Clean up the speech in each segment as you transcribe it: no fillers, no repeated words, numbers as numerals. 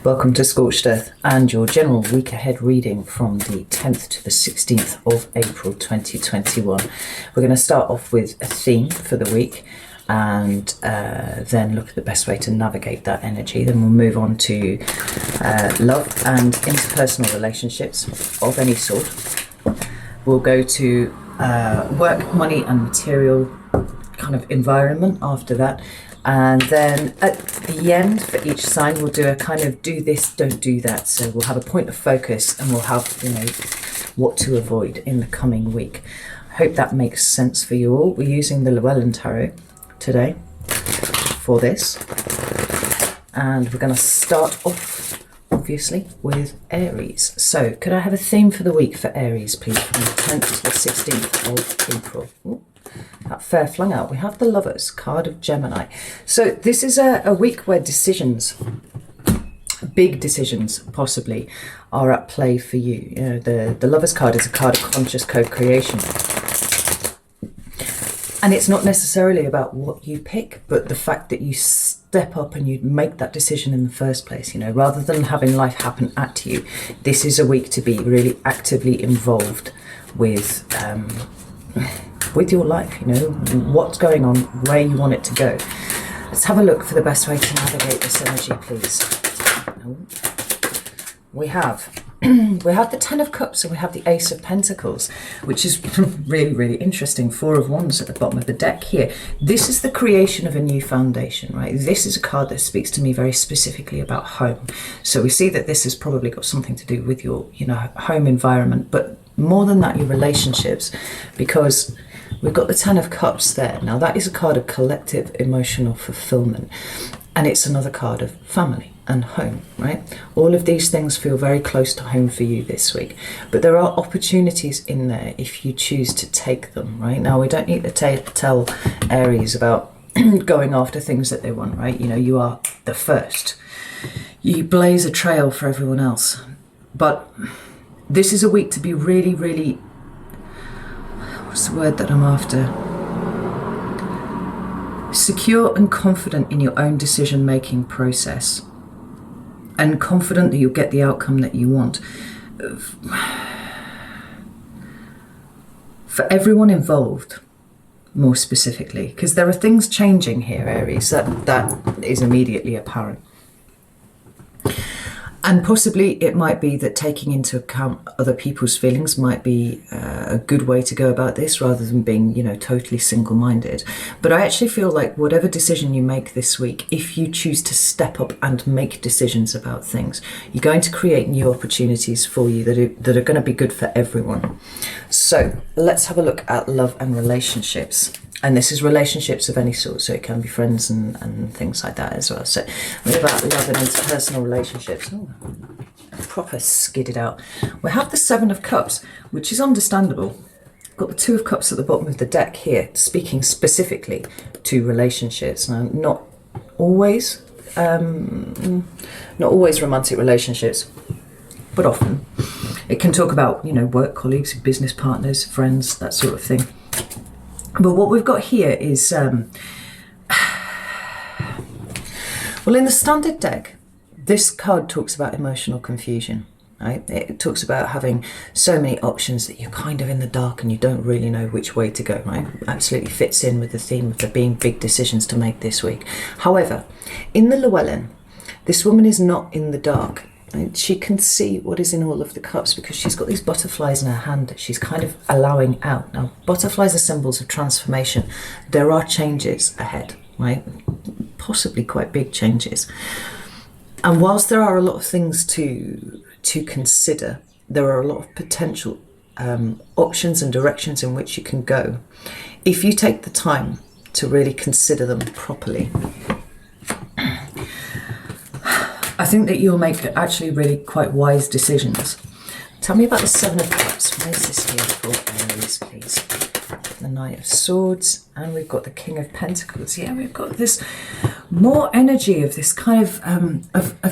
Welcome to Scorched Earth and your general week ahead reading from the 10th to the 16th of April 2021. We're going to start off with a theme for the week and then look at the best way to navigate that energy. Then we'll move on to love and interpersonal relationships of any sort. We'll go to work, money and material kind of environment after that. And then at the end for each sign, we'll do a kind of do this, don't do that. So we'll have a point of focus and we'll have, what to avoid in the coming week. I hope that makes sense for you all. We're using the Llewellyn Tarot today for this. And we're going to start off, obviously, with Aries. So could I have a theme for the week for Aries, please, from the 10th to the 16th of April? Ooh. That fair flung out. We have the Lovers card of Gemini. So this is a week where decisions, big decisions possibly, are at play for you. The Lovers card is a card of conscious co-creation. And it's not necessarily about what you pick, but the fact that you step up and you make that decision in the first place. Rather than having life happen at you, this is a week to be really actively involved with your life, what's going on, where you want it to go. Let's have a look for the best way to navigate this energy, please. We have the Ten of Cups and we have the Ace of Pentacles, which is really, really interesting. Four of Wands at the bottom of the deck here. This is the creation of a new foundation, right? This is a card that speaks to me very specifically about home. So we see that this has probably got something to do with your, home environment, but more than that, your relationships, because we've got the Ten of Cups there. Now that is a card of collective emotional fulfillment, and it's another card of family and home, right? All of these things feel very close to home for you this week, but there are opportunities in there if you choose to take them, right? Now we don't need to tell Aries about going after things that they want, right? You are the first. You blaze a trail for everyone else, but this is a week to be really, really, what's the word that I'm after? Secure and confident in your own decision-making process, and confident that you'll get the outcome that you want. For everyone involved, more specifically, because there are things changing here, Aries, that is immediately apparent. And possibly it might be that taking into account other people's feelings might be a good way to go about this, rather than being, totally single-minded. But I actually feel like whatever decision you make this week, if you choose to step up and make decisions about things, you're going to create new opportunities for you that are going to be good for everyone. So let's have a look at love and relationships. And this is relationships of any sort, so it can be friends and things like that as well. So what about love and interpersonal relationships? Oh, proper skidded out. We have the Seven of Cups, which is understandable. Got the Two of Cups at the bottom of the deck here, speaking specifically to relationships. Now, not always romantic relationships, but often. It can talk about, work colleagues, business partners, friends, that sort of thing. But what we've got here is, well, in the standard deck, this card talks about emotional confusion, right? It talks about having so many options that you're kind of in the dark and you don't really know which way to go, right? Absolutely fits in with the theme of there being big decisions to make this week. However, in the Llewellyn, this woman is not in the dark. Right? She can see what is in all of the cups because she's got these butterflies in her hand that she's kind of allowing out. Now, butterflies are symbols of transformation. There are changes ahead, right? Possibly quite big changes. And whilst there are a lot of things to consider, there are a lot of potential options and directions in which you can go if you take the time to really consider them properly. I think that you'll make actually really quite wise decisions. Tell me about the Seven of Cups. Where is this here for Aries, please? The Knight of Swords, and we've got the King of Pentacles. Yeah, we've got this more energy of this kind of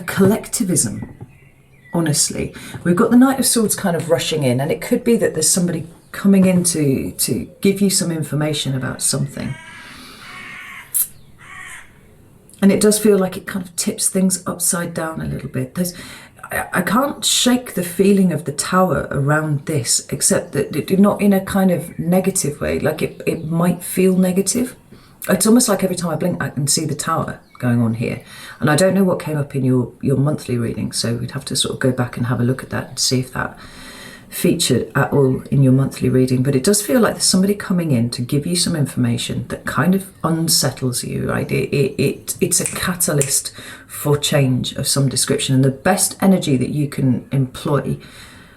collectivism, honestly. We've got the Knight of Swords kind of rushing in, and it could be that there's somebody coming in to give you some information about something. And it does feel like it kind of tips things upside down a little bit. I can't shake the feeling of the Tower around this, except that not in a kind of negative way. Like it might feel negative. It's almost like every time I blink, I can see the Tower going on here. And I don't know what came up in your monthly reading, so we'd have to sort of go back and have a look at that and see if that featured at all in your monthly reading. But it does feel like there's somebody coming in to give you some information that kind of unsettles you, right? It's a catalyst for change of some description. And the best energy that you can employ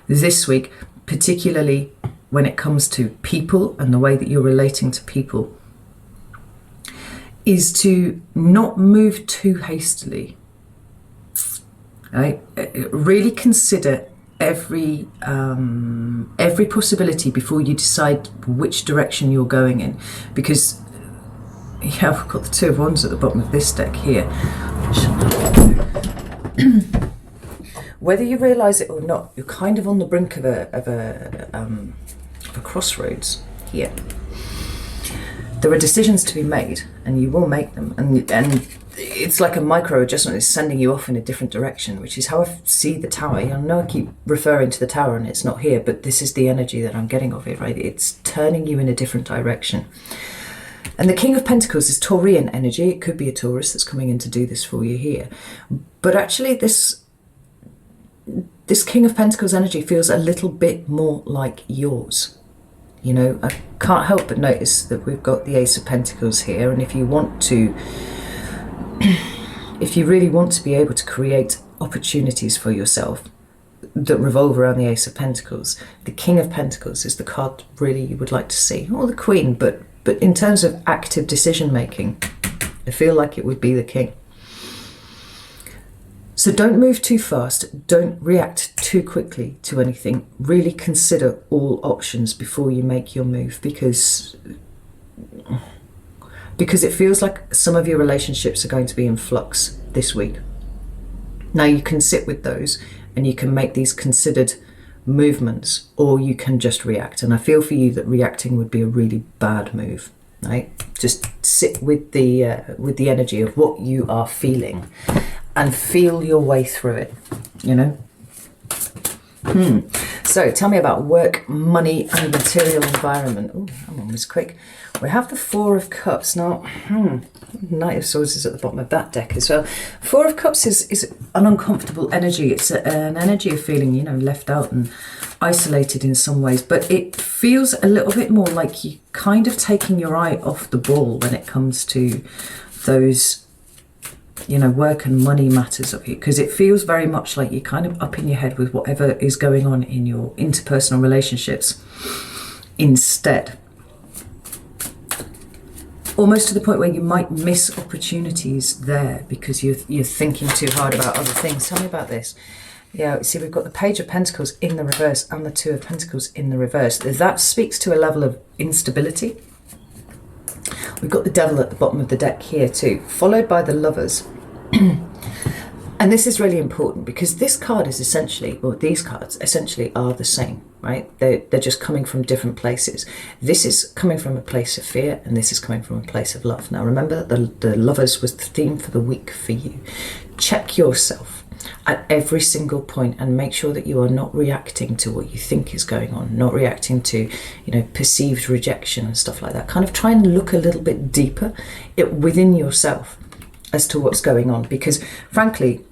this week, particularly when it comes to people and the way that you're relating to people, is to not move too hastily. Right? Really consider every possibility before you decide which direction you're going in, because yeah, we've got the Two of Wands at the bottom of this deck here. Whether you realise it or not, you're kind of on the brink of a crossroads here. There are decisions to be made, and you will make them, and it's like a micro adjustment. It's sending you off in a different direction, which is how I see the Tower. I know I keep referring to the Tower and it's not here, but this is the energy that I'm getting of it, right? It's turning you in a different direction. And the King of Pentacles is Taurian energy. It could be a Taurus that's coming in to do this for you here. But actually this King of Pentacles energy feels a little bit more like yours. You know, I can't help but notice that we've got the Ace of Pentacles here. And if you want to, if you really want to be able to create opportunities for yourself that revolve around the Ace of Pentacles, the King of Pentacles is the card really you would like to see, or the Queen, but in terms of active decision making, I feel like it would be the King. So don't move too fast, don't react too quickly to anything. Really consider all options before you make your move, because it feels like some of your relationships are going to be in flux this week. Now you can sit with those and you can make these considered movements, or you can just react. And I feel for you that reacting would be a really bad move, right? Just sit with the energy of what you are feeling and feel your way through it, you know? So tell me about work, money, and material environment. Oh, that one was quick. We have the Four of Cups. Now, Knight of Swords is at the bottom of that deck as well. Four of Cups is an uncomfortable energy. It's an energy of feeling, you know, left out and isolated in some ways. But it feels a little bit more like you kind of taking your eye off the ball when it comes to those, you know, work and money matters of you, because it feels very much like you're kind of up in your head with whatever is going on in your interpersonal relationships instead. Almost to the point where you might miss opportunities there because you're thinking too hard about other things. Tell me about this. Yeah, see, we've got the Page of Pentacles in the reverse and the Two of Pentacles in the reverse. That speaks to a level of instability. We've got the Devil at the bottom of the deck here too, followed by the Lovers. And this is really important because this card is essentially, or these cards essentially are the same, right? They're just coming from different places. This is coming from a place of fear and this is coming from a place of love. Now remember, the Lovers was the theme for the week for you. Check yourself at every single point and make sure that you are not reacting to what you think is going on, not reacting to, you know, perceived rejection and stuff like that. Kind of try and look a little bit deeper within yourself as to what's going on, because frankly,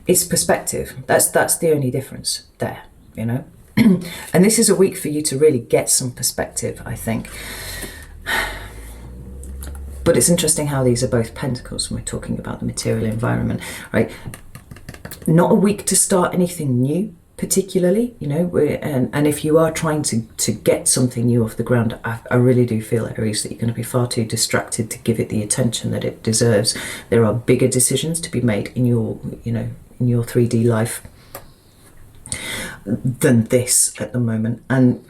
it's perspective. That's the only difference there, you know. And this is a week for you to really get some perspective, I think. But it's interesting how these are both pentacles when we're talking about the material environment, right? Not a week to start anything new, particularly, you know, and if you are trying to get something new off the ground, I really do feel, Aries, that you're going to be far too distracted to give it the attention that it deserves. There are bigger decisions to be made in your, you know, in your 3D life than this at the moment. And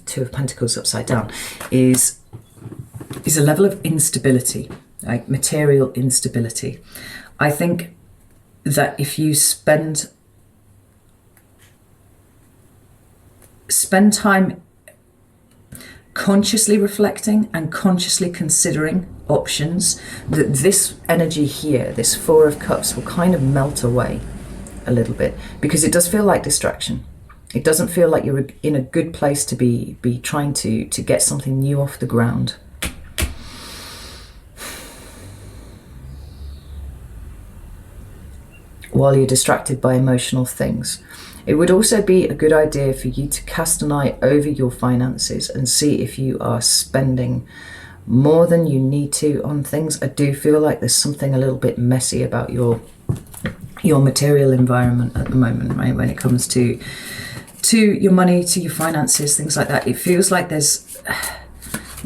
Two of Pentacles upside down is a level of instability, like material instability. I think that if you spend time consciously reflecting and consciously considering options. This energy here, this Four of Cups, will kind of melt away a little bit, because it does feel like distraction. It doesn't feel like you're in a good place to be trying to get something new off the ground. While you're distracted by emotional things. It would also be a good idea for you to cast an eye over your finances and see if you are spending more than you need to on things. I do feel like there's something a little bit messy about your material environment at the moment, right? When it comes to your money, to your finances, things like that. It feels like there's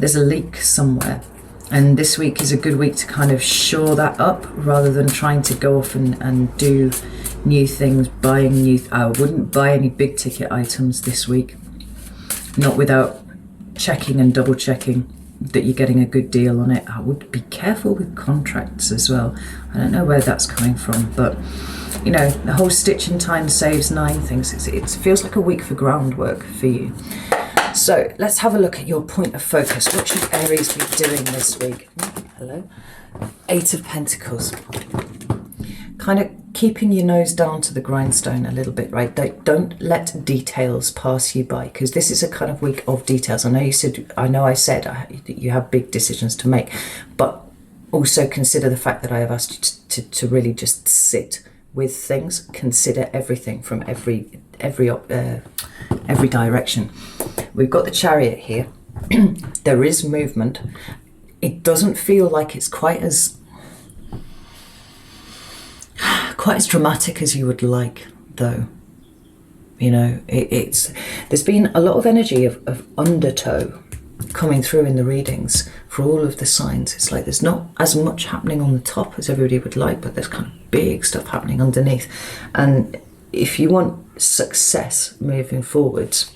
a leak somewhere. And this week is a good week to kind of shore that up, rather than trying to go off and do new things, I wouldn't buy any big ticket items this week. Not without checking and double checking that you're getting a good deal on it. I would be careful with contracts as well. I don't know where that's coming from, but you know, the whole stitch in time saves 9 things. It feels like a week for groundwork for you. So let's have a look at your point of focus. What should Aries be doing this week? Hello. 8 of Pentacles. Kind of keeping your nose down to the grindstone a little bit, right? Don't let details pass you by, because this is a kind of week of details. I know I said that you have big decisions to make, but also consider the fact that I have asked you to really just sit with things. Consider everything from every direction. We've got the Chariot here. There is movement. It doesn't feel like it's quite as dramatic as you would like, though. You know, there's been a lot of energy of undertow coming through in the readings for all of the signs. It's like there's not as much happening on the top as everybody would like, but there's kind of big stuff happening underneath. And if you want success moving forwards,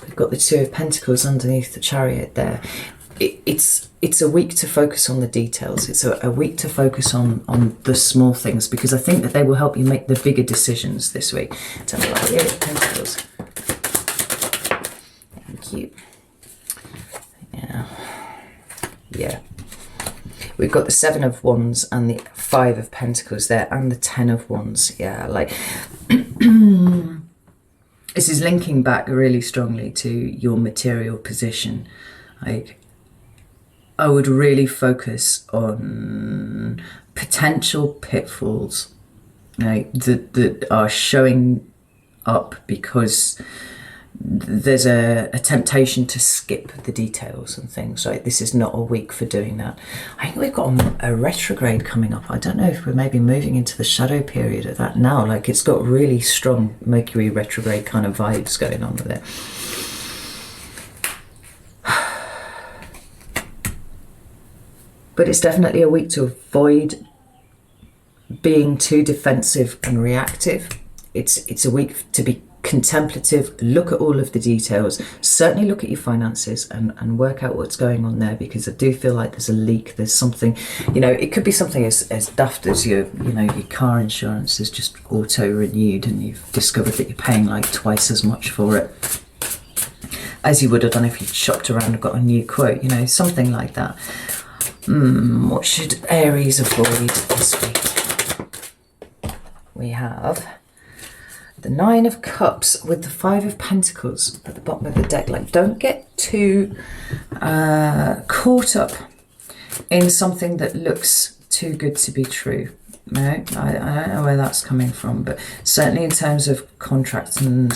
we've got the 2 of Pentacles underneath the Chariot there. It's a week to focus on the details. It's a week to focus on the small things, because I think that they will help you make the bigger decisions this week. Tell me about the 8 of Pentacles. Thank you. Yeah. We've got the 7 of Wands and the 5 of Pentacles there, and the 10 of Wands. Yeah, like this is linking back really strongly to your material position. Like, I would really focus on potential pitfalls, like that are showing up because there's a temptation to skip the details and things. Right? This is not a week for doing that. I think we've got a retrograde coming up. I don't know if we're maybe moving into the shadow period of that now. Like, it's got really strong Mercury retrograde kind of vibes going on with it. But it's definitely a week to avoid being too defensive and reactive. It's a week to be contemplative, look at all of the details, certainly look at your finances and work out what's going on there, because I do feel like there's a leak, there's something, you know, it could be something as daft as your car insurance is just auto renewed and you've discovered that you're paying like twice as much for it as you would have done if you'd shopped around and got a new quote, you know, something like that. What should Aries avoid this week? We have the 9 of Cups with the 5 of Pentacles at the bottom of the deck. Like, don't get too caught up in something that looks too good to be true. No, I don't know where that's coming from, but certainly in terms of contracts and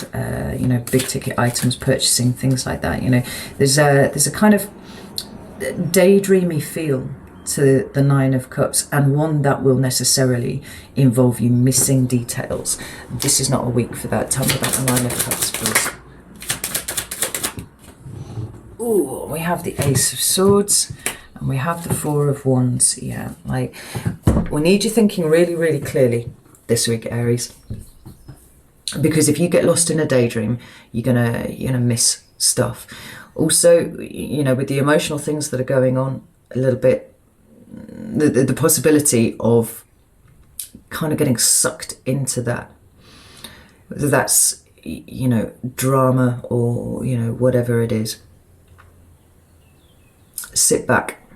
big ticket items, purchasing, things like that. You know, there's a kind of daydreamy feel to the 9 of Cups, and one that will necessarily involve you missing details. This is not a week for that. Tell me about the 9 of Cups, please. Ooh, we have the Ace of Swords and we have the 4 of Wands. Yeah, like, we need you thinking really, really clearly this week, Aries, because if you get lost in a daydream, you're gonna miss stuff. Also, you know, with the emotional things that are going on a little bit, the possibility of kind of getting sucked into that, whether that's, you know, drama or, you know, whatever it is. Sit back,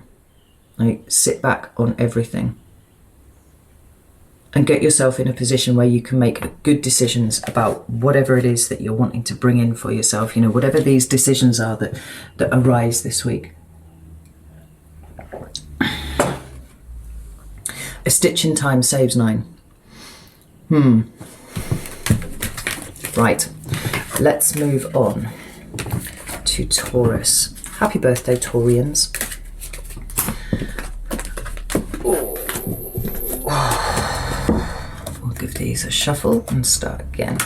Like, sit back on everything and get yourself in a position where you can make good decisions about whatever it is that you're wanting to bring in for yourself. You know, whatever these decisions are that arise this week. A stitch in time saves 9. Right, let's move on to Taurus. Happy birthday, Taurians. We'll give these a shuffle and start again.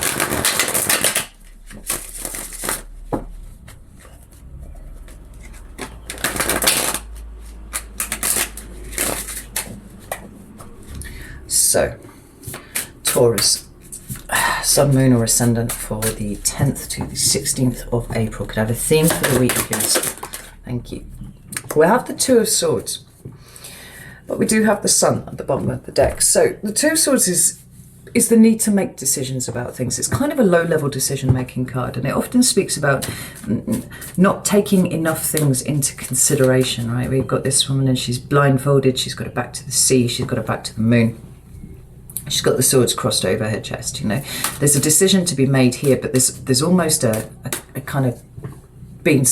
So, Taurus, Sun, Moon or Ascendant for the 10th to the 16th of April. Could I have a theme for the week, please? Thank you. We have the Two of Swords, but we do have the Sun at the bottom of the deck. So the Two of Swords is the need to make decisions about things. It's kind of a low-level decision-making card, and it often speaks about not taking enough things into consideration, right? We've got this woman and she's blindfolded, she's got her back to the sea, she's got her back to the moon. She's got the swords crossed over her chest, you know. There's a decision to be made here, but there's almost a kind of being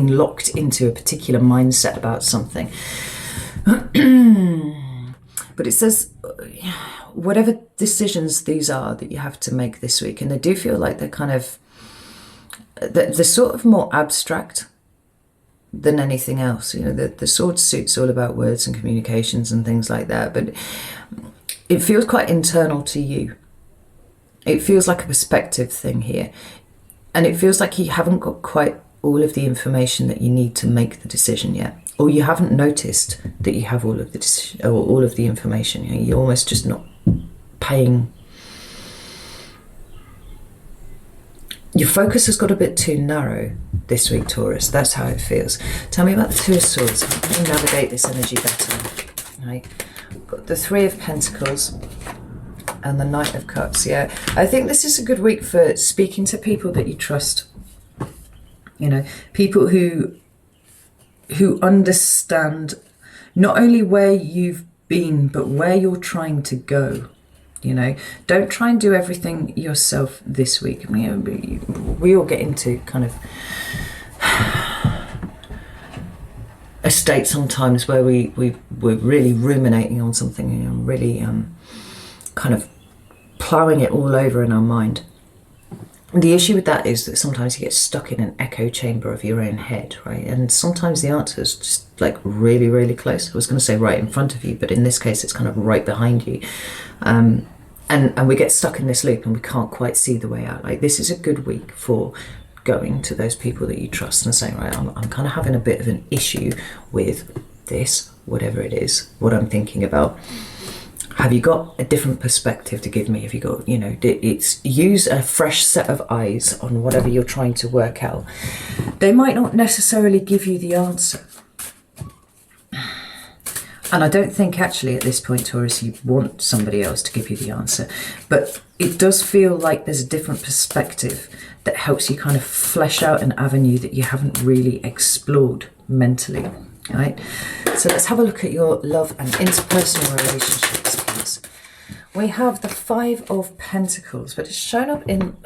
locked into a particular mindset about something. But it says whatever decisions these are that you have to make this week, and they do feel like they're kind of, they're sort of more abstract than anything else. You know, the sword suit's all about words and communications and things like that, but it feels quite internal to you. It feels like a perspective thing here. And it feels like you haven't got quite all of the information that you need to make the decision yet. Or you haven't noticed that you have all of the decision, or all of the information. You know, you're almost just not paying. Your focus has got a bit too narrow this week, Taurus. That's how it feels. Tell me about the Two of Swords. How can you navigate this energy better? Right. Got the Three of Pentacles and the Knight of Cups. Yeah, I think this is a good week for speaking to people that you trust. You know, people who understand not only where you've been, but where you're trying to go. You know, don't try and do everything yourself this week. I mean, we all get into kind of a state sometimes where we're really ruminating on something, you know, really kind of ploughing it all over in our mind. The issue with that is that sometimes you get stuck in an echo chamber of your own head, right? And sometimes the answer is just like really, really close. I was going to say right in front of you, but in this case, it's kind of right behind you. And we get stuck in this loop and we can't quite see the way out. Like, this is a good week for going to those people that you trust and saying, right, I'm kind of having a bit of an issue with this, whatever it is, what I'm thinking about. Have you got a different perspective to give me? Have you got, you know, it's use a fresh set of eyes on whatever you're trying to work out. They might not necessarily give you the answer. And I don't think actually at this point, Taurus, you want somebody else to give you the answer. But it does feel like there's a different perspective that helps you kind of flesh out an avenue that you haven't really explored mentally, right? So let's have a look at your love and interpersonal relationships, please. We have the Five of Pentacles, but it's shown up in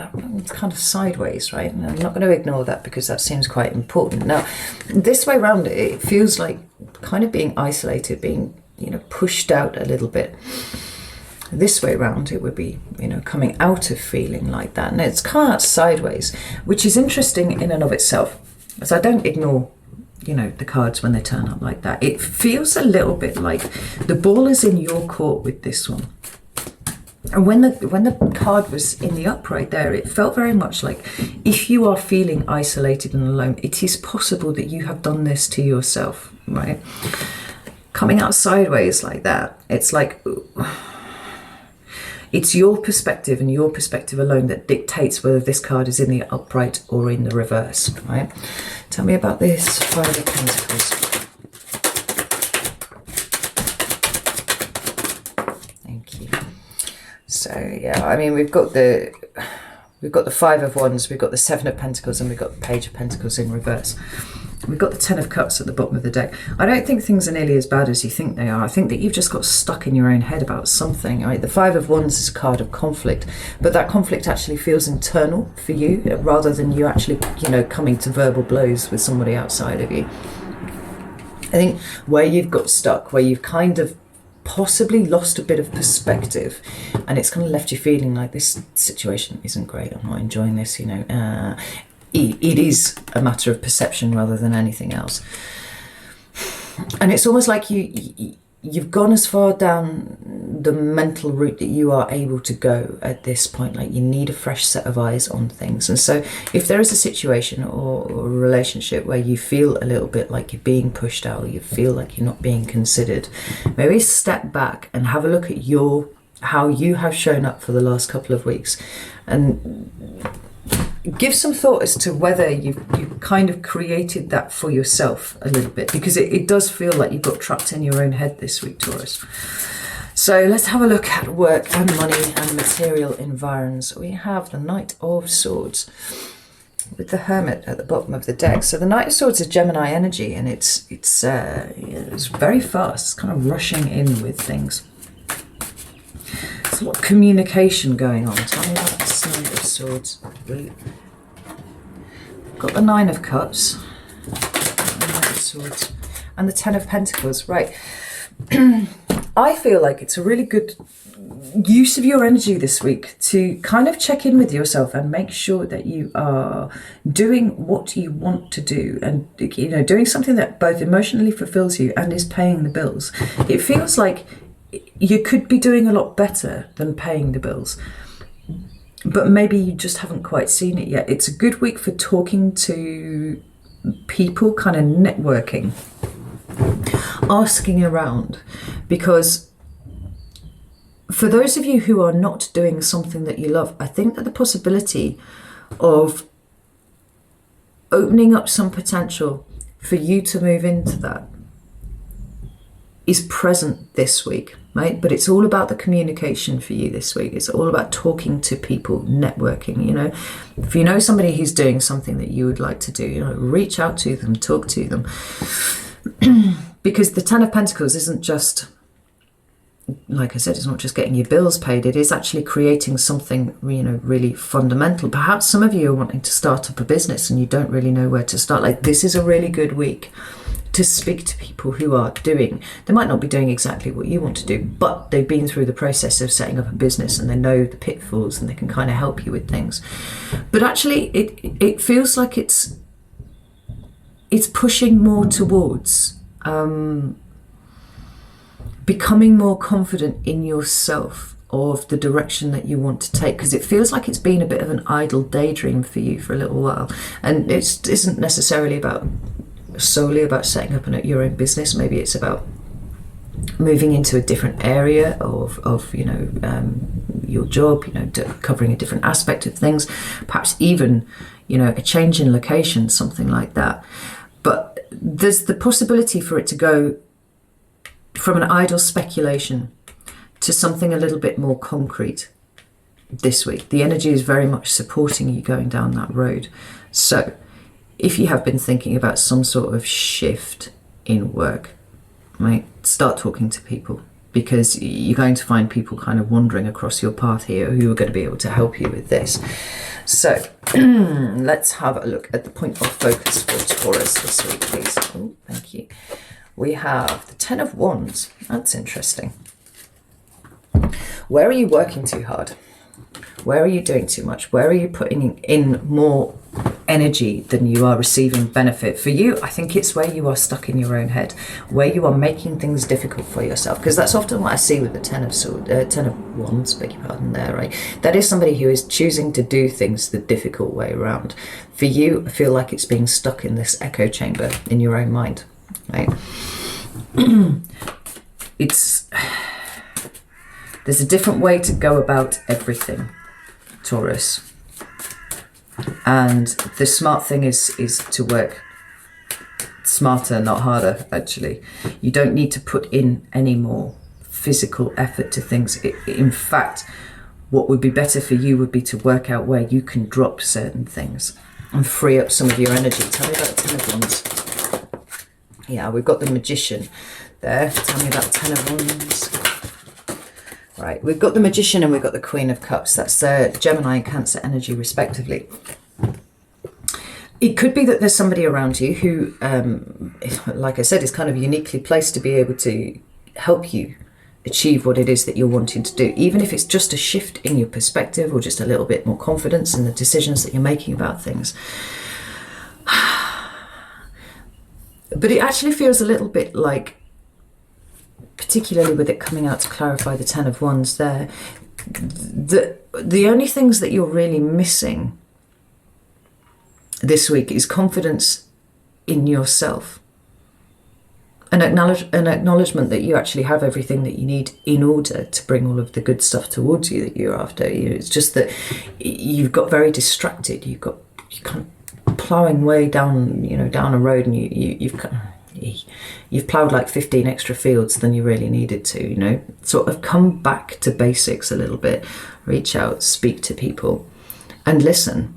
kind of sideways, right? And I'm not going to ignore that because that seems quite important. Now, this way around, it feels like kind of being isolated, being, you know, pushed out a little bit. This way around, it would be, you know, coming out of feeling like that. And it's kind of sideways, which is interesting in and of itself. So I don't ignore, you know, the cards when they turn up like that. It feels a little bit like the ball is in your court with this one. And when the card was in the upright there, it felt very much like if you are feeling isolated and alone, it is possible that you have done this to yourself, right? Coming out sideways like that, it's like, it's your perspective and your perspective alone that dictates whether this card is in the upright or in the reverse, right? Tell me about this Five of Pentacles. Thank you. So yeah, I mean, we've got the Five of Wands, we've got the Seven of Pentacles, and we've got the Page of Pentacles in reverse. We've got the Ten of Cups at the bottom of the deck. I don't think things are nearly as bad as you think they are. I think that you've just got stuck in your own head about something. Right? The Five of Wands is a card of conflict, but that conflict actually feels internal for you rather than you actually, you know, coming to verbal blows with somebody outside of you. I think where you've got stuck, where you've kind of possibly lost a bit of perspective, and it's kind of left you feeling like this situation isn't great, I'm not enjoying this, you know. It is a matter of perception rather than anything else. And it's almost like you've gone as far down the mental route that you are able to go at this point. Like, you need a fresh set of eyes on things. And so if there is a situation or a relationship where you feel a little bit like you're being pushed out, or you feel like you're not being considered, maybe step back and have a look at how you have shown up for the last couple of weeks, and give some thought as to whether you've kind of created that for yourself a little bit, because it does feel like you've got trapped in your own head this week, Taurus. So let's have a look at work and money and material environs. We have the Knight of Swords with the Hermit at the bottom of the deck. So the Knight of Swords is Gemini energy, and it's very fast. It's kind of rushing in with things. There's a lot of communication going on. Tell me about the Knight of Swords. Got the Nine of Cups, the Knight of Swords, and the Ten of Pentacles. Right. I feel like it's a really good use of your energy this week to kind of check in with yourself and make sure that you are doing what you want to do, and, you know, doing something that both emotionally fulfills you and is paying the bills. It feels like you could be doing a lot better than paying the bills, but maybe you just haven't quite seen it yet. It's a good week for talking to people, kind of networking, asking around, because for those of you who are not doing something that you love, I think that the possibility of opening up some potential for you to move into that is present this week, right? But it's all about the communication for you this week. It's all about talking to people, networking, you know. If you know somebody who's doing something that you would like to do, you know, reach out to them, talk to them. Because the Ten of Pentacles isn't just, like I said, it's not just getting your bills paid. It is actually creating something, you know, really fundamental. Perhaps some of you are wanting to start up a business and you don't really know where to start. Like, this is a really good week to speak to people who are doing, they might not be doing exactly what you want to do, but they've been through the process of setting up a business and they know the pitfalls and they can kind of help you with things. But actually it feels like it's pushing more towards becoming more confident in yourself of the direction that you want to take, because it feels like it's been a bit of an idle daydream for you for a little while, and it isn't necessarily solely about setting up your own business. Maybe it's about moving into a different area of you know, your job, you know, covering a different aspect of things, perhaps even, you know, a change in location, something like that. But there's the possibility for it to go from an idle speculation to something a little bit more concrete this week. The energy is very much supporting you going down that road. So if you have been thinking about some sort of shift in work, right, start talking to people, because you're going to find people kind of wandering across your path here who are going to be able to help you with this. So let's have a look at the point of focus for Taurus this week, please. Oh, thank you. We have the Ten of Wands. That's interesting. Where are you working too hard? Where are you doing too much? Where are you putting in more energy than you are receiving benefit? For you, I think it's where you are stuck in your own head, where you are making things difficult for yourself, because that's often what I see with the Ten of Wands, beg your pardon there, right? That is somebody who is choosing to do things the difficult way around. For you, I feel like it's being stuck in this echo chamber in your own mind, right? There's a different way to go about everything, Taurus. And the smart thing is to work smarter, not harder, actually. You don't need to put in any more physical effort to things. In fact, what would be better for you would be to work out where you can drop certain things and free up some of your energy. Tell me about the Ten of Wands. Yeah, we've got the Magician there. Tell me about Ten of Wands. Right, we've got the Magician and we've got the Queen of Cups. That's Gemini and Cancer energy, respectively. It could be that there's somebody around you who, like I said, is kind of uniquely placed to be able to help you achieve what it is that you're wanting to do, even if it's just a shift in your perspective or just a little bit more confidence in the decisions that you're making about things. But it actually feels a little bit like, particularly with it coming out to clarify the Ten of Wands there, the only things that you're really missing this week is confidence in yourself. An acknowledgement that you actually have everything that you need in order to bring all of the good stuff towards you that you're after. It's just that you've got very distracted. You're kind of ploughing way down, down a road, and you've ploughed like 15 extra fields than you really needed to. Sort of come back to basics a little bit. Reach out, speak to people, and listen.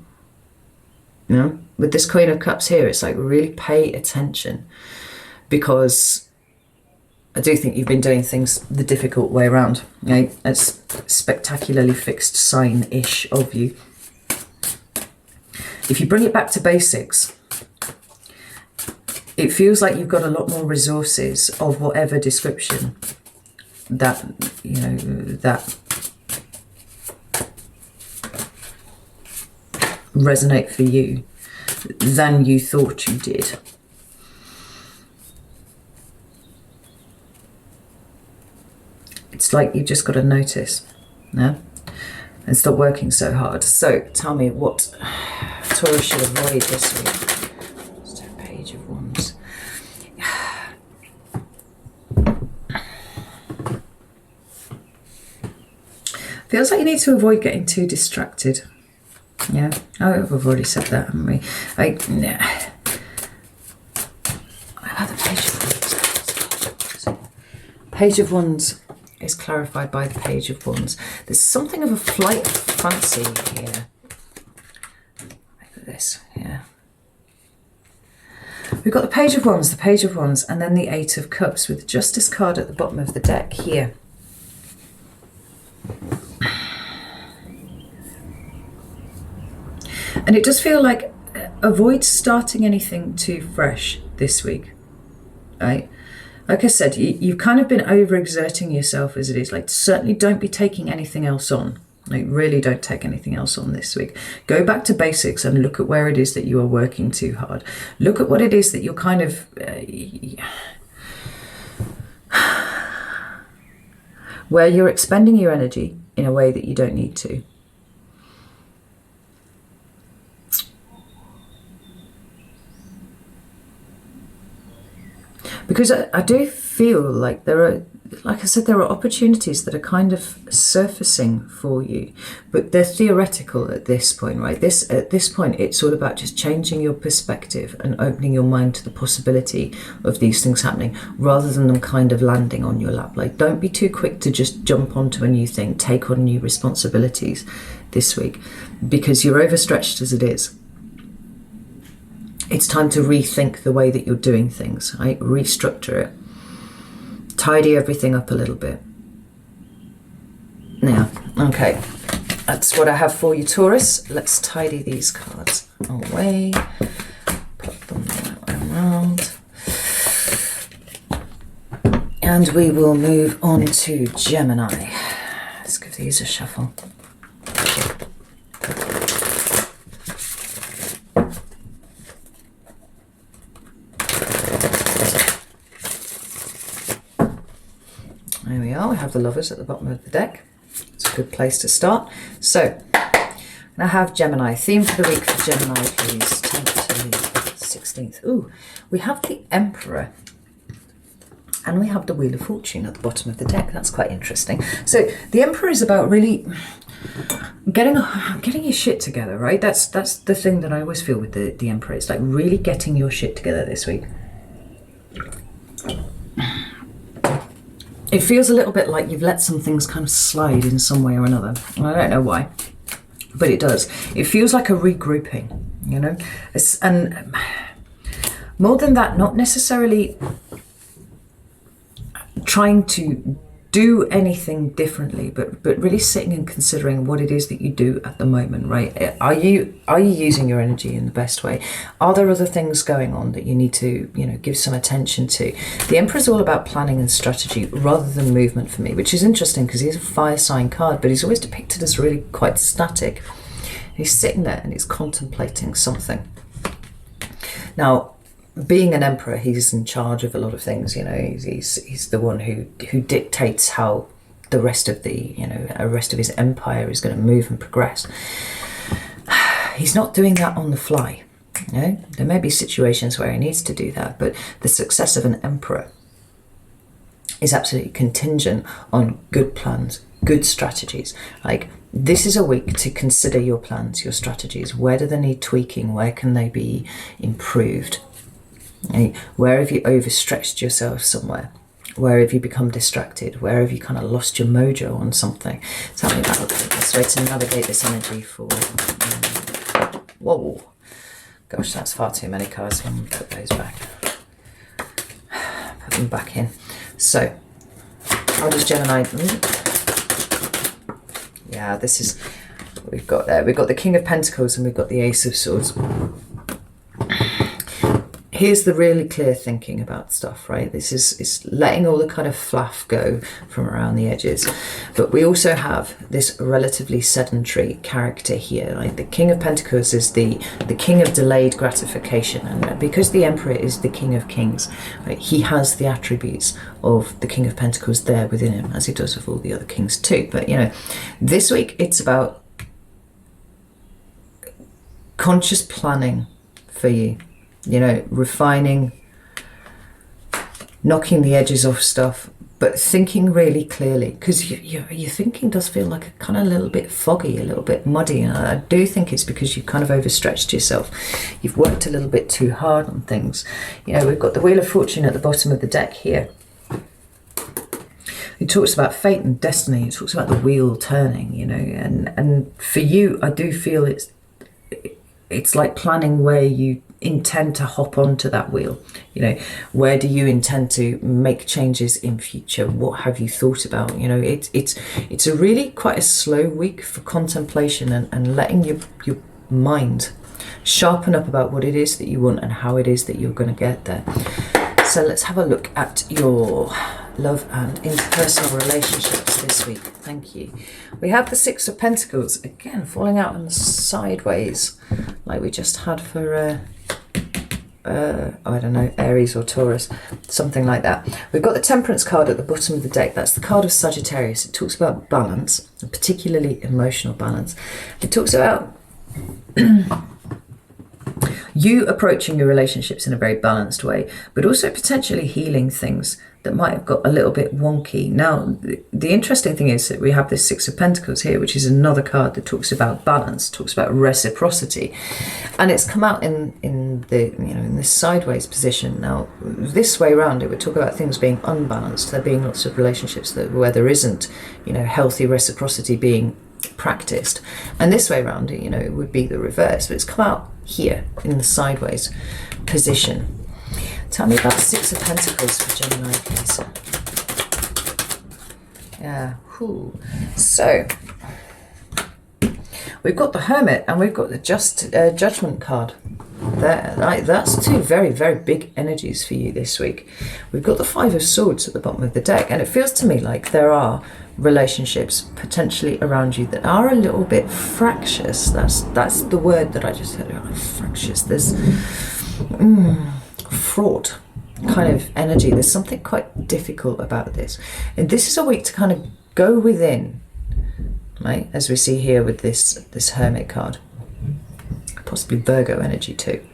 With this Queen of Cups here, it's like really pay attention, because I do think you've been doing things the difficult way around. It's spectacularly fixed sign-ish of you. If you bring it back to basics, it feels like you've got a lot more resources of whatever description that resonate for you than you thought you did. It's like you've just got to notice, and stop working so hard. So tell me what Taurus should avoid this week. Just a Page of Wands. Feels like you need to avoid getting too distracted. Yeah, we've already said that, haven't we? I've had the Page of Wands. Page of Wands is clarified by the Page of Wands. There's something of a flight of fancy here. Look at this, yeah. We've got the Page of Wands, and then the Eight of Cups with the Justice card at the bottom of the deck here. And it does feel like avoid starting anything too fresh this week, right? Like I said, you've kind of been overexerting yourself as it is. Like, certainly don't be taking anything else on. Like, really don't take anything else on this week. Go back to basics and look at where it is that you are working too hard. Look at what it is that you're kind of... where you're expending your energy in a way that you don't need to. Because I do feel like there are, like I said, there are opportunities that are kind of surfacing for you, but they're theoretical at this point, right? At this point, it's all about just changing your perspective and opening your mind to the possibility of these things happening, rather than them kind of landing on your lap. Like, don't be too quick to just jump onto a new thing, take on new responsibilities this week, because you're overstretched as it is. It's time to rethink the way that you're doing things, right? Restructure it. Tidy everything up a little bit. Now, okay, that's what I have for you, Taurus. Let's tidy these cards away. Put them around. And we will move on to Gemini. Let's give these a shuffle. There we are, we have the Lovers at the bottom of the deck. It's a good place to start. So, I have Gemini. Theme for the week for Gemini, please. 10th to the 16th. Ooh, we have the Emperor. And we have the Wheel of Fortune at the bottom of the deck. That's quite interesting. So, the Emperor is about really getting your shit together, right? That's the thing that I always feel with the Emperor. It's like really getting your shit together this week. It feels a little bit like you've let some things kind of slide in some way or another. And I don't know why, but it does. It feels like a regrouping, you know? And More than that, not necessarily trying to do anything differently, but really sitting and considering what it is that you do at the moment, right? Are you using your energy in the best way? Are there other things going on that you need to, you know, give some attention to? The Emperor is all about planning and strategy rather than movement for me, which is interesting because he's a fire sign card, but he's always depicted as really quite static. He's sitting there and he's contemplating something. Now, being an emperor, he's in charge of a lot of things. You know, he's the one who dictates how the rest of his empire is going to move and progress. He's not doing that on the fly. You know, there may be situations where he needs to do that, but the success of an emperor is absolutely contingent on good plans, good strategies. Like, this is a week to consider your plans, your strategies. Where do they need tweaking? Where can they be improved? Where have you overstretched yourself somewhere? Where have you become distracted? Where have you kind of lost your mojo on something? Tell me about the best way to navigate this energy for... whoa. Gosh, that's far too many cards. I'm going to put those back. Put them back in. So, how does Gemini... Yeah, this is... We've got the King of Pentacles and we've got the Ace of Swords. Here's the really clear thinking about stuff, right? This is letting all the kind of fluff go from around the edges. But we also have this relatively sedentary character here. Like, the King of Pentacles is the king of delayed gratification. And because the Emperor is the King of Kings, right, he has the attributes of the King of Pentacles there within him, as he does with all the other kings too. But, you know, this week it's about conscious planning for you. You know, refining, knocking the edges off stuff, but thinking really clearly, because your thinking does feel like a kind of little bit foggy, a little bit muddy, and I do think it's because you've kind of overstretched yourself. You've worked a little bit too hard on things. You know, we've got the Wheel of Fortune at the bottom of the deck here. It talks about fate and destiny. It talks about the wheel turning, you know, and for you, I do feel it's like planning where you intend to hop onto that wheel. You know, where do you intend to make changes in future? What have you thought about? You know, it's a really quite a slow week for contemplation and letting your mind sharpen up about what it is that you want and how it is that you're going to get there. So let's have a look at your love and interpersonal relationships this week. Thank you. We have the Six of Pentacles again falling out on the sideways like we just had for I don't know, Aries or Taurus, something like that. We've got the Temperance card at the bottom of the deck. That's the card of Sagittarius. It talks about balance, and particularly emotional balance. It talks about you approaching your relationships in a very balanced way, but also potentially healing things that might have got a little bit wonky. Now, the interesting thing is that we have this Six of Pentacles here, which is another card that talks about balance, talks about reciprocity, and it's come out in this sideways position. Now, this way around, it would talk about things being unbalanced. There being lots of relationships where there isn't, you know, healthy reciprocity being practiced, and this way around, you know, it would be the reverse. But it's come out here in the sideways position. Tell me about Six of Pentacles for Gemini, please. Yeah. Whew. So we've got the Hermit and we've got the Judgment card there. Right, that's two very, very big energies for you this week. We've got the Five of Swords at the bottom of the deck, and it feels to me like there are relationships potentially around you that are a little bit fractious. That's the word that I just heard. Fractious. There's fraught kind of energy. There's something quite difficult about this, and this is a week to kind of go within, right, as we see here with this Hermit card, possibly Virgo energy too,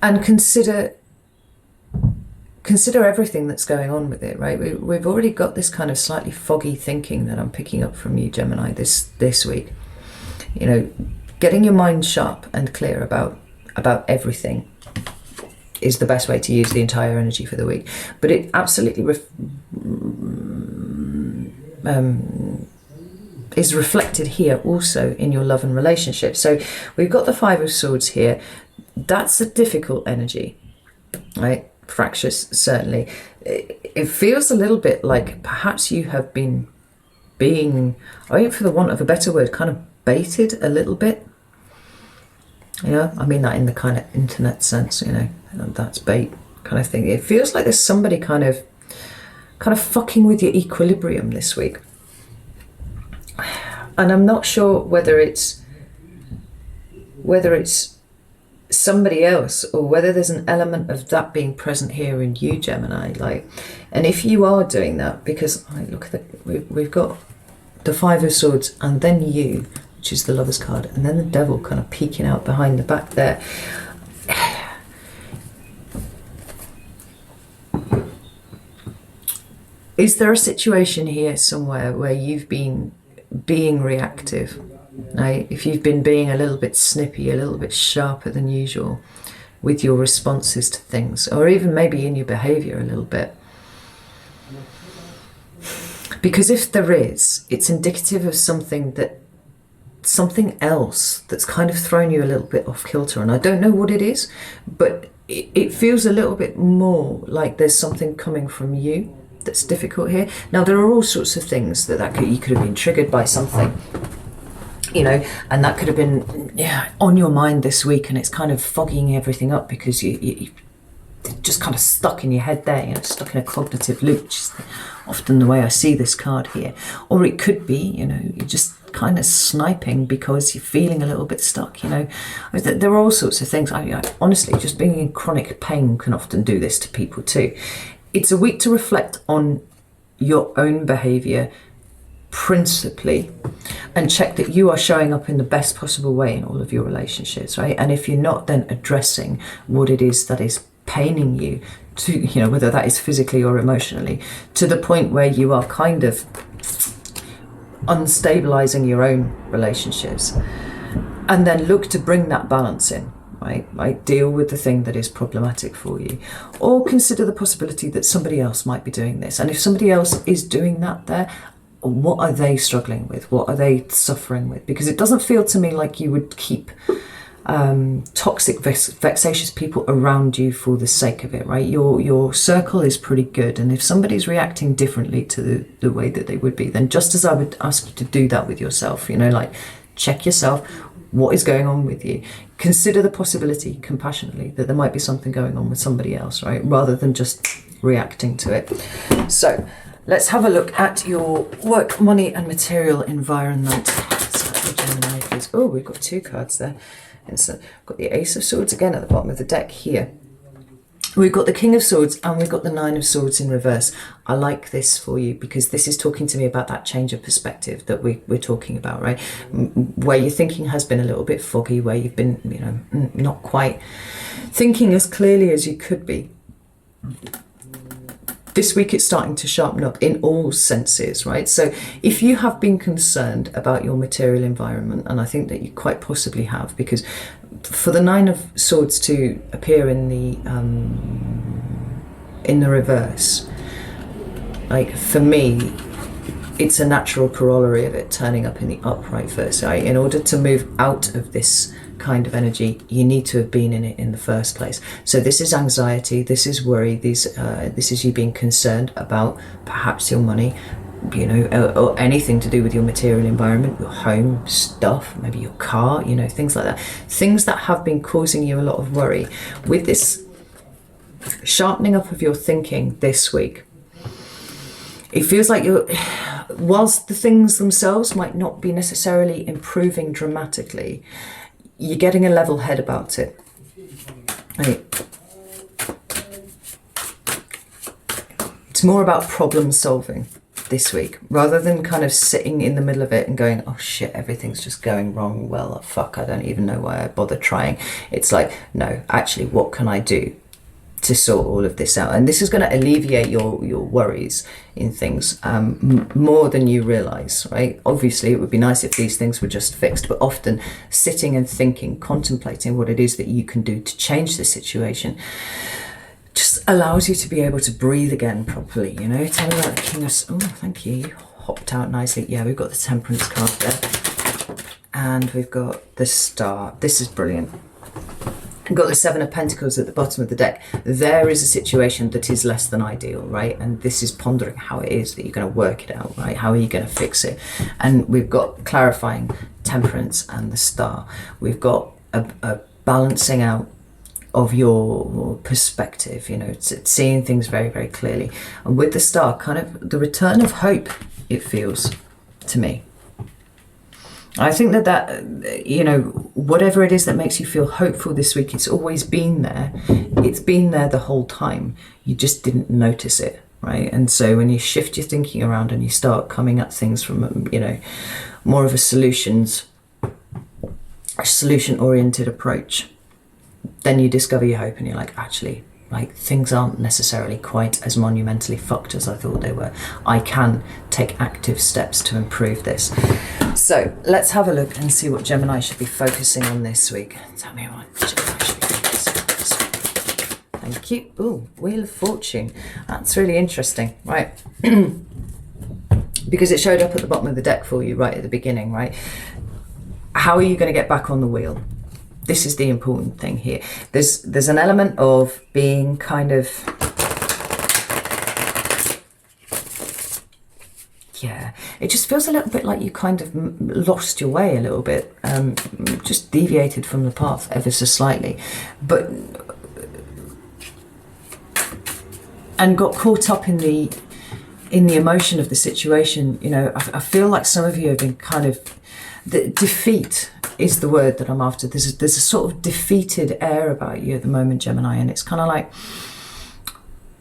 and consider everything that's going on with it, right? We've already got this kind of slightly foggy thinking that I'm picking up from you, Gemini, this week. You know, getting your mind sharp and clear about everything is the best way to use the entire energy for the week. But it absolutely is reflected here also in your love and relationship. So we've got the Five of Swords here. That's a difficult energy, right? Fractious, certainly. It feels a little bit like perhaps you have been being, I think for the want of a better word, kind of baited a little bit. You know, I mean that in the kind of internet sense, you know, that's bait kind of thing. It feels like there's somebody kind of fucking with your equilibrium this week. And I'm not sure whether it's somebody else or whether there's an element of that being present here in you, Gemini. Like, and if you are doing that, because look at we've got the Five of Swords and then you, which is the Lover's card, and then the Devil kind of peeking out behind the back there. Is there a situation here somewhere where you've been being reactive? Right? If you've been being a little bit snippy, a little bit sharper than usual with your responses to things, or even maybe in your behaviour a little bit. Because if there is, it's indicative of something else that's kind of thrown you a little bit off kilter. And I don't know what it is, but it feels a little bit more like there's something coming from you that's difficult here. Now, there are all sorts of things you could have been triggered by something, you know, and that could have been on your mind this week, and it's kind of fogging everything up because you just kind of stuck in your head there, you know, stuck in a cognitive loop, which is often the way I see this card here. Or it could be, you know, you're just kind of sniping because you're feeling a little bit stuck, you know. There are all sorts of things. I honestly, just being in chronic pain can often do this to people too. It's a week to reflect on your own behaviour principally, and check that you are showing up in the best possible way in all of your relationships, right? And if you're not, then addressing what it is that is paining you, to, you know, whether that is physically or emotionally, to the point where you are kind of unstabilizing your own relationships, and then look to bring that balance in. Right? Deal with the thing that is problematic for you, or consider the possibility that somebody else might be doing this. And if somebody else is doing that there, what are they struggling with? What are they suffering with? Because it doesn't feel to me like you would keep toxic, vexatious people around you for the sake of it, right? Your circle is pretty good, and if somebody's reacting differently to the way that they would be, then just as I would ask you to do that with yourself, you know, like check yourself. What is going on with you? Consider the possibility, compassionately, that there might be something going on with somebody else, right? Rather than just reacting to it. So let's have a look at your work, money and material environment. Gemini, please. Oh, we've got two cards there. And so we've got the Ace of Swords again at the bottom of the deck here. We've got the King of Swords and we've got the Nine of Swords in reverse. I like this for you because this is talking to me about that change of perspective that we're talking about, right? Where your thinking has been a little bit foggy, where you've been, you know, not quite thinking as clearly as you could be. This week it's starting to sharpen up in all senses, right? So if you have been concerned about your material environment, and I think that you quite possibly have, because for the Nine of Swords to appear in the reverse, like for me, it's a natural corollary of it turning up in the upright first, right? In order to move out of this kind of energy, you need to have been in it in the first place. So this is anxiety, this is worry, this is you being concerned about perhaps your money, you know, or anything to do with your material environment, your home stuff, maybe your car, you know, things like that. Things that have been causing you a lot of worry. With this sharpening up of your thinking this week, it feels like whilst the things themselves might not be necessarily improving dramatically, you're getting a level head about it. Right. It's more about problem solving this week, rather than kind of sitting in the middle of it and going, oh shit, everything's just going wrong. Well, fuck, I don't even know why I bother trying. It's like, no, actually, what can I do to sort all of this out? And this is going to alleviate your worries in things more than you realize, right? Obviously it would be nice if these things were just fixed, but often sitting and thinking, contemplating what it is that you can do to change the situation just allows you to be able to breathe again properly, you know. Tell me about the King of... oh, thank you, you hopped out nicely. Yeah, we've got the Temperance card there, and we've got the Star. This is brilliant. got the Seven of Pentacles at the bottom of the deck. There is a situation that is less than ideal, right? And this is pondering how it is that you're going to work it out, right? How are you going to fix it? And we've got clarifying Temperance and the Star. We've got a balancing out of your perspective, you know, it's seeing things very, very clearly. And with the Star, kind of the return of hope, it feels to me. I think that, you know, whatever it is that makes you feel hopeful this week, it's always been there. It's been there the whole time. You just didn't notice it, right? And so when you shift your thinking around and you start coming at things from, you know, more of a solution-oriented approach, then you discover your hope and you're like, actually, like, things aren't necessarily quite as monumentally fucked as I thought they were. I can take active steps to improve this. So let's have a look and see what Gemini should be focusing on this week. Tell me what Gemini should be focusing on this week. Thank you. Ooh, Wheel of Fortune. That's really interesting, right? Because it showed up at the bottom of the deck for you right at the beginning, right? How are you going to get back on the wheel? This is the important thing here. There's an element of being kind of, yeah, it just feels a little bit like you kind of lost your way a little bit, just deviated from the path ever so slightly, and got caught up in the emotion of the situation. You know, I feel like some of you have been kind of, the defeat is the word that I'm after. There's a sort of defeated air about you at the moment, Gemini, and it's kind of like,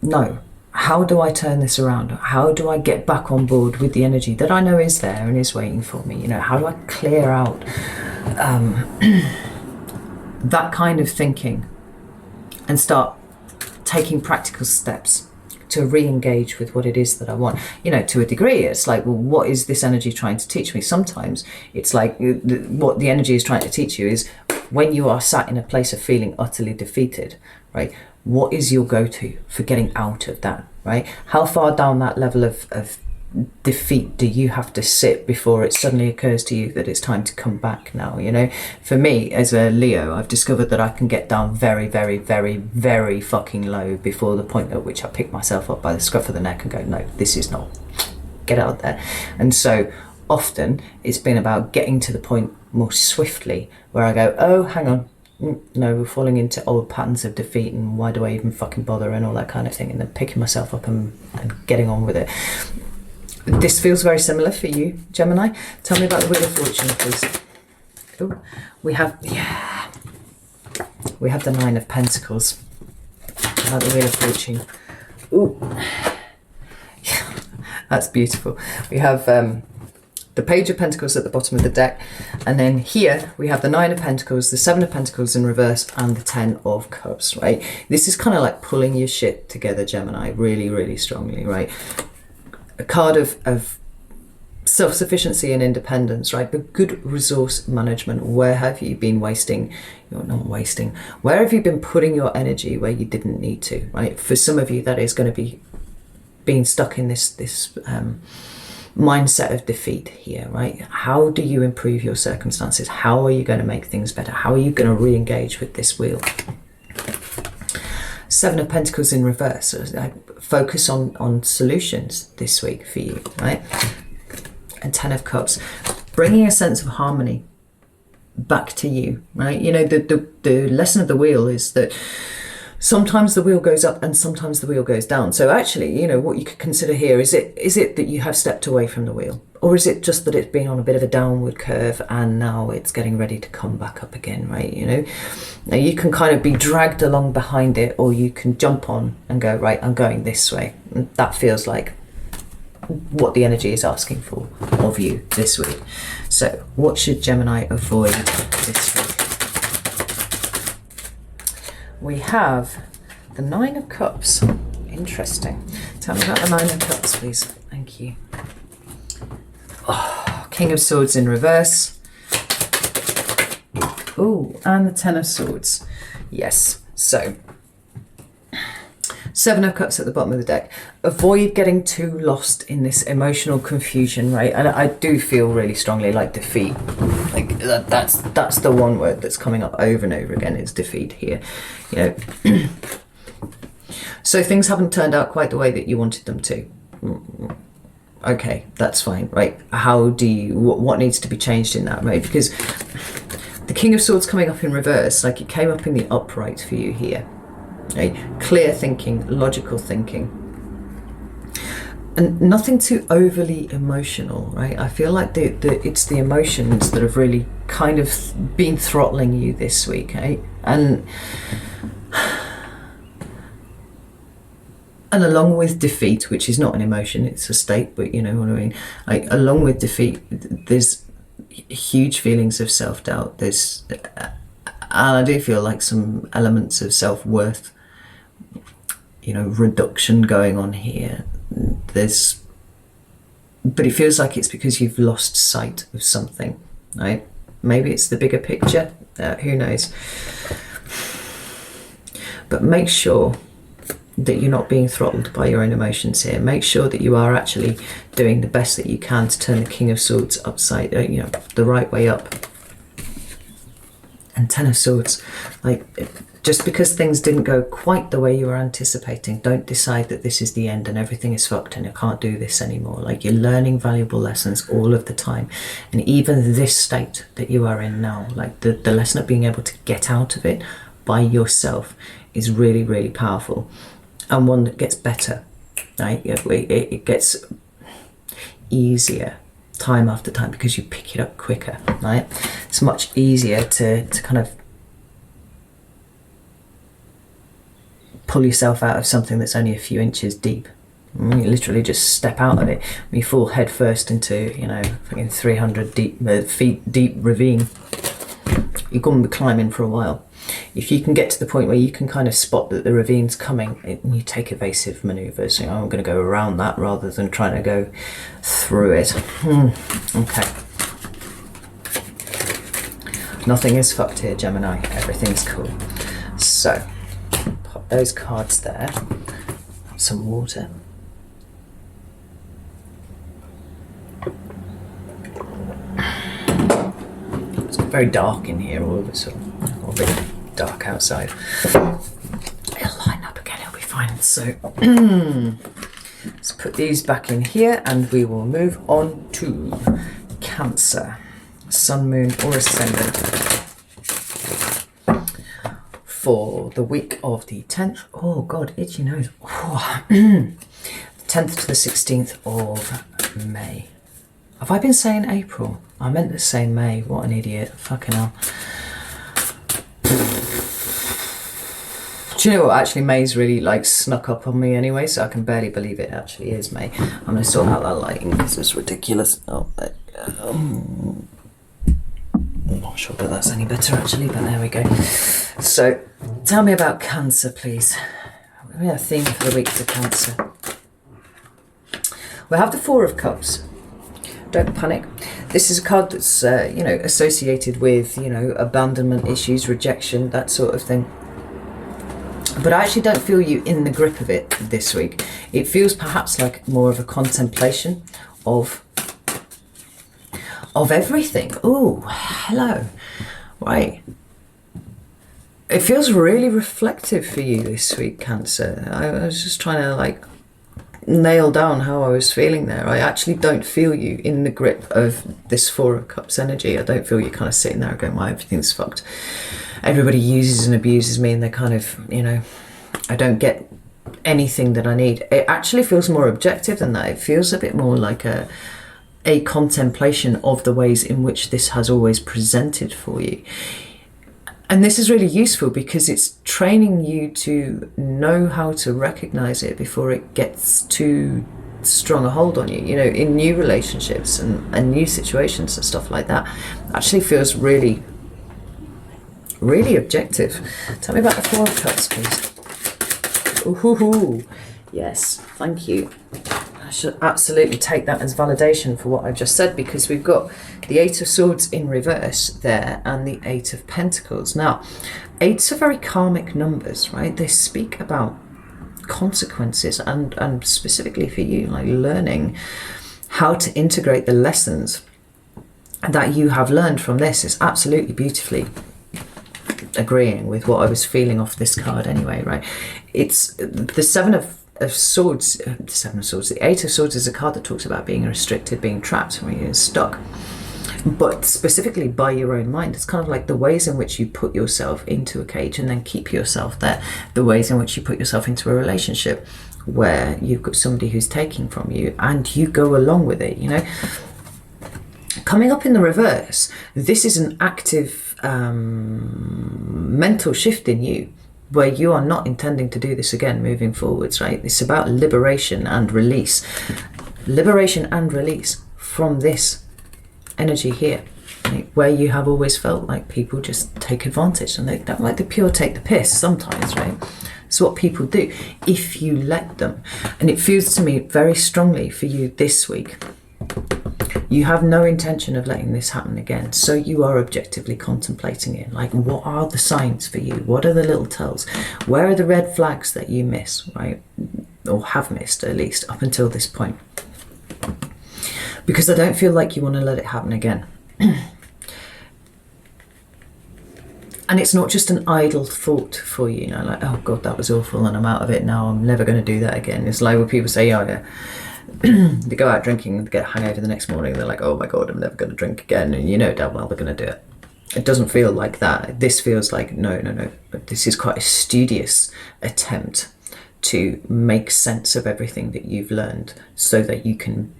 no, how do I turn this around? How do I get back on board with the energy that I know is there and is waiting for me? You know, how do I clear out that kind of thinking and start taking practical steps to re-engage with what it is that I want? You know, to a degree, it's like, well, what is this energy trying to teach me? Sometimes it's like what the energy is trying to teach you is when you are sat in a place of feeling utterly defeated, right? What is your go-to for getting out of that, right? How far down that level of defeat do you have to sit before it suddenly occurs to you that it's time to come back now? You know, for me as a Leo, I've discovered that I can get down very, very, very, very fucking low before the point at which I pick myself up by the scruff of the neck and go, no, this is not, get out there. And so often it's been about getting to the point more swiftly where I go, oh, hang on, no, we're falling into old patterns of defeat and why do I even fucking bother and all that kind of thing, and then picking myself up and getting on with it. This feels very similar for you, Gemini. Tell me about the Wheel of Fortune, please. Oh, we have the Nine of Pentacles. About the Wheel of Fortune. Ooh, that's beautiful. We have the Page of Pentacles at the bottom of the deck, and then here we have the Nine of Pentacles, the Seven of Pentacles in reverse, and the Ten of Cups, right? This is kind of like pulling your shit together, Gemini, really, really strongly, right? A card of self-sufficiency and independence, right? But good resource management. Where have you been wasting? You're not wasting. Where have you been putting your energy where you didn't need to, right? For some of you, that is going to be being stuck in this mindset of defeat here, right? How do you improve your circumstances? How are you going to make things better? How are you going to re-engage with this wheel? Seven of Pentacles in reverse. So focus on solutions this week for you, right? And Ten of Cups, bringing a sense of harmony back to you, right? You know, the lesson of the wheel is that sometimes the wheel goes up and sometimes the wheel goes down. So actually, you know, what you could consider here, is it that you have stepped away from the wheel? Or is it just that it's been on a bit of a downward curve and now it's getting ready to come back up again, right? You know, now you can kind of be dragged along behind it, or you can jump on and go, right, I'm going this way. And that feels like what the energy is asking for of you this week. So what should Gemini avoid this week? We have the Nine of Cups. Interesting. Tell me about the Nine of Cups, please. Thank you. Oh, King of Swords in reverse. Oh, and the Ten of Swords. Yes. So, Seven of Cups at the bottom of the deck. Avoid getting too lost in this emotional confusion, right? And I do feel really strongly like defeat. Like, that's the one word that's coming up over and over again, is defeat here. You know, so things haven't turned out quite the way that you wanted them to. Okay, that's fine, right? How do you, what needs to be changed in that, right? Because the King of Swords coming up in reverse, like it came up in the upright for you here. Right? Clear thinking, logical thinking, and nothing too overly emotional, right? I feel like it's the emotions that have really kind of been throttling you this week, right? And along with defeat, which is not an emotion, it's a state, but you know what I mean? Like, along with defeat, there's huge feelings of self-doubt. There's, and I do feel like some elements of self-worth, you know, reduction going on here. But it feels like it's because you've lost sight of something, right? Maybe it's the bigger picture, who knows? But make sure that you're not being throttled by your own emotions here. Make sure that you are actually doing the best that you can to turn the King of Swords upside, you know, the right way up. And Ten of Swords, like, just because things didn't go quite the way you were anticipating, don't decide that this is the end and everything is fucked and I can't do this anymore. Like, you're learning valuable lessons all of the time. And even this state that you are in now, like the lesson of being able to get out of it by yourself is really, really powerful. And one that gets better, right? It gets easier time after time because you pick it up quicker, right? It's much easier to kind of pull yourself out of something that's only a few inches deep. You literally just step out of it. When you fall head first into, you know, fucking 300 feet deep ravine, you're going to be climbing for a while. If you can get to the point where you can kind of spot that the ravine's coming, and you take evasive manoeuvres. You know, I'm going to go around that rather than trying to go through it. Okay. Nothing is fucked here, Gemini. Everything's cool. So, pop those cards there. Some water. It's very dark in here all of a sudden. Or a bit dark outside. It'll lighten up again, it'll be fine. So, let's put these back in here and we will move on to Cancer. Sun, Moon or Ascendant for the week of the 10th. Oh God, itchy nose. Oh. 10th to the 16th of May. Have I been saying April? I meant to say May. What an idiot. Fucking hell. Do you know what? Actually, May's really like snuck up on me anyway, so I can barely believe it actually is May. I'm going to sort out that lighting because it's ridiculous. Oh, I'm not sure that that's any better actually, but there we go. So, tell me about Cancer, please. We have a theme for the week for Cancer. We have the Four of Cups. Don't panic. This is a card that's, you know, associated with, you know, abandonment issues, rejection, that sort of thing. But I actually don't feel you in the grip of it this week. It feels perhaps like more of a contemplation of everything. Oh, hello. Right. It feels really reflective for you this week, Cancer. I was just trying to like nail down how I was feeling there. I actually don't feel you in the grip of this Four of Cups energy. I don't feel you kind of sitting there going, "My everything's fucked. Everybody uses and abuses me and they're kind of, you know, I don't get anything that I need." It actually feels more objective than that. It feels a bit more like a contemplation of the ways in which this has always presented for you. And this is really useful because it's training you to know how to recognize it before it gets too strong a hold on you. You know, in new relationships and new situations and stuff like that, actually feels really, really objective. Tell me about the Four of Cups, please. Ooh, yes, thank you. I should absolutely take that as validation for what I've just said, because we've got the Eight of Swords in reverse there and the Eight of Pentacles. Now, eights are very karmic numbers, right? They speak about consequences and specifically for you, like learning how to integrate the lessons that you have learned from this is absolutely beautifully agreeing with what I was feeling off this card anyway, right? It's the Seven of Swords, the Eight of Swords is a card that talks about being restricted, being trapped, when you're stuck, but specifically by your own mind. It's kind of like the ways in which you put yourself into a cage and then keep yourself there, the ways in which you put yourself into a relationship where you've got somebody who's taking from you and you go along with it, you know. Coming up in the reverse, this is an active mental shift in you where you are not intending to do this again moving forwards, right? It's about liberation and release. Liberation and release from this energy here, right? Where you have always felt like people just take advantage, and they don't like the pure take the piss sometimes, right? It's what people do if you let them. And it feels to me very strongly for you this week. You have no intention of letting this happen again. So you are objectively contemplating it. Like, what are the signs for you? What are the little tells? Where are the red flags that you miss, right? Or have missed, at least, up until this point. Because I don't feel like you want to let it happen again. And it's not just an idle thought for you, you know, like, oh God, that was awful and I'm out of it now. I'm never going to do that again. It's like when people say, oh yeah, they go out drinking and get a hangover the next morning. They're like, oh my God, I'm never going to drink again. And you know damn well they're going to do it. It doesn't feel like that. This feels like, no. But this is quite a studious attempt to make sense of everything that you've learned so that you can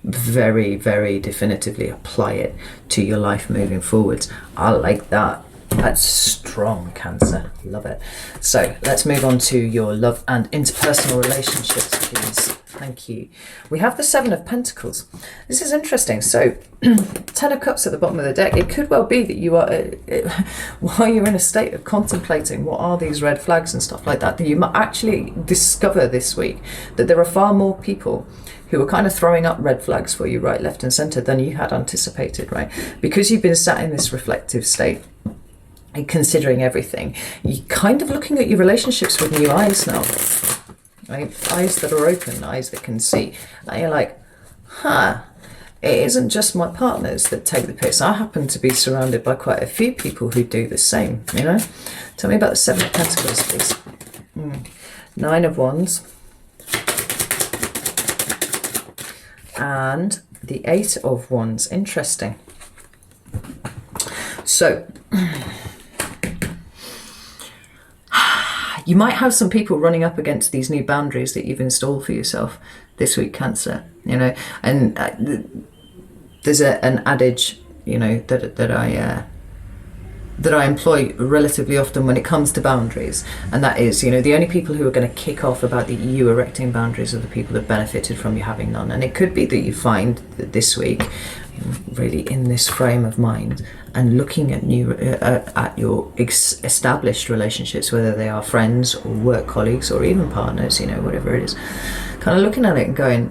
very, very definitively apply it to your life moving forwards. I like that. That's strong, Cancer. Love it. So let's move on to your love and interpersonal relationships, please. Thank you. We have the Seven of Pentacles. This is interesting. So 10 of Cups at the bottom of the deck. It could well be that you are, while you're in a state of contemplating what are these red flags and stuff like that, that you might actually discover this week that there are far more people who are kind of throwing up red flags for you right, left and centre than you had anticipated, right? Because you've been sat in this reflective state and considering everything, you're kind of looking at your relationships with new eyes now, right? Eyes that are open, eyes that can see. And you're like, it isn't just my partners that take the piss. I happen to be surrounded by quite a few people who do the same, you know? Tell me about the Seven of Pentacles, please. 9 of Wands. And the 8 of Wands. Interesting. So you might have some people running up against these new boundaries that you've installed for yourself this week, Cancer, you know, and there's an adage, you know, that I employ relatively often when it comes to boundaries, and that is, you know, the only people who are going to kick off about you erecting boundaries are the people that benefited from you having none. And it could be that you find that this week, really in this frame of mind and looking at at your established relationships, whether they are friends or work colleagues or even partners, you know, whatever it is, kind of looking at it and going,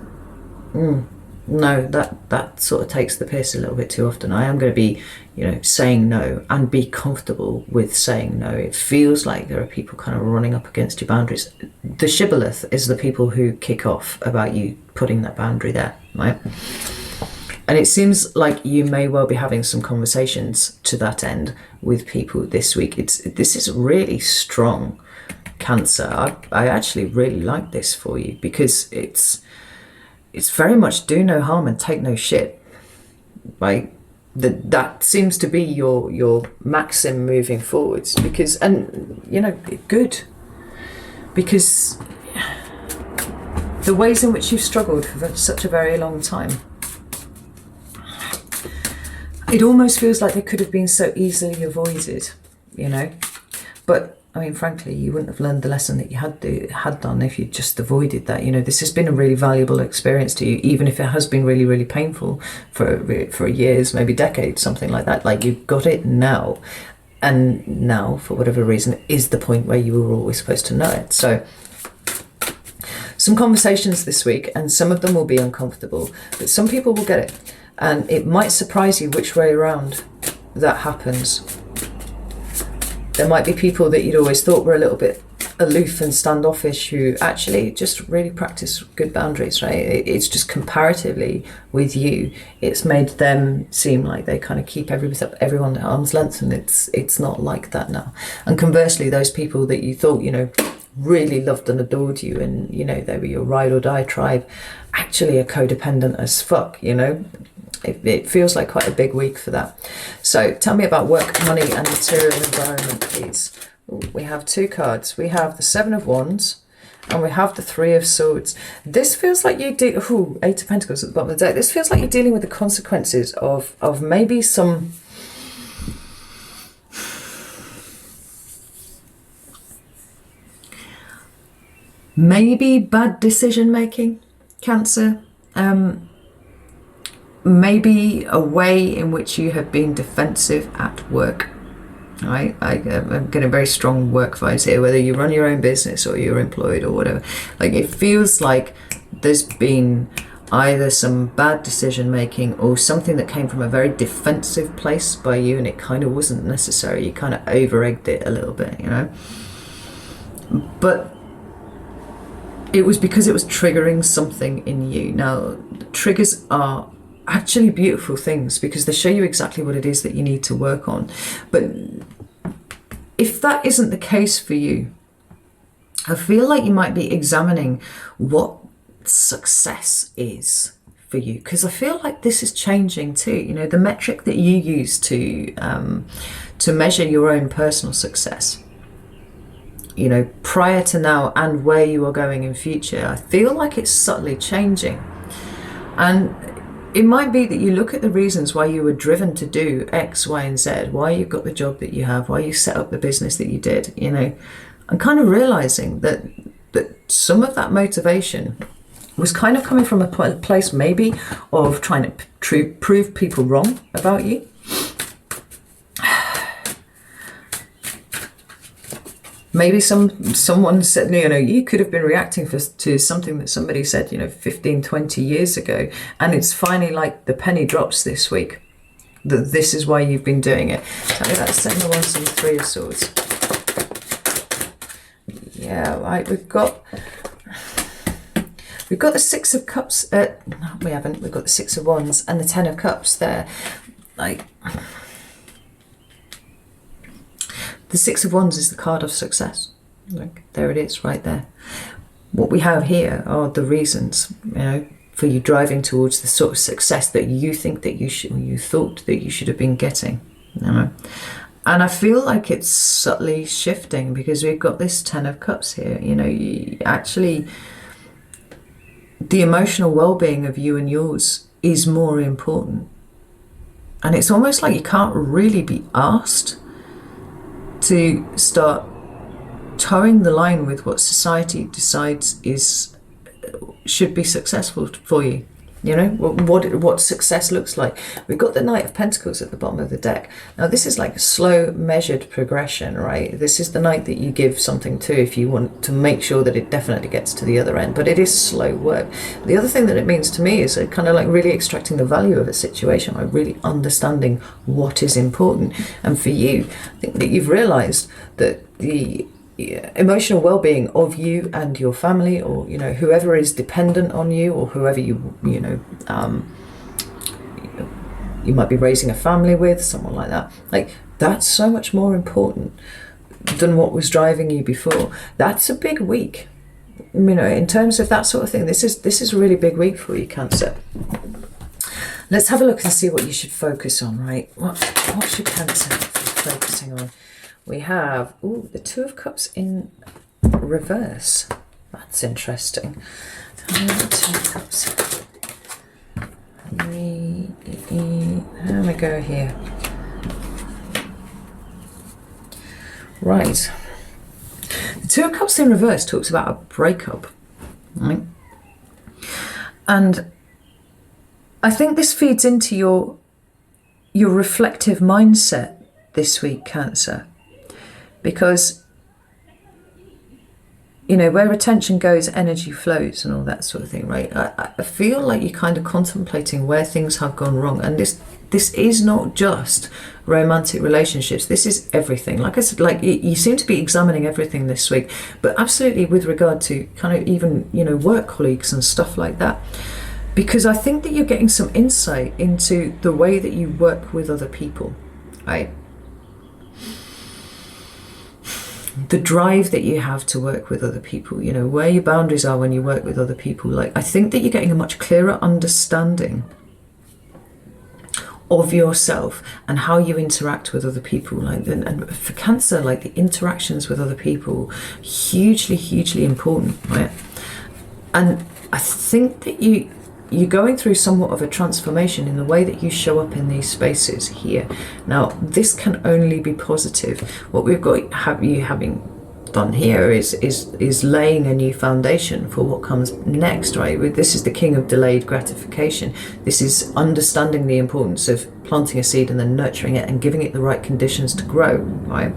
no, that sort of takes the piss a little bit too often. I am going to be, you know, saying no and be comfortable with saying no. It feels like there are people kind of running up against your boundaries. The shibboleth is the people who kick off about you putting that boundary there, right? And it seems like you may well be having some conversations to that end with people this week. This is really strong, Cancer. I actually really like this for you because it's very much do no harm and take no shit, right? That seems to be your maxim moving forwards, because, and you know, good, because the ways in which you've struggled for such a very long time, it almost feels like they could have been so easily avoided, you know. But I mean, frankly, you wouldn't have learned the lesson that you had done if you just avoided that. You know, this has been a really valuable experience to you, even if it has been really, really painful for years, maybe decades, something like that. Like, you've got it now, and now, for whatever reason, is the point where you were always supposed to know it. So, some conversations this week, and some of them will be uncomfortable, but some people will get it, and it might surprise you which way around that happens. There might be people that you'd always thought were a little bit aloof and standoffish who actually just really practice good boundaries, right? It's just comparatively with you, it's made them seem like they kind of keep everyone at arm's length, and it's not like that now. And conversely, those people that you thought, you know, really loved and adored you, and you know, they were your ride or die tribe, actually are codependent as fuck, you know. It feels like quite a big week for that. So tell me about work, money and material environment, please. We have two cards. We have the Seven of Wands and we have the Three of Swords. This feels like you do, Eight of Pentacles at the bottom of the deck. This feels like you're dealing with the consequences of maybe some maybe bad decision making, Cancer. Maybe a way in which you have been defensive at work. Right? I'm getting very strong work vibes here, whether you run your own business or you're employed or whatever. Like, it feels like there's been either some bad decision making or something that came from a very defensive place by you, and it kind of wasn't necessary. You kind of over-egged it a little bit, you know. But it was because it was triggering something in you. Now, triggers are actually beautiful things because they show you exactly what it is that you need to work on. But if that isn't the case for you, I feel like you might be examining what success is for you, because I feel like this is changing too. You know, the metric that you use to measure your own personal success, you know, prior to now and where you are going in future, I feel like it's subtly changing. And it might be that you look at the reasons why you were driven to do X, Y, and Z, why you got the job that you have, why you set up the business that you did, you know, and kind of realizing that some of that motivation was kind of coming from a place maybe of trying to prove people wrong about you. Maybe someone said, you know, you could have been reacting to something that somebody said, you know, 15, 20 years ago. And it's finally like the penny drops this week that this is why you've been doing it. Tell me about the Seven of Wands and the Three of Swords. Yeah, right. We've got the Six of Cups. No, we haven't. We've got the Six of Wands and the Ten of Cups there. Like, the Six of Wands is the card of success. Like, there it is, right there. What we have here are the reasons, you know, for you driving towards the sort of success that you think that you thought that you should have been getting. You know? And I feel like it's subtly shifting because we've got this Ten of Cups here. You know, actually, the emotional well-being of you and yours is more important. And it's almost like you can't really be asked to start towing the line with what society decides should be successful for you. You know, what success looks like. We've got the Knight of Pentacles at the bottom of the deck. Now, this is like a slow, measured progression, right? This is the knight that you give something to if you want to make sure that it definitely gets to the other end. But it is slow work. The other thing that it means to me is kind of like really extracting the value of a situation, like really understanding what is important. And for you, I think that you've realised that the emotional well-being of you and your family, or you know, whoever is dependent on you, or whoever you might be raising a family with, someone like that, like that's so much more important than what was driving you before. That's a big week, you know, in terms of that sort of thing. This is a really big week for you, Cancer. Let's have a look and see what you should focus on, right? What should Cancer be focusing on? We have, the Two of Cups in reverse. That's interesting. Two of Cups. There we go here. Right. The Two of Cups in reverse talks about a breakup, right? And I think this feeds into your reflective mindset this week, Cancer. Because, you know, where attention goes, energy flows and all that sort of thing, right? I feel like you're kind of contemplating where things have gone wrong. And this this is not just romantic relationships. This is everything. Like I said, like you seem to be examining everything this week, but absolutely with regard to kind of even, you know, work colleagues and stuff like that. Because I think that you're getting some insight into the way that you work with other people, right? The drive that you have to work with other people, you know, where your boundaries are when you work with other people. Like, I think that you're getting a much clearer understanding of yourself and how you interact with other people. Like, and for Cancer, like the interactions with other people, hugely important, right? And I think that you're going through somewhat of a transformation in the way that you show up in these spaces here. Now, this can only be positive. What we've got having done here is laying a new foundation for what comes next, right? This is the king of delayed gratification. This is understanding the importance of planting a seed and then nurturing it and giving it the right conditions to grow, right?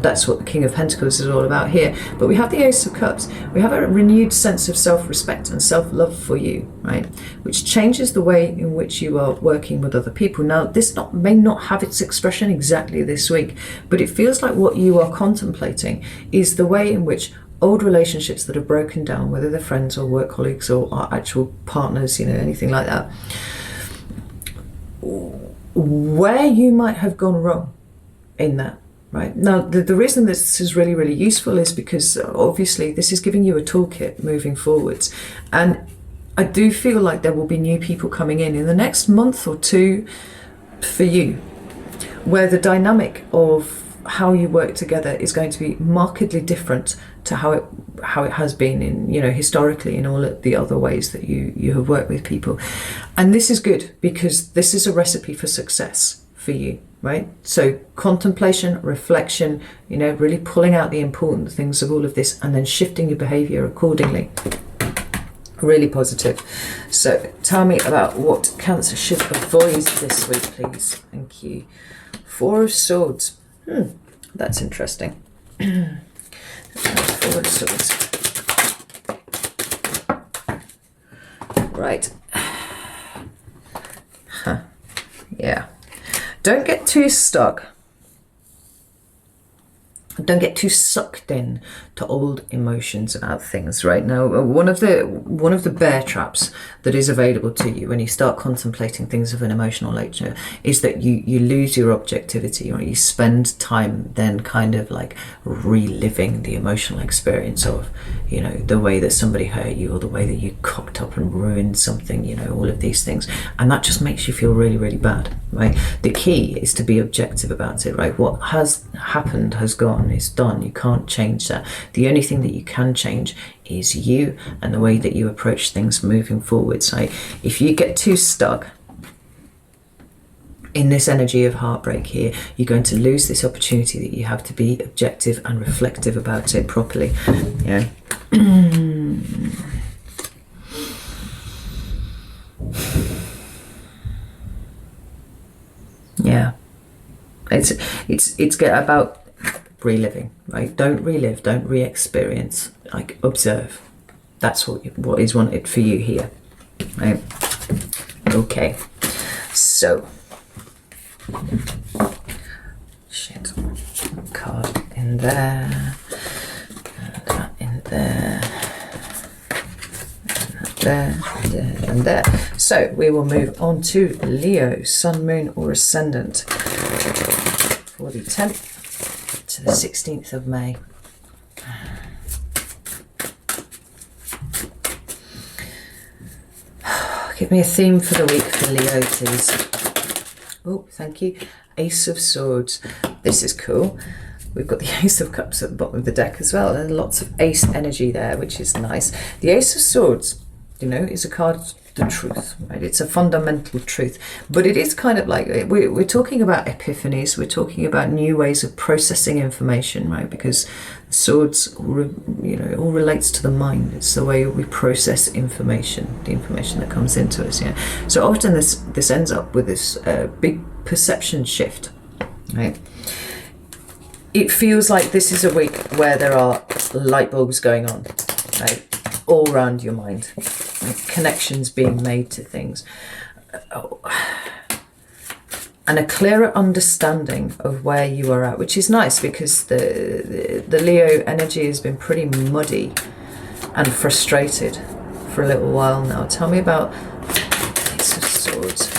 That's what the King of Pentacles is all about here. But we have the Ace of Cups. We have a renewed sense of self-respect and self-love for you, right? Which changes the way in which you are working with other people. Now, this may not have its expression exactly this week, but it feels like what you are contemplating is the way in which old relationships that are broken down, whether they're friends or work colleagues or actual partners, you know, anything like that, where you might have gone wrong in that. Right. Now, the reason this is really useful is because obviously this is giving you a toolkit moving forwards. And I do feel like there will be new people coming in the next month or two for you, where the dynamic of how you work together is going to be markedly different to how it has been in, you know, historically in all of the other ways that you have worked with people. And this is good because this is a recipe for success for you, right? So contemplation, reflection, you know, really pulling out the important things of all of this and then shifting your behavior accordingly. Really positive. So tell me about what Cancer should avoid this week, please. Thank you. Four of Swords. That's interesting. Four of Swords. Right. Yeah. Don't get too stuck. Don't get too sucked in to old emotions about things. Right now, one of the bear traps that is available to you when you start contemplating things of an emotional nature is that you lose your objectivity, or you spend time then kind of like reliving the emotional experience of, you know, the way that somebody hurt you or the way that you cocked up and ruined something, you know, all of these things, and that just makes you feel really bad, right? The key is to be objective about it, right? What has happened has gone. It's done. You can't change that. The only thing that you can change is you and the way that you approach things moving forward. So if you get too stuck in this energy of heartbreak here, you're going to lose this opportunity that you have to be objective and reflective about it properly. You know? Yeah. It's about reliving, right? Don't relive, don't re-experience, like observe. That's what is wanted for you here, right? Okay, so shit, card in there, and that in there, and there, and there. So we will move on to Leo, Sun, Moon, or Ascendant for the 10th to the 16th of May. Give me a theme for the week for Leo, please. Oh, thank you. Ace of Swords. This is cool. We've got the Ace of Cups at the bottom of the deck as well. There's lots of ace energy there, which is nice. The Ace of Swords, you know, is a card of the truth, right? It's a fundamental truth, but it is kind of like we're talking about epiphanies. We're talking about new ways of processing information, right? Because swords, you know, it all relates to the mind. It's the way we process information, the information that comes into us. Yeah. So often this ends up with this big perception shift, right? It feels like this is a week where there are light bulbs going on, right? All around your mind, connections being made to things. and a clearer understanding of where you are at, which is nice because the Leo energy has been pretty muddy and frustrated for a little while now. Tell me about Ace of Swords.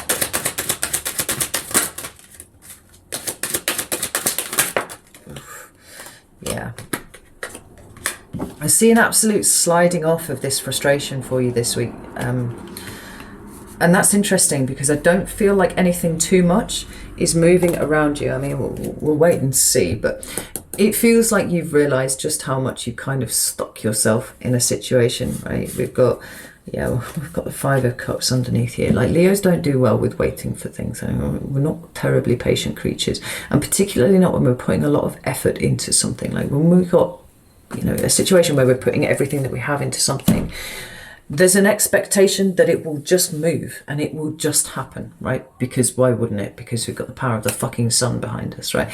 Yeah. I see an absolute sliding off of this frustration for you this week. And that's interesting because I don't feel like anything too much is moving around you. I mean, we'll wait and see, but it feels like you've realised just how much you kind of stuck yourself in a situation, right? We've got the Five of Cups underneath here. Like, Leos don't do well with waiting for things. We're not terribly patient creatures, and particularly not when we're putting a lot of effort into something. Like when we've got, a situation where we're putting everything that we have into something, there's an expectation that it will just move and it will just happen, right? Because why wouldn't it? Because we've got the power of the fucking sun behind us, right?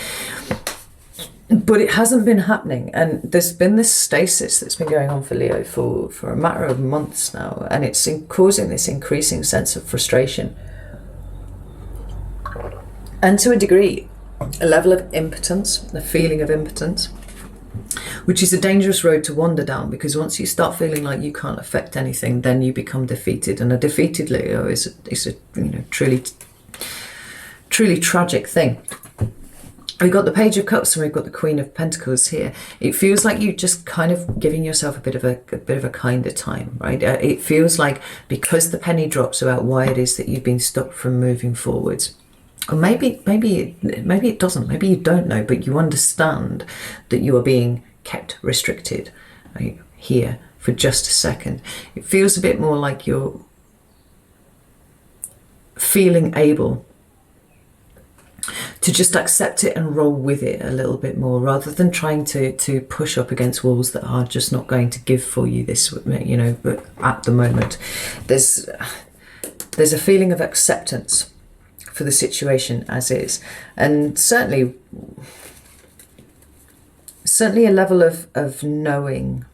But it hasn't been happening, and there's been this stasis that's been going on for Leo for a matter of months now, and it's causing this increasing sense of frustration. And to a degree, a level of impotence, a feeling of impotence, which is a dangerous road to wander down, because once you start feeling like you can't affect anything, then you become defeated. And a defeated Leo is a truly tragic thing. We've got the Page of Cups and we've got the Queen of Pentacles here. It feels like you're just kind of giving yourself a bit of a kinder time, right? It feels like because the penny drops about why it is that you've been stopped from moving forwards. Or maybe it doesn't. Maybe you don't know, but you understand that you are being kept restricted, right, here for just a second. It feels a bit more like you're feeling able to just accept it and roll with it a little bit more, rather than trying to push up against walls that are just not going to give for you this, but at the moment there's a feeling of acceptance for the situation as is, and certainly a level of knowing.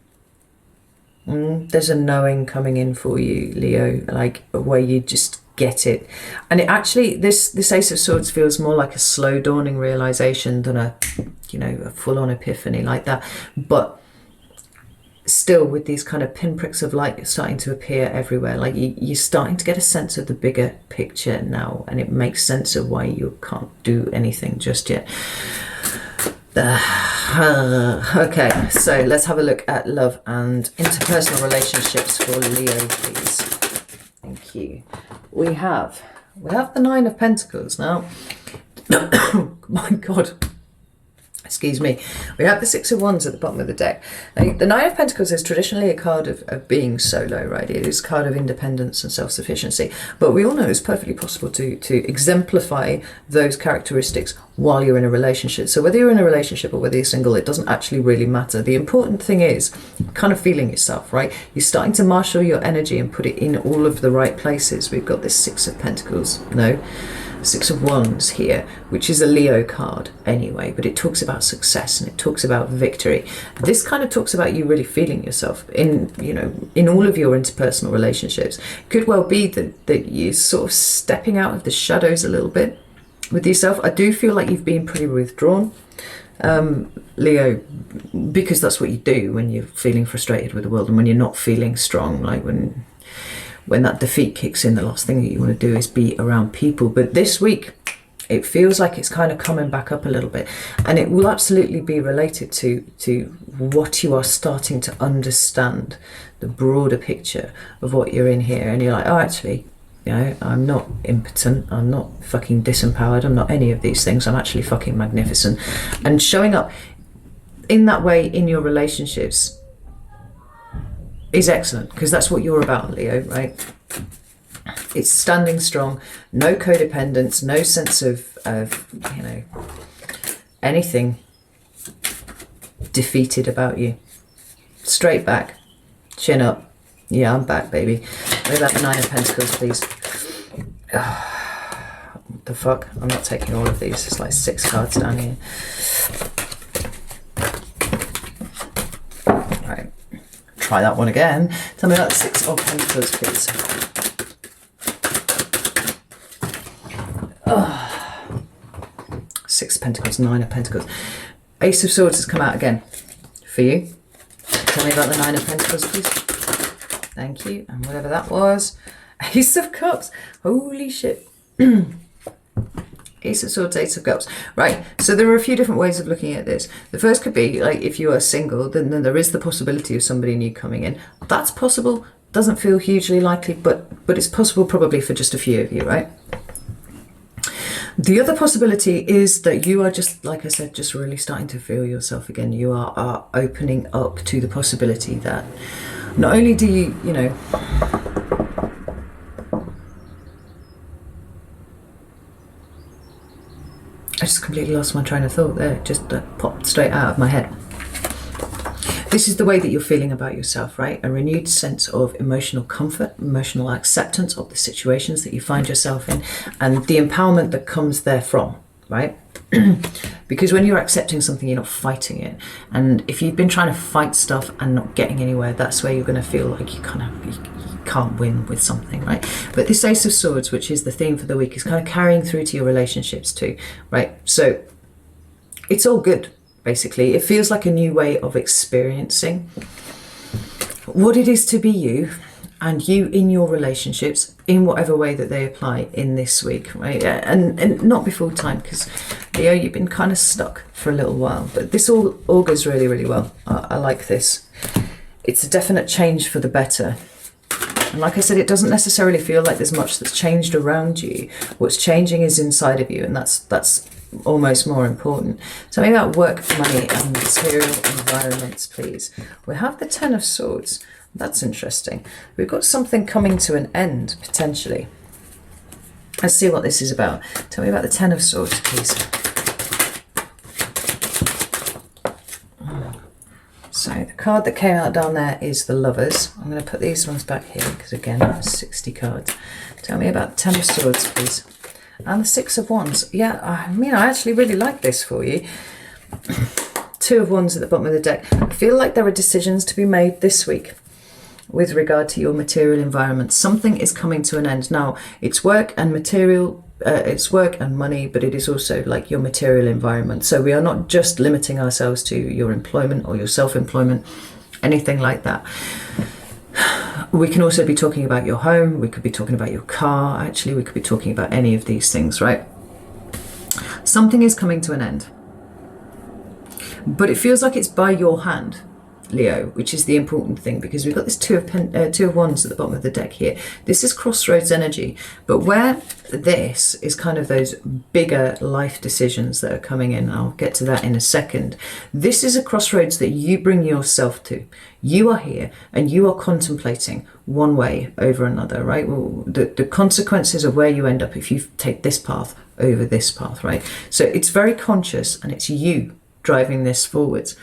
There's a knowing coming in for you, Leo, like where you just get it. And it actually, this Ace of Swords feels more like a slow dawning realization than a full-on epiphany like that. But still, with these kind of pinpricks of light starting to appear everywhere, like you're starting to get a sense of the bigger picture now, and it makes sense of why you can't do anything just yet. Okay, so let's have a look at love and interpersonal relationships for Leo, please. Thank you. We have the Nine of Pentacles now. My God. Excuse me. We have the Six of Wands at the bottom of the deck. Now, the Nine of Pentacles is traditionally a card of being solo, right? It is a card of independence and self-sufficiency. But we all know it's perfectly possible to exemplify those characteristics while you're in a relationship. So whether you're in a relationship or whether you're single, it doesn't actually really matter. The important thing is kind of feeling yourself, right? You're starting to marshal your energy and put it in all of the right places. We've got this Six of Pentacles. No. Six of Wands here, which is a Leo card anyway, but it talks about success and it talks about victory. This kind of talks about you really feeling yourself in all of your interpersonal relationships. Could well be that you're sort of stepping out of the shadows a little bit with yourself. I do feel like you've been pretty withdrawn, Leo, because that's what you do when you're feeling frustrated with the world and when you're not feeling strong, like when that defeat kicks in, the last thing that you want to do is be around people. But this week, it feels like it's kind of coming back up a little bit. And it will absolutely be related to what you are starting to understand, the broader picture of what you're in here. And you're like, oh, actually, I'm not impotent. I'm not fucking disempowered. I'm not any of these things. I'm actually fucking magnificent. And showing up in that way in your relationships is excellent, because that's what you're about, Leo, right? It's standing strong, no codependence, no sense of anything defeated about you. Straight back, chin up. Yeah, I'm back, baby. What about the Nine of Pentacles, please? What the fuck? I'm not taking all of these. There's like 6 cards down here. Right. Try that one again. Tell me about the Six of Pentacles, please. of Pentacles, Nine of Pentacles. Ace of Swords has come out again for you. Tell me about the Nine of Pentacles, please. Thank you. And whatever that was. Ace of Cups. Holy shit. Ace of Swords, Ace of Cups. Right, so there are a few different ways of looking at this. The first could be, like, if you are single, then there is the possibility of somebody new coming in. That's possible. Doesn't feel hugely likely, but it's possible probably for just a few of you, right? The other possibility is that you are just, like I said, just really starting to feel yourself again. You are opening up to the possibility that not only do you, you know, I just completely lost my train of thought there. Just popped straight out of my head. This is the way that you're feeling about yourself, right? A renewed sense of emotional comfort, emotional acceptance of the situations that you find yourself in, and the empowerment that comes therefrom, right? Because when you're accepting something, you're not fighting it. And if you've been trying to fight stuff and not getting anywhere, that's where you're going to feel like you can't win with something, right? But this Ace of Swords, which is the theme for the week, is kind of carrying through to your relationships too, right? So it's all good, basically. It feels like a new way of experiencing what it is to be you, and you in your relationships in whatever way that they apply in this week, right? And not be full time, because Leo, you've been kind of stuck for a little while, but this all goes really, really well. I like this. It's a definite change for the better. And like I said, it doesn't necessarily feel like there's much that's changed around you. What's changing is inside of you, and that's almost more important. Tell me about work, money, and material environments, please. We have the Ten of Swords. That's interesting. We've got something coming to an end, potentially. Let's see what this is about. Tell me about the Ten of Swords, please. So the card that came out down there is the Lovers. I'm going to put these ones back here because, again, there's 60 cards. Tell me about the Ten of Swords, please. And the Six of Wands. Yeah, I mean, I actually really like this for you. Two of Wands at the bottom of the deck. I feel like there are decisions to be made this week with regard to your material environment. Something is coming to an end. Now, it's work and material, it's work and money, but it is also like your material environment. So we are not just limiting ourselves to your employment or your self-employment, anything like that. We can also be talking about your home. We could be talking about your car. Actually, we could be talking about any of these things, right? Something is coming to an end. But it feels like it's by your hand, Leo, which is the important thing, because we've got this Two of Wands at the bottom of the deck here. This is crossroads energy, but where this is kind of those bigger life decisions that are coming in, I'll get to that in a second. This is a crossroads that you bring yourself to. You are here and you are contemplating one way over another, right? Well, the consequences of where you end up if you take this path over this path, right? So it's very conscious, and it's you driving this forwards.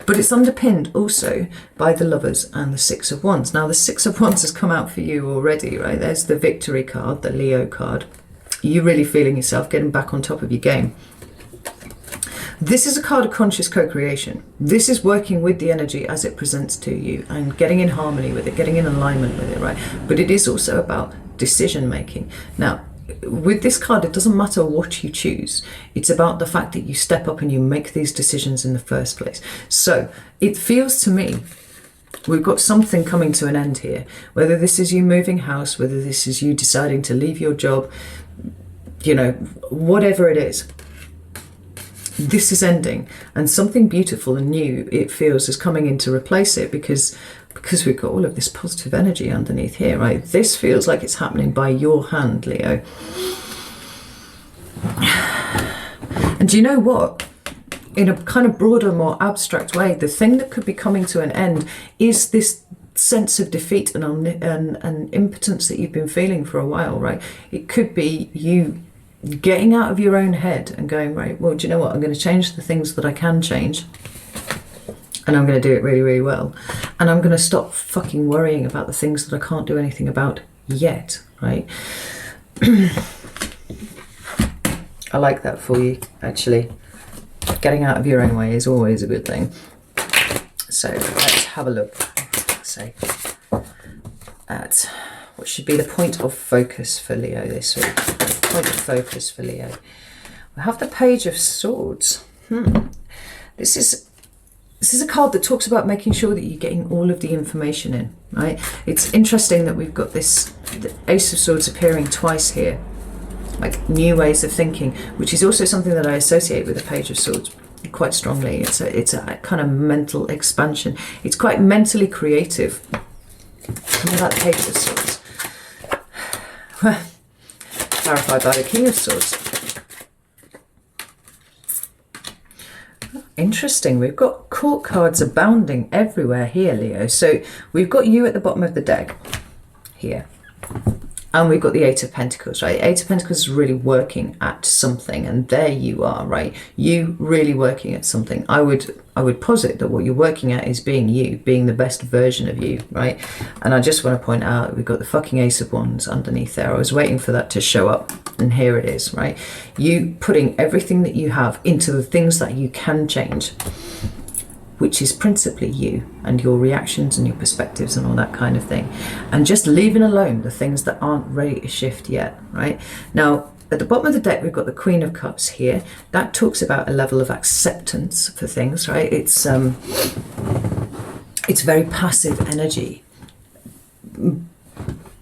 But it's underpinned also by the Lovers and the Six of Wands. Now, the Six of Wands has come out for you already, right? There's the victory card, the Leo card. You really feeling yourself getting back on top of your game. This is a card of conscious co-creation. This is working with the energy as it presents to you and getting in harmony with it, getting in alignment with it, right? But it is also about decision making. Now, with this card, it doesn't matter what you choose. It's about the fact that you step up and you make these decisions in the first place. So it feels to me we've got something coming to an end here. Whether this is you moving house, whether this is you deciding to leave your job, you know, whatever it is, this is ending, and something beautiful and new, it feels, is coming in to replace it, because we've got all of this positive energy underneath here, right? This feels like it's happening by your hand, Leo. And do you know what? In a kind of broader, more abstract way, the thing that could be coming to an end is this sense of defeat and impotence that you've been feeling for a while, right? It could be you getting out of your own head and going, right, well, do you know what? I'm going to change the things that I can change. And I'm going to do it really, really well. And I'm going to stop fucking worrying about the things that I can't do anything about yet, right? I like that for you, actually. Getting out of your own way is always a good thing. So let's have a look, say, at what should be the point of focus for Leo this week. Point of focus for Leo. I have the Page of Swords. This is a card that talks about making sure that you're getting all of the information in, right? It's interesting that we've got this the Ace of Swords appearing twice here, like new ways of thinking, which is also something that I associate with the Page of Swords quite strongly. It's a kind of mental expansion. It's quite mentally creative. Coming about the Page of Swords. Clarified by the King of Swords. Interesting. We've got court cards abounding everywhere here, Leo. So we've got you at the bottom of the deck here. And we've got the Eight of Pentacles, right? Eight of Pentacles is really working at something, and there you are, right? You really working at something. I would posit that what you're working at is being you, being the best version of you, right? And I just want to point out we've got the fucking Ace of Wands underneath there. I was waiting for that to show up, and here it is, right? You putting everything that you have into the things that you can change, which is principally you and your reactions and your perspectives and all that kind of thing, and just leaving alone the things that aren't ready to shift yet, right? Now, at the bottom of the deck, we've got the Queen of Cups here. That talks about a level of acceptance for things, right? It's very passive energy.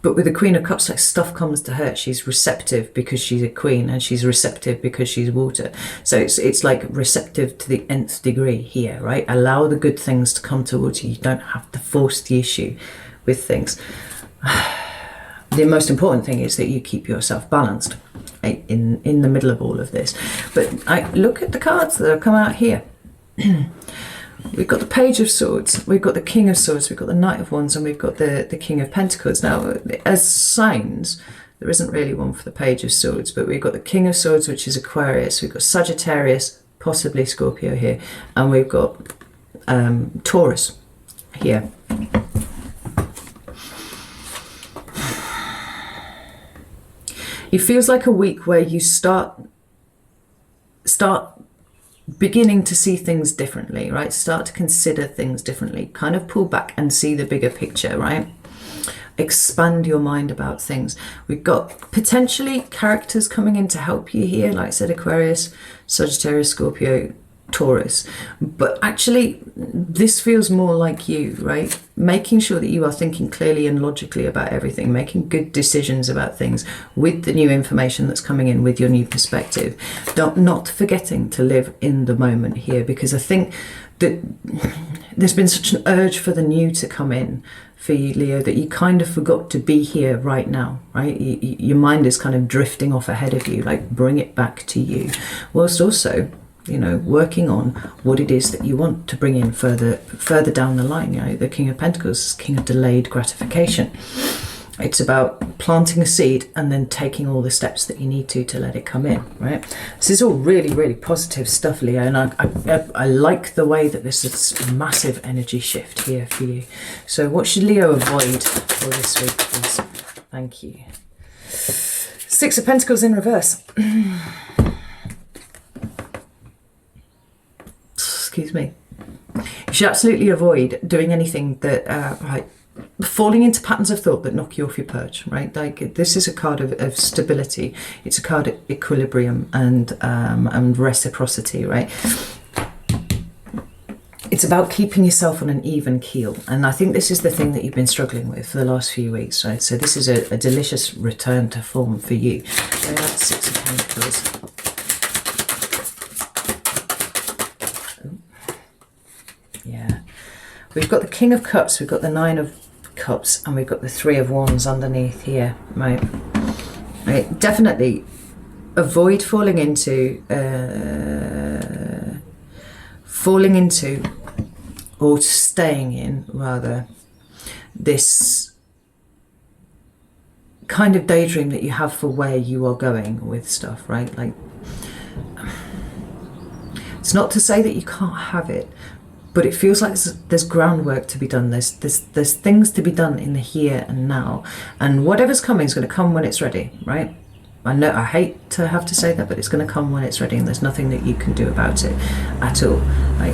But with the Queen of Cups, like, stuff comes to her. She's receptive because she's a queen, and she's receptive because she's water. So it's like receptive to the nth degree here, right? Allow the good things to come towards you. You don't have to force the issue with things. The most important thing is that you keep yourself balanced in the middle of all of this. But I look at the cards that have come out here. We've got the Page of Swords, we've got the King of Swords, we've got the Knight of Wands, and we've got the King of Pentacles. Now, as signs, there isn't really one for the Page of Swords, but we've got the King of Swords, which is Aquarius, we've got Sagittarius, possibly Scorpio here, and we've got Taurus here. It feels like a week where you start beginning to see things differently, right? Start to consider things differently, kind of pull back and see the bigger picture, right? Expand your mind about things. We've got potentially characters coming in to help you here, like I said, Aquarius, Sagittarius, Scorpio, Taurus. But actually, this feels more like you, right? Making sure that you are thinking clearly and logically about everything, making good decisions about things with the new information that's coming in, with your new perspective. Not forgetting to live in the moment here, because I think that there's been such an urge for the new to come in for you, Leo, that you kind of forgot to be here right now, right? Your mind is kind of drifting off ahead of you, like bring it back to you, whilst also, you know, working on what it is that you want to bring in further down the line. You know, the King of Pentacles is king of delayed gratification. It's about planting a seed and then taking all the steps that you need to let it come in, right? This is all really, really positive stuff, Leo, and I like the way that this is a massive energy shift here for you. So what should Leo avoid for this week, please? Thank you. Six of Pentacles in reverse. Excuse me. You should absolutely avoid doing anything that, like, falling into patterns of thought that knock you off your perch, right? Like, this is a card of stability. It's a card of equilibrium and reciprocity, right? It's about keeping yourself on an even keel. And I think this is the thing that you've been struggling with for the last few weeks, right? So this is a delicious return to form for you. So that's Six of Pentacles. Yeah, we've got the King of Cups, we've got the Nine of Cups, and we've got the Three of Wands underneath here, right? Definitely avoid falling into or staying in, rather, this kind of daydream that you have for where you are going with stuff, right? Like, it's not to say that you can't have it, but it feels like there's groundwork to be done. There's things to be done in the here and now. And whatever's coming is going to come when it's ready, right? I know I hate to have to say that, but it's going to come when it's ready, and there's nothing that you can do about it at all. Right?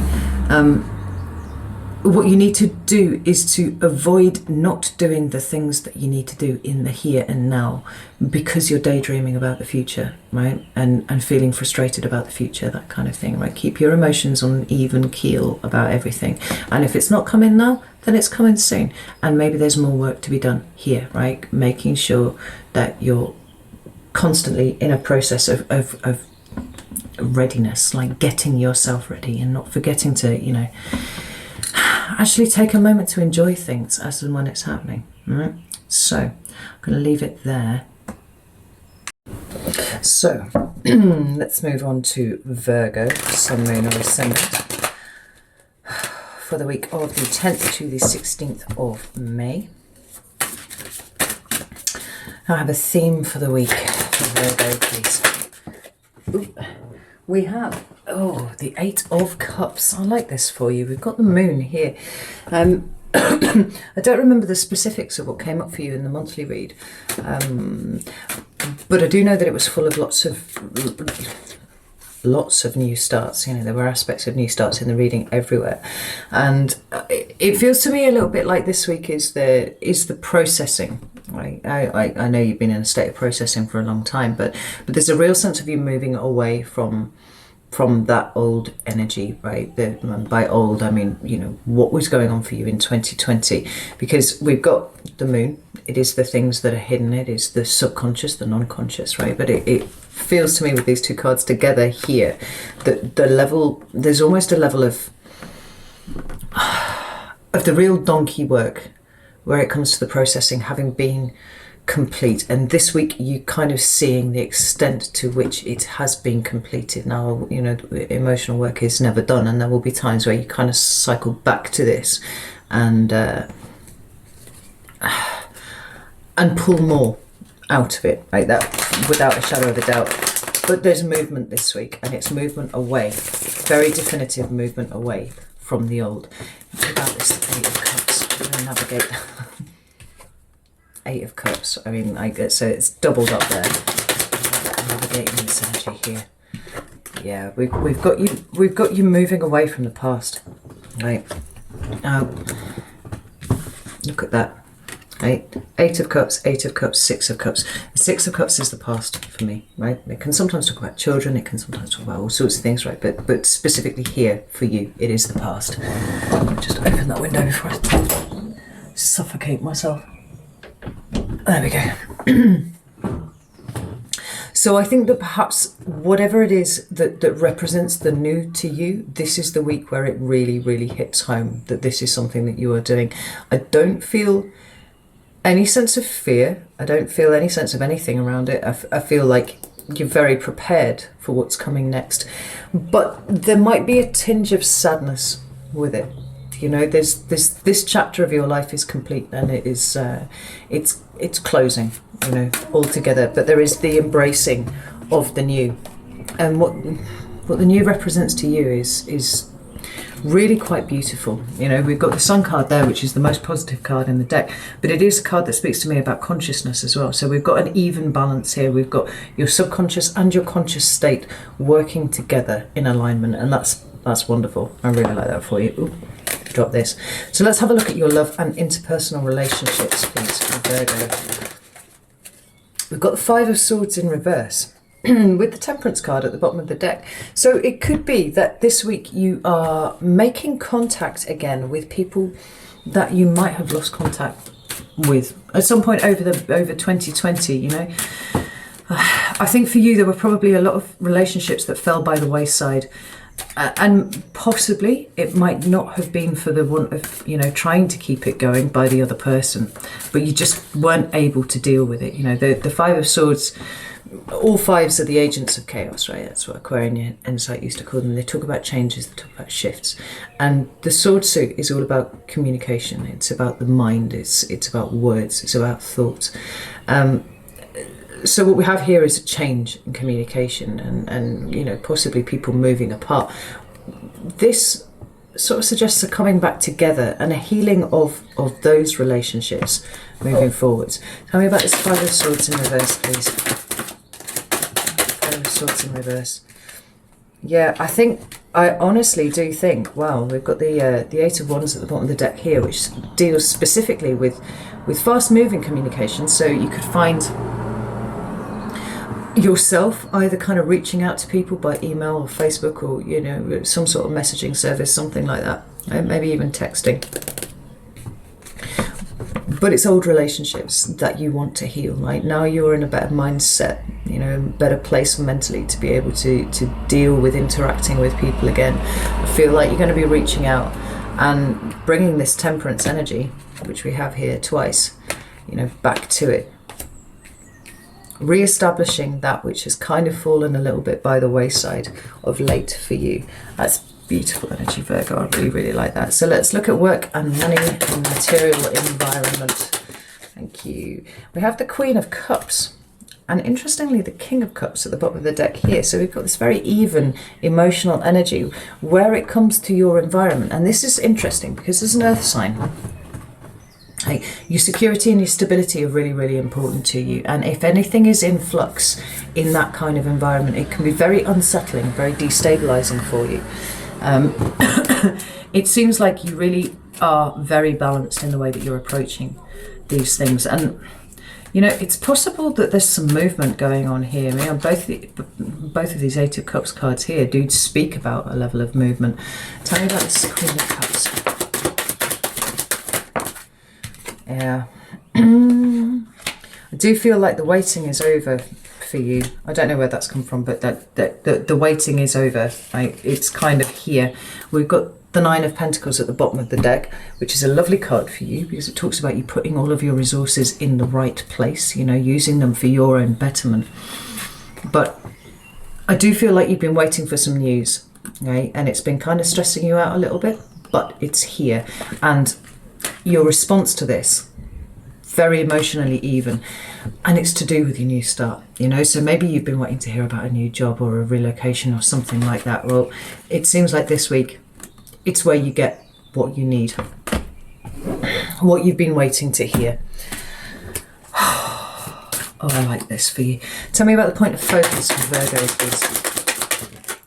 what you need to do is to avoid not doing the things that you need to do in the here and now, because you're daydreaming about the future, right? And feeling frustrated about the future, that kind of thing, right? Keep your emotions on an even keel about everything. And if it's not coming now, then it's coming soon. And maybe there's more work to be done here, right? Making sure that you're constantly in a process of readiness, like getting yourself ready and not forgetting to, you know, actually take a moment to enjoy things as and when it's happening. All right, so I'm going to leave it there. So let's move on to Virgo, Sun, Moon or Ascendant for the week of the 10th to the 16th of May. I have a theme for the week for Virgo, please. Ooh. We have, the Eight of Cups. I like this for you. We've got the moon here. I don't remember the specifics of what came up for you in the monthly read, but I do know that it was full of lots of new starts. You know, there were aspects of new starts in the reading everywhere, and it feels to me a little bit like this week is the processing. Right, I know you've been in a state of processing for a long time, but there's a real sense of you moving away from that old energy, right? By old, I mean, you know, what was going on for you in 2020, because we've got the moon. It is the things that are hidden. It is the subconscious, the non-conscious, right? But it feels to me with these two cards together here that there's almost a level of the real donkey work where it comes to the processing having been complete, and this week you kind of seeing the extent to which it has been completed. Now, you know, emotional work is never done, and there will be times where you kind of cycle back to this and pull more out of it, like that, without a shadow of a doubt. But there's movement this week, and it's movement away, very definitive movement away from the old. Think about this, the Eight of Cups. We're going to navigate. Eight of Cups. I mean, so it's doubled up there. Navigating this energy here. Yeah, we've got you moving away from the past. Right. Look at that. Eight of Cups, Eight of Cups, Six of Cups. The Six of Cups is the past for me, right? It can sometimes talk about children, it can sometimes talk about all sorts of things, right? But specifically here for you, it is the past. I'll just open that window before I suffocate myself. There we go. So I think that perhaps whatever it is that represents the new to you, this is the week where it really, really hits home that this is something that you are doing. I don't feel any sense of fear. I don't feel any sense of anything around it. I feel like you're very prepared for what's coming next. But there might be a tinge of sadness with it. You know, there's this chapter of your life is complete, and it is it's closing, you know, altogether. But there is the embracing of the new, and what the new represents to you is really quite beautiful. You know, we've got the Sun card there, which is the most positive card in the deck, but it is a card that speaks to me about consciousness as well. So we've got an even balance here. We've got your subconscious and your conscious state working together in alignment, and that's wonderful. I really like that for you. Ooh. Drop this. So let's have a look at your love and interpersonal relationships, please, Virgo. We've got the Five of Swords in reverse with the Temperance card at the bottom of the deck. So it could be that this week you are making contact again with people that you might have lost contact with at some point over 2020, you know. I think for you there were probably a lot of relationships that fell by the wayside. And possibly it might not have been for the want of, you know, trying to keep it going by the other person, but you just weren't able to deal with it. You know, the Five of Swords, all fives are the agents of chaos, right? That's what Aquarian Insight used to call them. They talk about changes, they talk about shifts. And the sword suit is all about communication. It's about the mind, it's about words, it's about thoughts. So what we have here is a change in communication and you know, possibly people moving apart. This sort of suggests a coming back together and a healing of those relationships moving forwards. Tell me about this Five of Swords in reverse, please. Five of Swords in reverse. Yeah, I think I honestly do think, well, we've got the Eight of Wands at the bottom of the deck here, which deals specifically with fast-moving communication. So you could find yourself either kind of reaching out to people by email or Facebook, or, you know, some sort of messaging service, something like that, maybe even texting. But it's old relationships that you want to heal, right? Now you're in a better mindset, you know, a better place mentally to be able to deal with interacting with people again. I feel like you're going to be reaching out and bringing this temperance energy, which we have here twice, you know, back to it. Re-establishing that which has kind of fallen a little bit by the wayside of late for you. That's beautiful energy, Virgo. I really, really like that. So let's look at work and money and material environment. Thank you. We have the Queen of Cups, and interestingly the King of Cups at the bottom of the deck here. So we've got this very even emotional energy where it comes to your environment. And this is interesting because there's an earth sign. Like, your security and your stability are really, really important to you. And if anything is in flux in that kind of environment, it can be very unsettling, very destabilizing for you. It seems like you really are very balanced in the way that you're approaching these things. And, you know, it's possible that there's some movement going on here. I mean, both of these Eight of Cups cards here do speak about a level of movement. Tell me about this Queen of Cups. Yeah. I do feel like the waiting is over for you. I don't know where that's come from, but the waiting is over. Right? It's kind of here. We've got the Nine of Pentacles at the bottom of the deck, which is a lovely card for you because it talks about you putting all of your resources in the right place, you know, using them for your own betterment. But I do feel like you've been waiting for some news, right? And it's been kind of stressing you out a little bit, but it's here. And your response to this, very emotionally even, and it's to do with your new start, you know. So maybe you've been waiting to hear about a new job or a relocation or something like that. Well, it seems like this week it's where you get what you need, what you've been waiting to hear. Oh, I like this for you. Tell me about the point of focus for Virgo, please.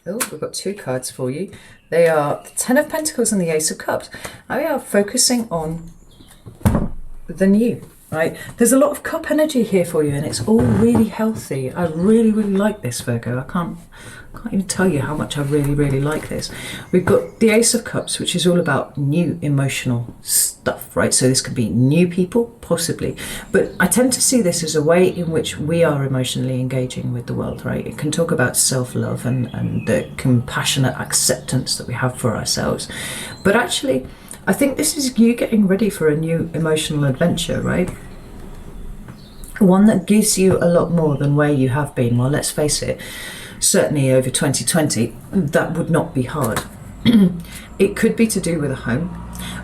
Oh, we've got two cards for you. They are the Ten of Pentacles and the Ace of Cups. We are focusing on the new, right? There's a lot of cup energy here for you, and it's all really healthy. I really, really like this, Virgo. I can't even tell you how much I really, really like this. We've got the Ace of Cups, which is all about new emotional stuff, right? So this could be new people, possibly. But I tend to see this as a way in which we are emotionally engaging with the world, right? It can talk about self-love and the compassionate acceptance that we have for ourselves. But actually, I think this is you getting ready for a new emotional adventure, right? One that gives you a lot more than where you have been. Well, let's face it, certainly over 2020, that would not be hard. It could be to do with a home,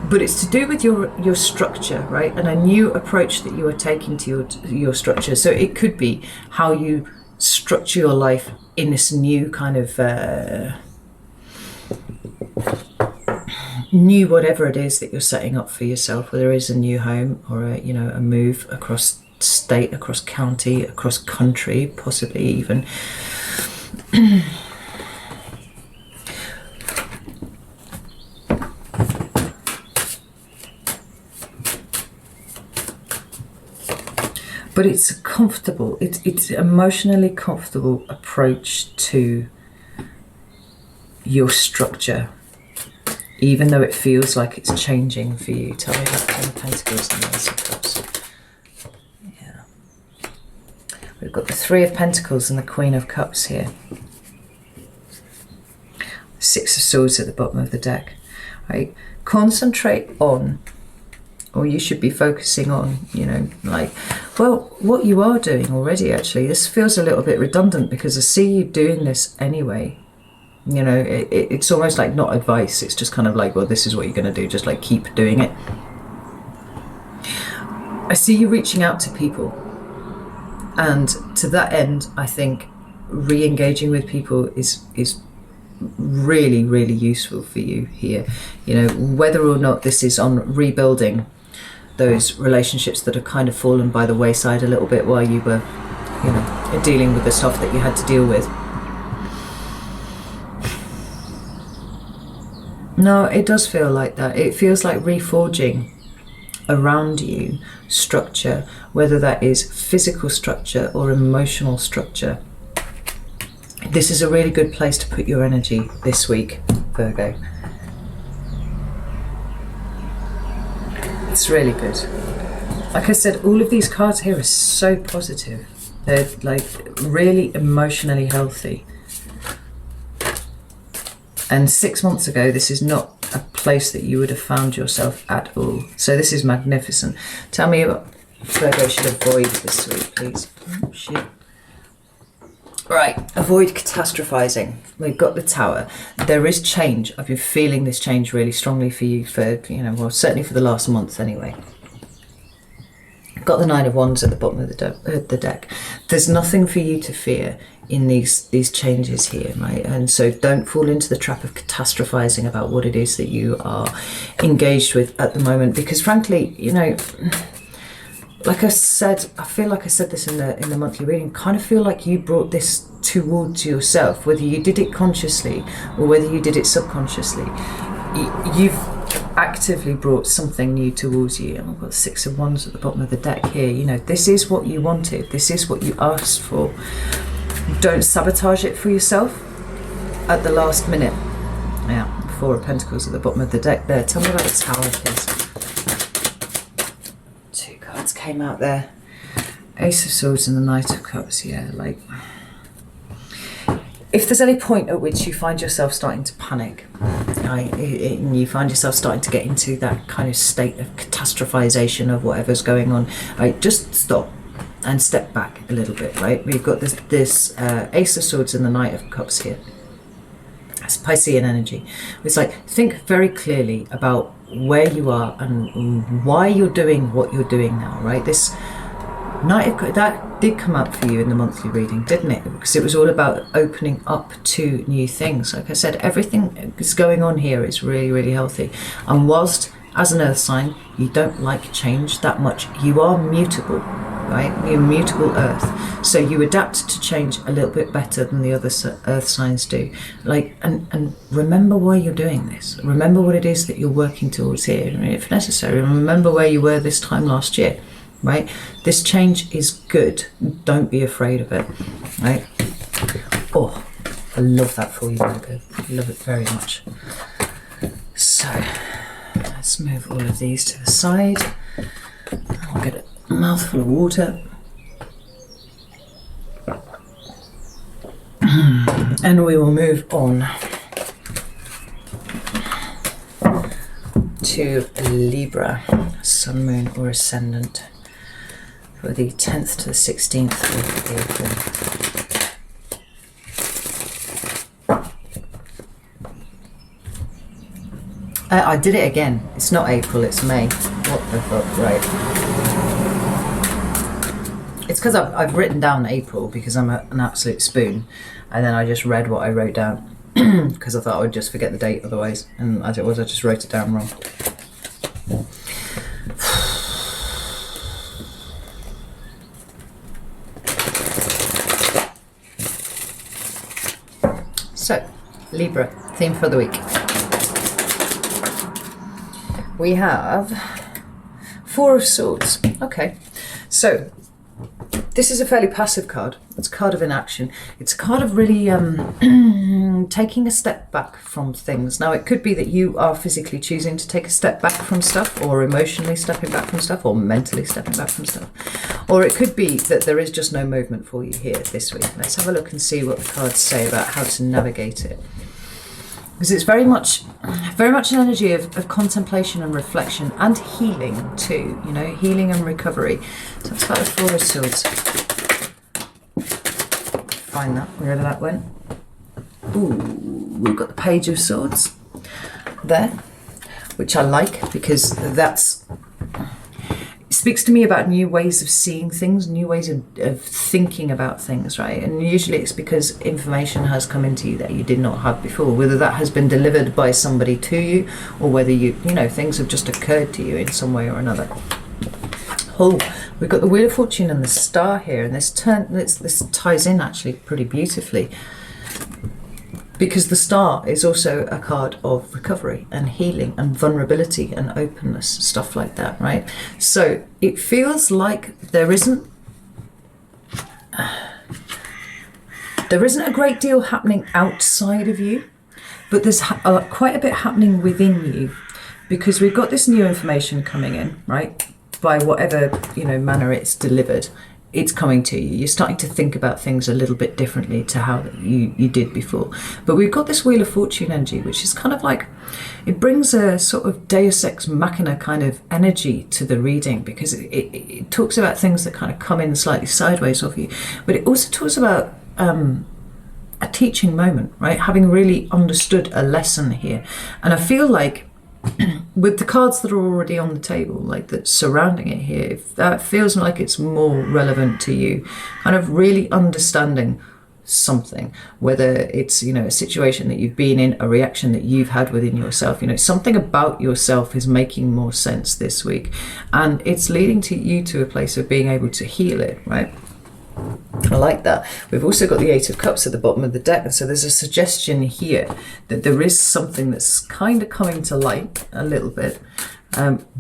but it's to do with your structure, right? And a new approach that you are taking to your structure. So it could be how you structure your life in this new kind of new whatever it is that you're setting up for yourself, whether it is a new home or a move across state, across county, across country, possibly even. But it's a comfortable, it's emotionally comfortable approach to your structure, even though it feels like it's changing for you. Tell me about Ten of Pentacles and the Ace of Cups. Yeah. We've got the Three of Pentacles and the Queen of Cups here. Six of Swords at the bottom of the deck. Right? Concentrate on, or you should be focusing on, well, what you are doing already, actually. This feels a little bit redundant because I see you doing this anyway. You know, it's almost like not advice. It's just kind of like, well, this is what you're going to do. Just like keep doing it. I see you reaching out to people. And to that end, I think re-engaging with people is really, really useful for you here. You know, whether or not this is on rebuilding those relationships that have kind of fallen by the wayside a little bit while you were, dealing with the stuff that you had to deal with. No, it does feel like that. It feels like reforging around you structure, whether that is physical structure or emotional structure. This is a really good place to put your energy this week, Virgo. It's really good. Like I said, all of these cards here are so positive. They're like really emotionally healthy. And 6 months ago, this is not a place that you would have found yourself at all. So this is magnificent. Tell me what Virgo should avoid this week, please. Oh, shit. Right, avoid catastrophizing. We've got the Tower. There is change. I've been feeling this change really strongly for you for, well, certainly for the last month anyway. Got the Nine of Wands at the bottom of the deck. There's nothing for you to fear in these changes here, right? And so don't fall into the trap of catastrophizing about what it is that you are engaged with at the moment, because frankly, like I said, I feel like I said this in the monthly reading, kind of feel like you brought this towards yourself, whether you did it consciously or whether you did it subconsciously. You've actively brought something new towards you. And I've got 6 of Wands at the bottom of the deck here. This is what you wanted. This is what you asked for. Don't sabotage it for yourself at the last minute. Yeah, 4 of Pentacles at the bottom of the deck there. Tell me about the Tower, please. 2 cards came out there. Ace of Swords and the Knight of Cups. Yeah, like, if there's any point at which you find yourself starting to panic, right, and you find yourself starting to get into that kind of state of catastrophization of whatever's going on, right, just stop and step back a little bit, right? We've got this Ace of Swords and the Knight of Cups here. It's Piscean energy. It's like, think very clearly about where you are and why you're doing what you're doing now, right? This Knight of Cups, that did come up for you in the monthly reading, didn't it? Because it was all about opening up to new things. Like I said, everything that's going on here is really, really healthy. And whilst, as an earth sign, you don't like change that much, you are mutable. Right, you're mutable earth, so you adapt to change a little bit better than the other earth signs do. Like, and remember why you're doing this. Remember what it is that you're working towards here, if necessary. And remember where you were this time last year. Right, this change is good. Don't be afraid of it. Right. Oh, I love that for you, Virgo. I love it very much. So let's move all of these to the side. I'll get it. Mouthful of water. And we will move on to Libra, Sun, Moon or Ascendant for the 10th to the 16th of April. I did it again. It's not April, it's May. What the fuck, right? It's because I've written down April because I'm an absolute spoon, and then I just read what I wrote down because I thought I would just forget the date otherwise, and as it was, I just wrote it down wrong. So, Libra, theme for the week. We have 4 of Swords. Okay, so this is a fairly passive card. It's a card of inaction. It's a card of really taking a step back from things. Now, it could be that you are physically choosing to take a step back from stuff, or emotionally stepping back from stuff, or mentally stepping back from stuff. Or it could be that there is just no movement for you here this week. Let's have a look and see what the cards say about how to navigate it. Because it's very much an energy of contemplation and reflection and healing too, healing and recovery. So that's about the 4 of Swords. Find that, wherever that went. Ooh, we've got the Page of Swords there, which I like because it speaks to me about new ways of seeing things, new ways of thinking about things, right? And usually it's because information has come into you that you did not have before, whether that has been delivered by somebody to you, or whether things have just occurred to you in some way or another. Oh, we've got the Wheel of Fortune and the Star here, and this ties in actually pretty beautifully. because the Star is also a card of recovery and healing and vulnerability and openness, stuff like that, right? So it feels like there isn't a great deal happening outside of you, but there's quite a bit happening within you, because we've got this new information coming in, right? By whatever, manner it's delivered, it's coming to you. You're starting to think about things a little bit differently to how you did before. But we've got this Wheel of Fortune energy, which is kind of like, it brings a sort of Deus Ex Machina kind of energy to the reading, because it talks about things that kind of come in slightly sideways of you. But it also talks about a teaching moment, right? Having really understood a lesson here. And I feel like with the cards that are already on the table, like that's surrounding it here, if that feels like it's more relevant to you, kind of really understanding something, whether it's, a situation that you've been in, a reaction that you've had within yourself, something about yourself is making more sense this week, and it's leading to you to a place of being able to heal it, right? I like that. We've also got the Eight of Cups at the bottom of the deck, and so there's a suggestion here that there is something that's kind of coming to light a little bit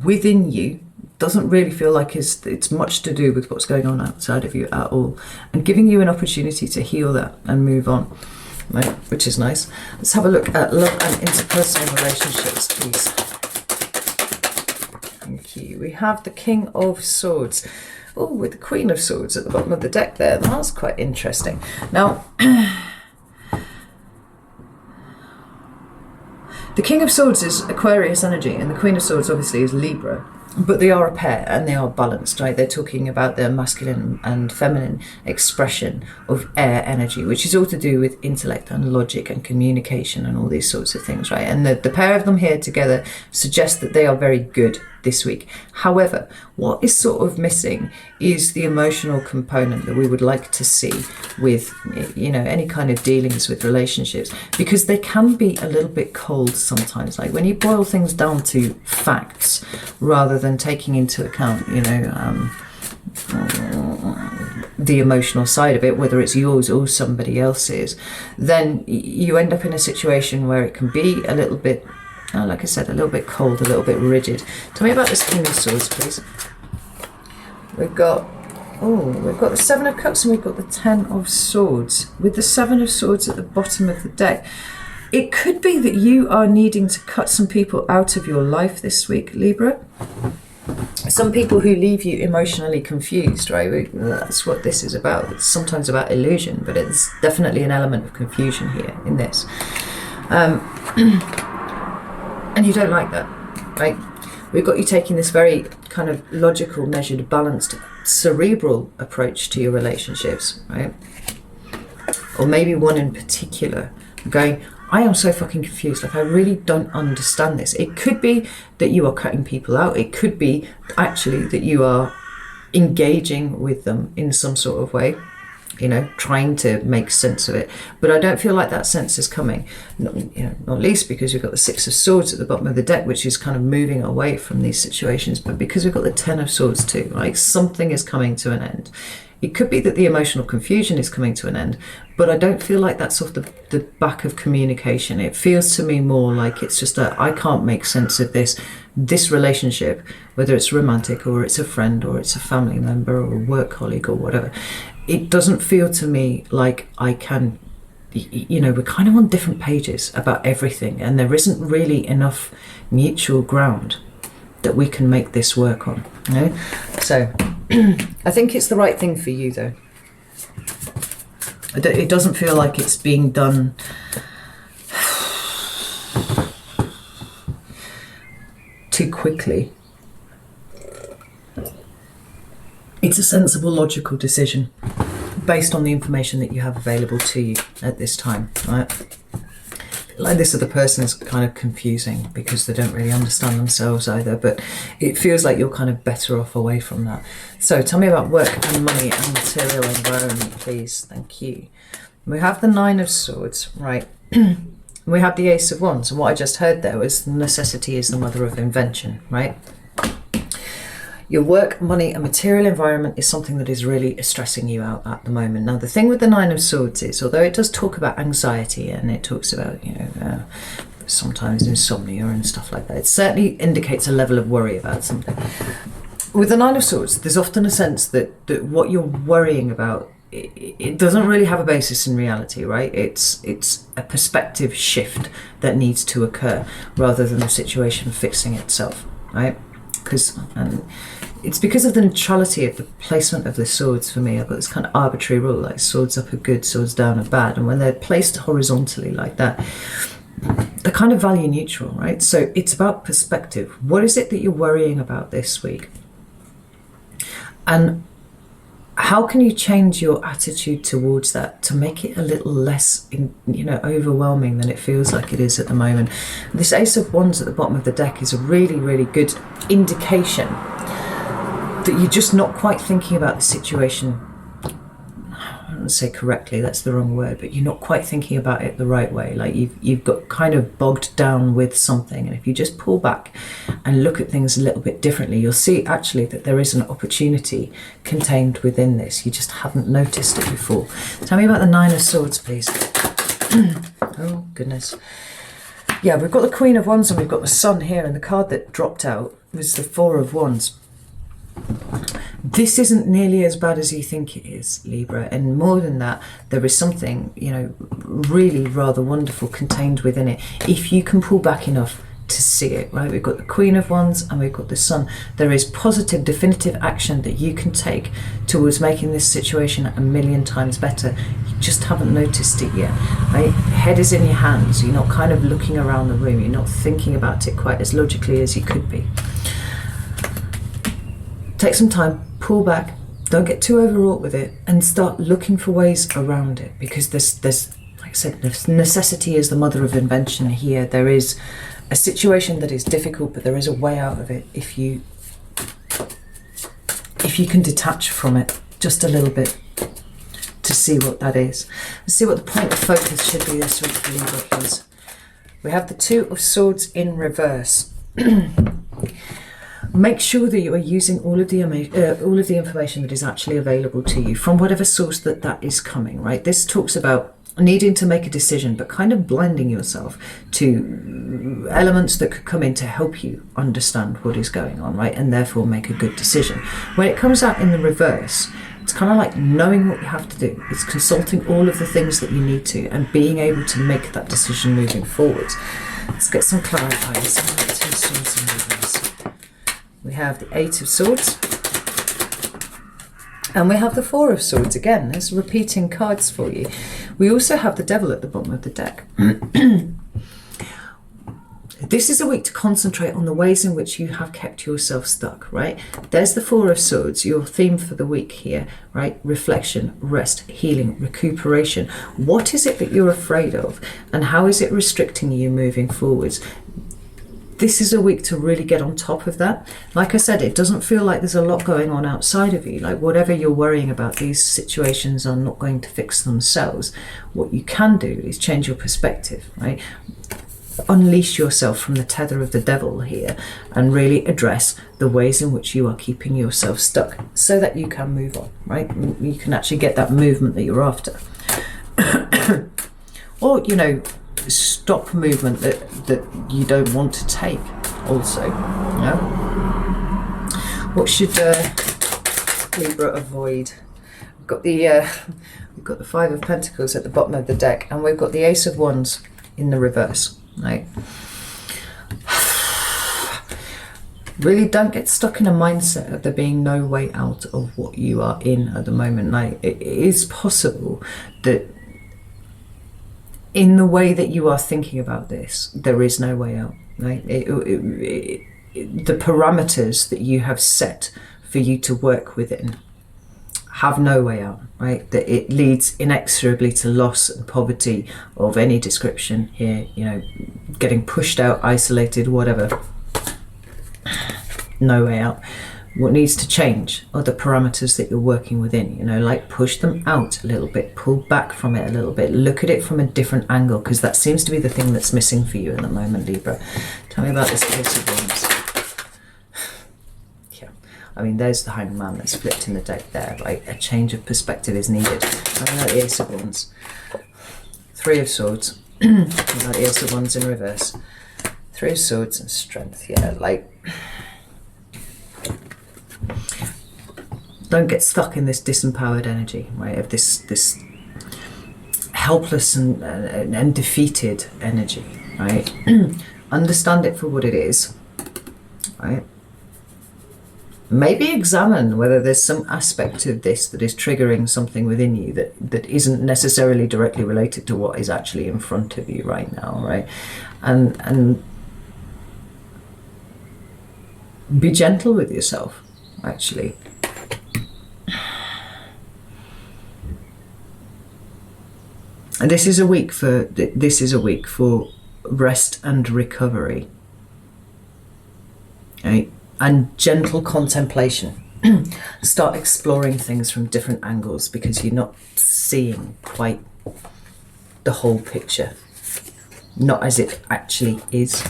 within you. Doesn't really feel like it's much to do with what's going on outside of you at all, and giving you an opportunity to heal that and move on, right? Which is nice. Let's have a look at love and interpersonal relationships, please. Thank you. We have the King of Swords. Oh, with the Queen of Swords at the bottom of the deck there. That's quite interesting. Now, the King of Swords is Aquarius energy, and the Queen of Swords obviously is Libra. But they are a pair, and they are balanced, right? They're talking about their masculine and feminine expression of air energy, which is all to do with intellect and logic and communication and all these sorts of things, right? And the pair of them here together suggests that they are very good this week. However, what is sort of missing is the emotional component that we would like to see with, any kind of dealings with relationships, because they can be a little bit cold sometimes. Like when you boil things down to facts rather than taking into account, the emotional side of it, whether it's yours or somebody else's, then you end up in a situation where it can be a little bit, like I said, a little bit cold, a little bit rigid. Tell me about this King of Swords, please. We've got the Seven of Cups and we've got the Ten of Swords. With the Seven of Swords at the bottom of the deck, it could be that you are needing to cut some people out of your life this week, Libra. Some people who leave you emotionally confused, right? That's what this is about. It's sometimes about illusion, but it's definitely an element of confusion here in this. And you don't like that, right? We've got you taking this very kind of logical, measured, balanced, cerebral approach to your relationships, right? Or maybe one in particular, going, I am so fucking confused. Like, I really don't understand this. It could be that you are cutting people out. It could be actually that you are engaging with them in some sort of way, trying to make sense of it. But I don't feel like that sense is coming, not least because we've got the Six of Swords at the bottom of the deck, which is kind of moving away from these situations, but because we've got the Ten of Swords too, like something is coming to an end. It could be that the emotional confusion is coming to an end, but I don't feel like that's off the back of communication. It feels to me more like it's just that I can't make sense of this relationship, whether it's romantic or it's a friend or it's a family member or a work colleague or whatever. It doesn't feel to me like I can, we're kind of on different pages about everything, and there isn't really enough mutual ground that we can make this work on. So I think it's the right thing for you, though. It doesn't feel like it's being done too quickly. It's a sensible, logical decision based on the information that you have available to you at this time, right? Like this other person is kind of confusing because they don't really understand themselves either, but it feels like you're kind of better off away from that. So tell me about work and money and material environment, please. Thank you. We have the Nine of Swords, right? We have the Ace of Wands, and what I just heard there was necessity is the mother of invention, right? Your work, money and material environment is something that is really stressing you out at the moment. Now, the thing with the Nine of Swords is, although it does talk about anxiety and it talks about, sometimes insomnia and stuff like that, it certainly indicates a level of worry about something. With the Nine of Swords, there's often a sense that what you're worrying about, it doesn't really have a basis in reality, right? It's a perspective shift that needs to occur rather than the situation fixing itself, right? And it's because of the neutrality of the placement of the swords for me. I've got this kind of arbitrary rule, like swords up are good, swords down are bad. And when they're placed horizontally like that, they're kind of value neutral, right? So it's about perspective. What is it that you're worrying about this week? And how can you change your attitude towards that to make it a little less, overwhelming than it feels like it is at the moment? This Ace of Wands at the bottom of the deck is a really, really good indication that you're just not quite thinking about the situation. I don't want to say correctly, that's the wrong word, but you're not quite thinking about it the right way. Like you've got kind of bogged down with something, and if you just pull back and look at things a little bit differently, you'll see actually that there is an opportunity contained within this. You just haven't noticed it before. Tell me about the Nine of Swords, please. Oh goodness. Yeah, we've got the Queen of Wands and we've got the Sun here, and the card that dropped out was the Four of Wands. This isn't nearly as bad as you think it is, Libra, and more than that, there is something, really rather wonderful contained within it, if you can pull back enough to see it, right? We've got the Queen of Wands and we've got the Sun. There is positive, definitive action that you can take towards making this situation a million times better. You just haven't noticed it yet, right? Head is in your hands. You're not kind of looking around the room. You're not thinking about it quite as logically as you could be. Take some time, pull back, don't get too overwrought with it, and start looking for ways around it, because there's like I said, necessity is the mother of invention here. There is a situation that is difficult, but there is a way out of it if you can detach from it just a little bit to see what that is. Let's see what the point of focus should be this week for Libra, please. We have the Two of Swords in reverse. Make sure that you are using all of the information that is actually available to you from whatever source that is coming, right? This talks about needing to make a decision, but kind of blinding yourself to elements that could come in to help you understand what is going on, right? And therefore make a good decision. When it comes out in the reverse, it's kind of like knowing what you have to do. It's consulting all of the things that you need to and being able to make that decision moving forward. Let's get some clarifiers. Two Swords in reverse. We have the Eight of Swords. And we have the Four of Swords again. There's repeating cards for you. We also have the Devil at the bottom of the deck. This is a week to concentrate on the ways in which you have kept yourself stuck, right? There's the Four of Swords, your theme for the week here, right? Reflection, rest, healing, recuperation. What is it that you're afraid of? And how is it restricting you moving forwards? This is a week to really get on top of that. Like I said, it doesn't feel like there's a lot going on outside of you. Like whatever you're worrying about, these situations are not going to fix themselves. What you can do is change your perspective, right? Unleash yourself from the tether of the devil here and really address the ways in which you are keeping yourself stuck so that you can move on, right? You can actually get that movement that you're after. Or, stop movement that you don't want to take also. What should Libra avoid? We've got the Five of Pentacles at the bottom of the deck, and we've got the Ace of Wands in the reverse, right? Really don't get stuck in a mindset of there being no way out of what you are in at the moment. Like, it is possible that in the way that you are thinking about this, there is no way out, right? The parameters that you have set for you to work within have no way out, right? That it leads inexorably to loss and poverty of any description here, getting pushed out, isolated, whatever. No way out. What needs to change are the parameters that you're working within, like push them out a little bit, pull back from it a little bit, look at it from a different angle, because that seems to be the thing that's missing for you at the moment, Libra. Tell me about this Ace of Wands. Yeah, I mean, there's the Hanged Man that's flipped in the deck there, right? A change of perspective is needed. I like the Ace of Wands. Three of Swords. I like the Ace of Wands in reverse. Three of Swords and Strength, yeah, like... Don't get stuck in this disempowered energy, right? Of this helpless and defeated energy, right? Understand it for what it is, right? Maybe examine whether there's some aspect of this that is triggering something within you that isn't necessarily directly related to what is actually in front of you right now, right? And be gentle with yourself, actually. And this is a week for rest and recovery, right? And gentle contemplation. Start exploring things from different angles because you're not seeing quite the whole picture, not as it actually is,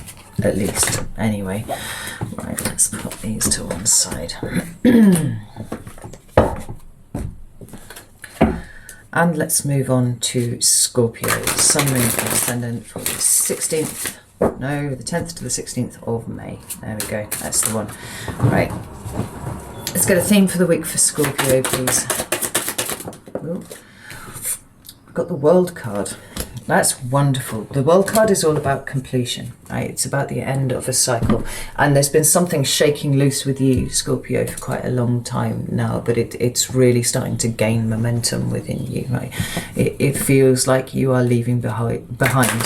at least. Anyway, right, let's put these to one side. And let's move on to Scorpio, Sun, Moon, and Ascendant for the 16th. No, the 10th to the 16th of May. There we go. That's the one. Right. Let's get a theme for the week for Scorpio, please. Ooh. I've got the World card. That's wonderful. The World card is all about completion, right? It's about the end of a cycle. And there's been something shaking loose with you, Scorpio, for quite a long time now, but it's really starting to gain momentum within you, right? It feels like you are leaving behind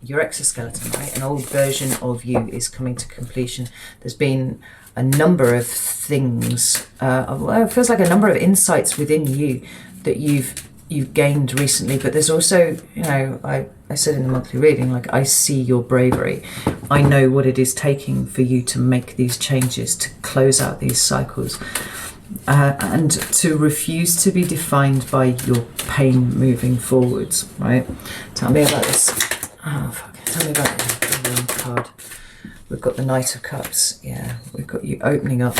your exoskeleton, right? An old version of you is coming to completion. There's been a number of things, it feels like a number of insights within you that you've gained recently, but there's also, you know, I said in the monthly reading, like, I see your bravery. I know what it is taking for you to make these changes, to close out these cycles, and to refuse to be defined by your pain moving forwards, right? Tell me about this. Oh, fuck. Tell me about the World card. We've got the Knight of Cups. Yeah, we've got you opening up.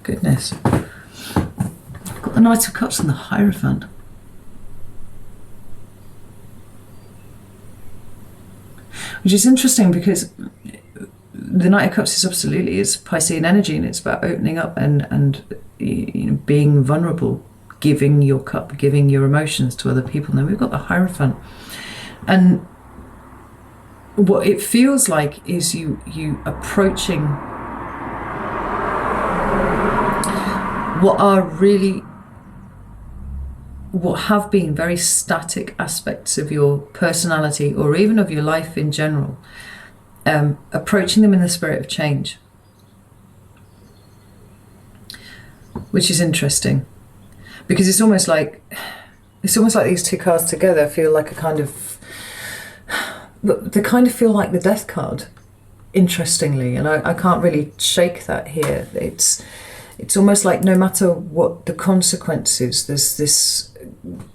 Goodness. I've got the Knight of Cups and the Hierophant. Which is interesting because the Knight of Cups is absolutely, it's Piscean energy, and it's about opening up and you know, being vulnerable, giving your cup, giving your emotions to other people. And then we've got the Hierophant. And what it feels like is you approaching what have been very static aspects of your personality or even of your life in general, approaching them in the spirit of change, which is interesting because it's almost like these two cards together feel like a kind of, they kind of feel like the Death card, interestingly, and I can't really shake that here. It's almost like no matter what the consequences, there's this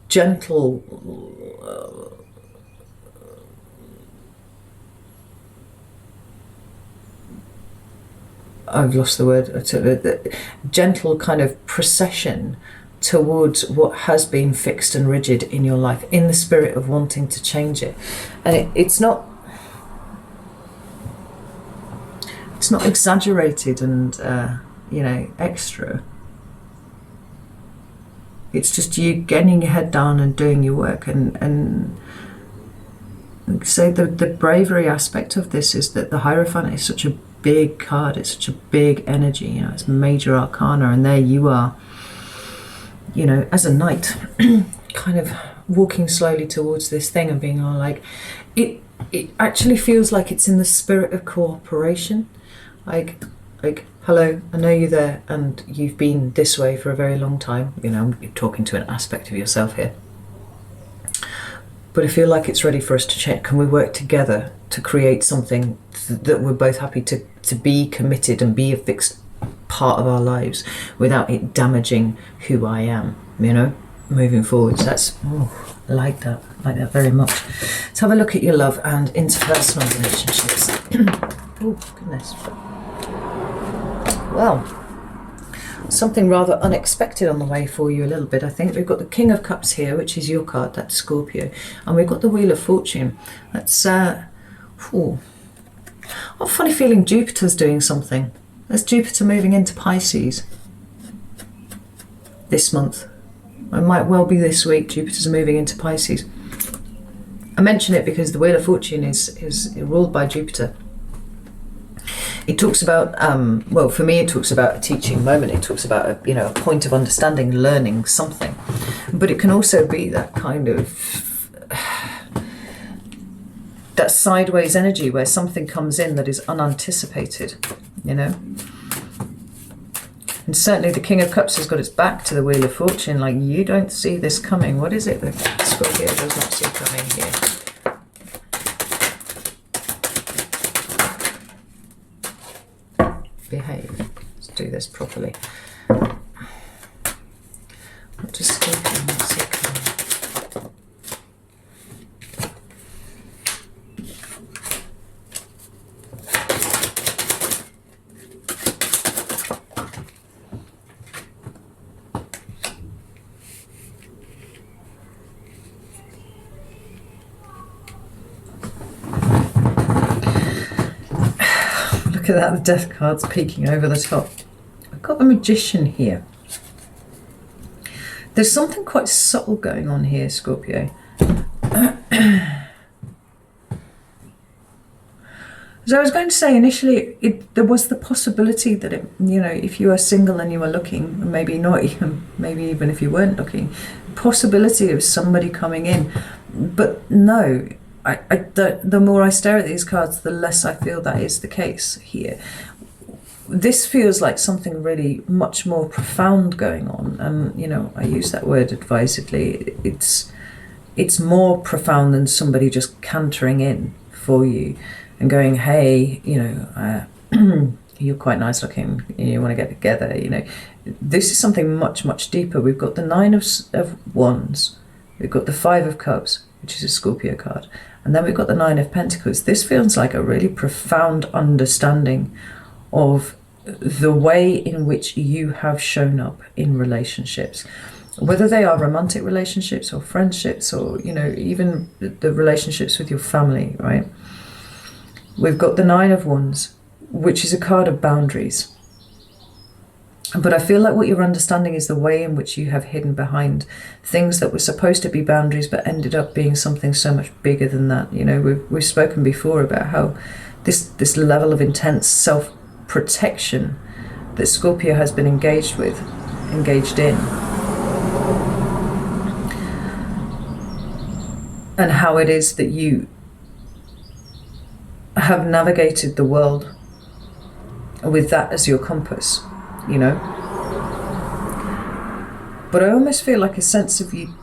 gentle, I've lost the word, gentle kind of procession towards what has been fixed and rigid in your life, in the spirit of wanting to change it. And it's not exaggerated and you know, extra. It's just you getting your head down and doing your work, and so the bravery aspect of this is that the Hierophant is such a big card, it's such a big energy, you know, it's major arcana, and there you are, you know, as a knight, kind of walking slowly towards this thing and being all like, it actually feels like it's in the spirit of cooperation, like hello, I know you're there and you've been this way for a very long time. You know, you're talking to an aspect of yourself here. But I feel like it's ready for us to check. Can we work together to create something that we're both happy to be committed and be a fixed part of our lives without it damaging who I am, you know, moving forward. So that's, Like that very much. Let's have a look at your love and interpersonal relationships. Oh, goodness. Well, something rather unexpected on the way for you a little bit, I think. We've got the King of Cups here, which is your card, that's Scorpio. And we've got the Wheel of Fortune. That's, I've got a funny feeling Jupiter's doing something. There's Jupiter moving into Pisces this month. It might well be this week, Jupiter's moving into Pisces. I mention it because the Wheel of Fortune is ruled by Jupiter. It talks about, well, for me, it talks about a teaching moment. It talks about, a point of understanding, learning something. But it can also be that kind of, that sideways energy where something comes in that is unanticipated, And certainly the King of Cups has got its back to the Wheel of Fortune, like you don't see this coming. What is it that Scorpio does not see coming here? Behave. Let's do this properly. What does Scorpio not see coming? Look at that, the Death card's peeking over the top. I've got the Magician here. There's something quite subtle going on here, Scorpio. As I was going to say, initially, there was the possibility that, if you are single and you were looking, maybe not even, maybe even if you weren't looking, possibility of somebody coming in. But no, the more I stare at these cards, the less I feel that is the case here. This feels like something really much more profound going on. And, I use that word advisedly. It's more profound than somebody just cantering in for you and going, hey, you're quite nice looking, you want to get together, This is something much, much deeper. We've got the Nine of Wands. We've got the Five of Cups, which is a Scorpio card. And then we've got the Nine of Pentacles. This feels like a really profound understanding of the way in which you have shown up in relationships, whether they are romantic relationships or friendships or, even the relationships with your family, right? We've got the Nine of Wands, which is a card of boundaries. But I feel like what you're understanding is the way in which you have hidden behind things that were supposed to be boundaries but ended up being something so much bigger than that. We've spoken before about how this level of intense self-protection that Scorpio has been engaged in, and how it is that you have navigated the world with that as your compass. But I almost feel like a sense of you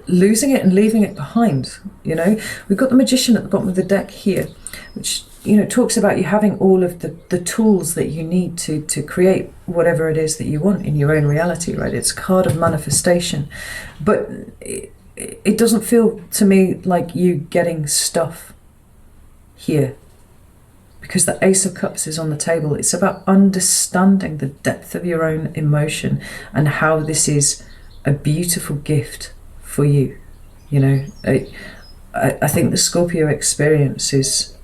losing it and leaving it behind. We've got the Magician at the bottom of the deck here, which talks about you having all of the tools that you need to create whatever it is that you want in your own reality, right? It's a card of manifestation, but it doesn't feel to me like you getting stuff here, because the Ace of Cups is on the table. It's about understanding the depth of your own emotion and how this is a beautiful gift for you. I think the Scorpio experience is,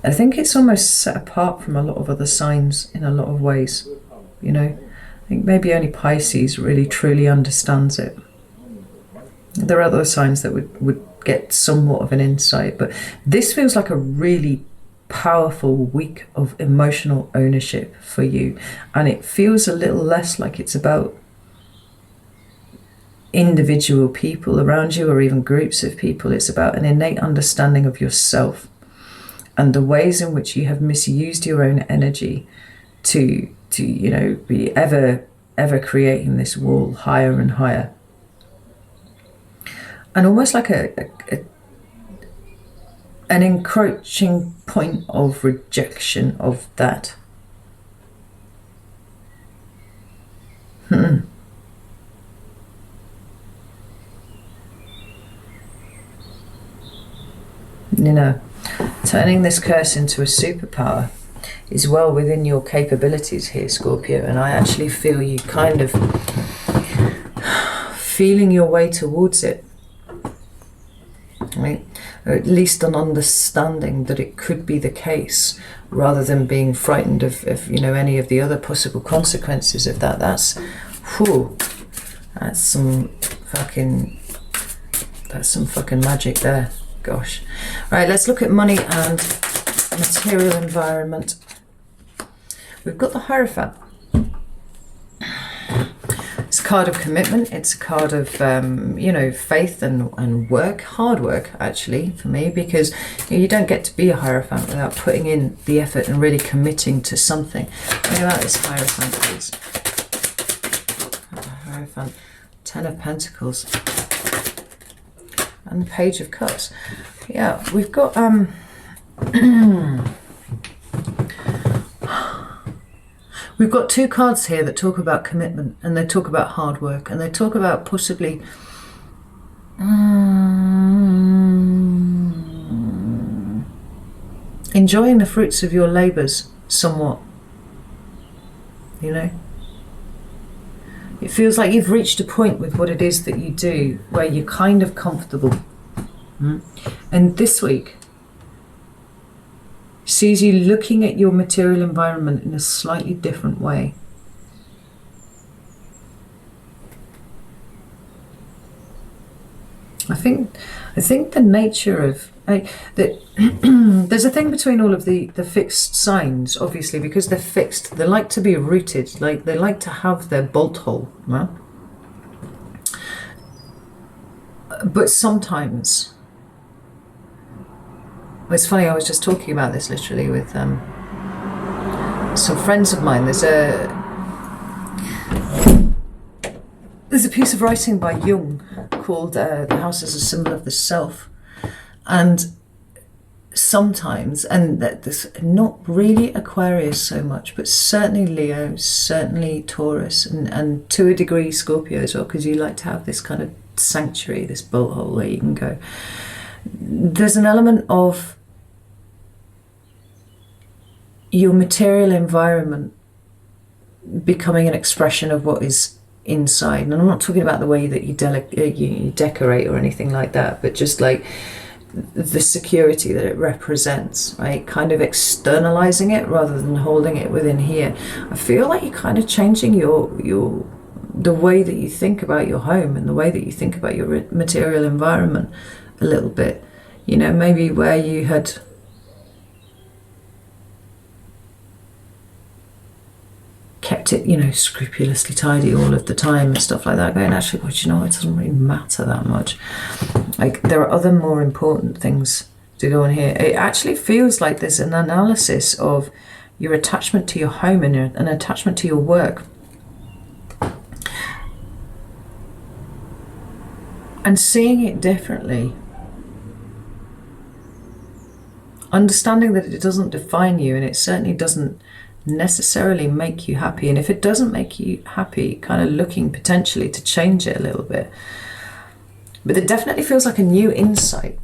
I think it's almost set apart from a lot of other signs in a lot of ways. I think maybe only Pisces really truly understands it. There are other signs that would get somewhat of an insight, but this feels like a really powerful week of emotional ownership for you. And it feels a little less like it's about individual people around you or even groups of people. It's about an innate understanding of yourself and the ways in which you have misused your own energy to be ever creating this wall higher and higher. And almost like an encroaching point of rejection of that. You know, turning this curse into a superpower is well within your capabilities here, Scorpio, and I actually feel you kind of feeling your way towards it, right? Or at least an understanding that it could be the case, rather than being frightened of you know, any of the other possible consequences of that. That's some fucking magic there. Gosh. Right, let's look at money and material environment. We've got the Hierophant. It's a card of commitment. It's a card of, you know, faith and work, hard work, actually, for me, because you don't get to be a Hierophant without putting in the effort and really committing to something. Think about this Hierophant, please. Hierophant, Ten of Pentacles. And the Page of Cups. Yeah, we've got we've got two cards here that talk about commitment, and they talk about hard work, and they talk about possibly enjoying the fruits of your labours somewhat, you know. It feels like you've reached a point with what it is that you do where you're kind of comfortable. And this week sees you looking at your material environment in a slightly different way. I think the nature of that there's a thing between all of the fixed signs, obviously, because they're fixed. They like to be rooted, like they like to have their bolt hole, right? But sometimes, it's funny, I was just talking about this literally with some friends of mine. There's a piece of writing by Jung called The House as a Symbol of the Self. And sometimes, and this, not really Aquarius so much, but certainly Leo, certainly Taurus, and to a degree Scorpio as well, because you like to have this kind of sanctuary, this bolt hole where you can go. There's an element of your material environment becoming an expression of what is inside. And I'm not talking about the way that you decorate or anything like that, but just like the security that it represents, right? Kind of externalizing it rather than holding it within here. I feel like you're kind of changing the way that you think about your home and the way that you think about your material environment a little bit. You know, maybe where you had kept it, you know, scrupulously tidy all of the time and stuff like that, going, actually, well, you know, it doesn't really matter that much. Like, there are other more important things to go on here. It actually feels like there's an analysis of your attachment to your home and an attachment to your work. And seeing it differently. Understanding that it doesn't define you, and it certainly doesn't necessarily make you happy. And if it doesn't make you happy, kind of looking potentially to change it a little bit. But it definitely feels like a new insight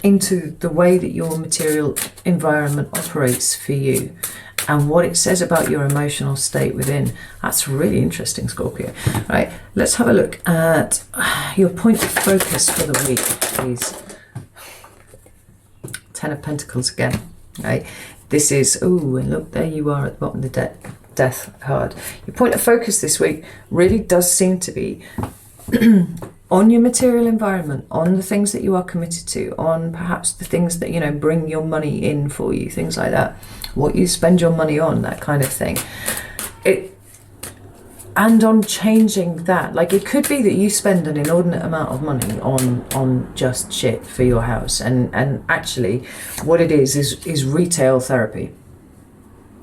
into the way that your material environment operates for you and what it says about your emotional state within. That's really interesting, Scorpio. Right, let's have a look at your point of focus for the week, please. Ten of Pentacles again, right? This is, oh, and look, there you are at the bottom of the death card. Your point of focus this week really does seem to be on your material environment, on the things that you are committed to, on perhaps the things that, you know, bring your money in for you, things like that, what you spend your money on, that kind of thing. And on changing that. Like, it could be that you spend an inordinate amount of money on just shit for your house, and actually what it is retail therapy.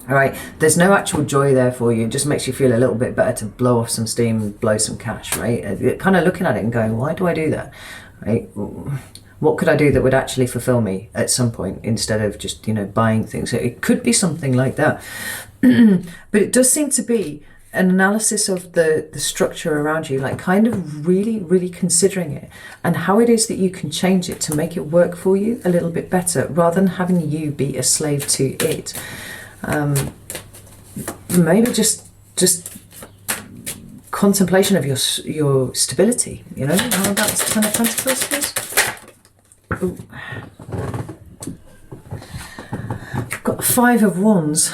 All right, there's no actual joy there for you. It just makes you feel a little bit better to blow off some steam and blow some cash, right? You're kind of looking at it and going, why do I do that, right? What could I do that would actually fulfill me at some point, instead of just, you know, buying things? It could be something like that. But it does seem to be an analysis of the structure around you, like kind of really considering it and how it is that you can change it to make it work for you a little bit better, rather than having you be a slave to it. Maybe just contemplation of your stability, you know. How about this Ten of Pentacles, please? Ooh. Got the Five of Wands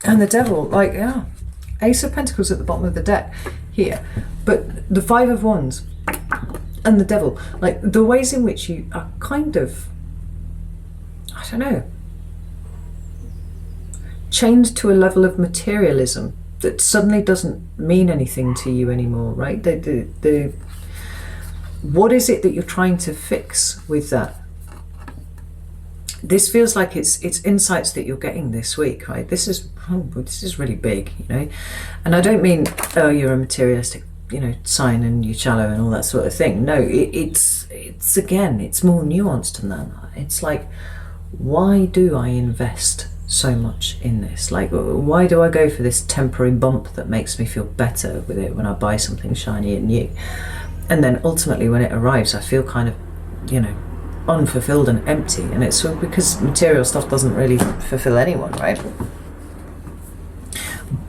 and the Devil. Like, yeah, Ace of Pentacles at the bottom of the deck here, but the Five of Wands and the Devil, like the ways in which you are kind of, I don't know, chained to a level of materialism that suddenly doesn't mean anything to you anymore, right? What is it that you're trying to fix with that? This feels like it's insights that you're getting this week, right? This is really big, you know. And I don't mean, oh, you're a materialistic, you know, sign and you're shallow and all that sort of thing. No, it's again, it's more nuanced than that. It's like, why do I invest so much in this? Like, why do I go for this temporary bump that makes me feel better with it when I buy something shiny and new? And then ultimately when it arrives, I feel kind of, you know, unfulfilled and empty. And it's because material stuff doesn't really fulfill anyone, right?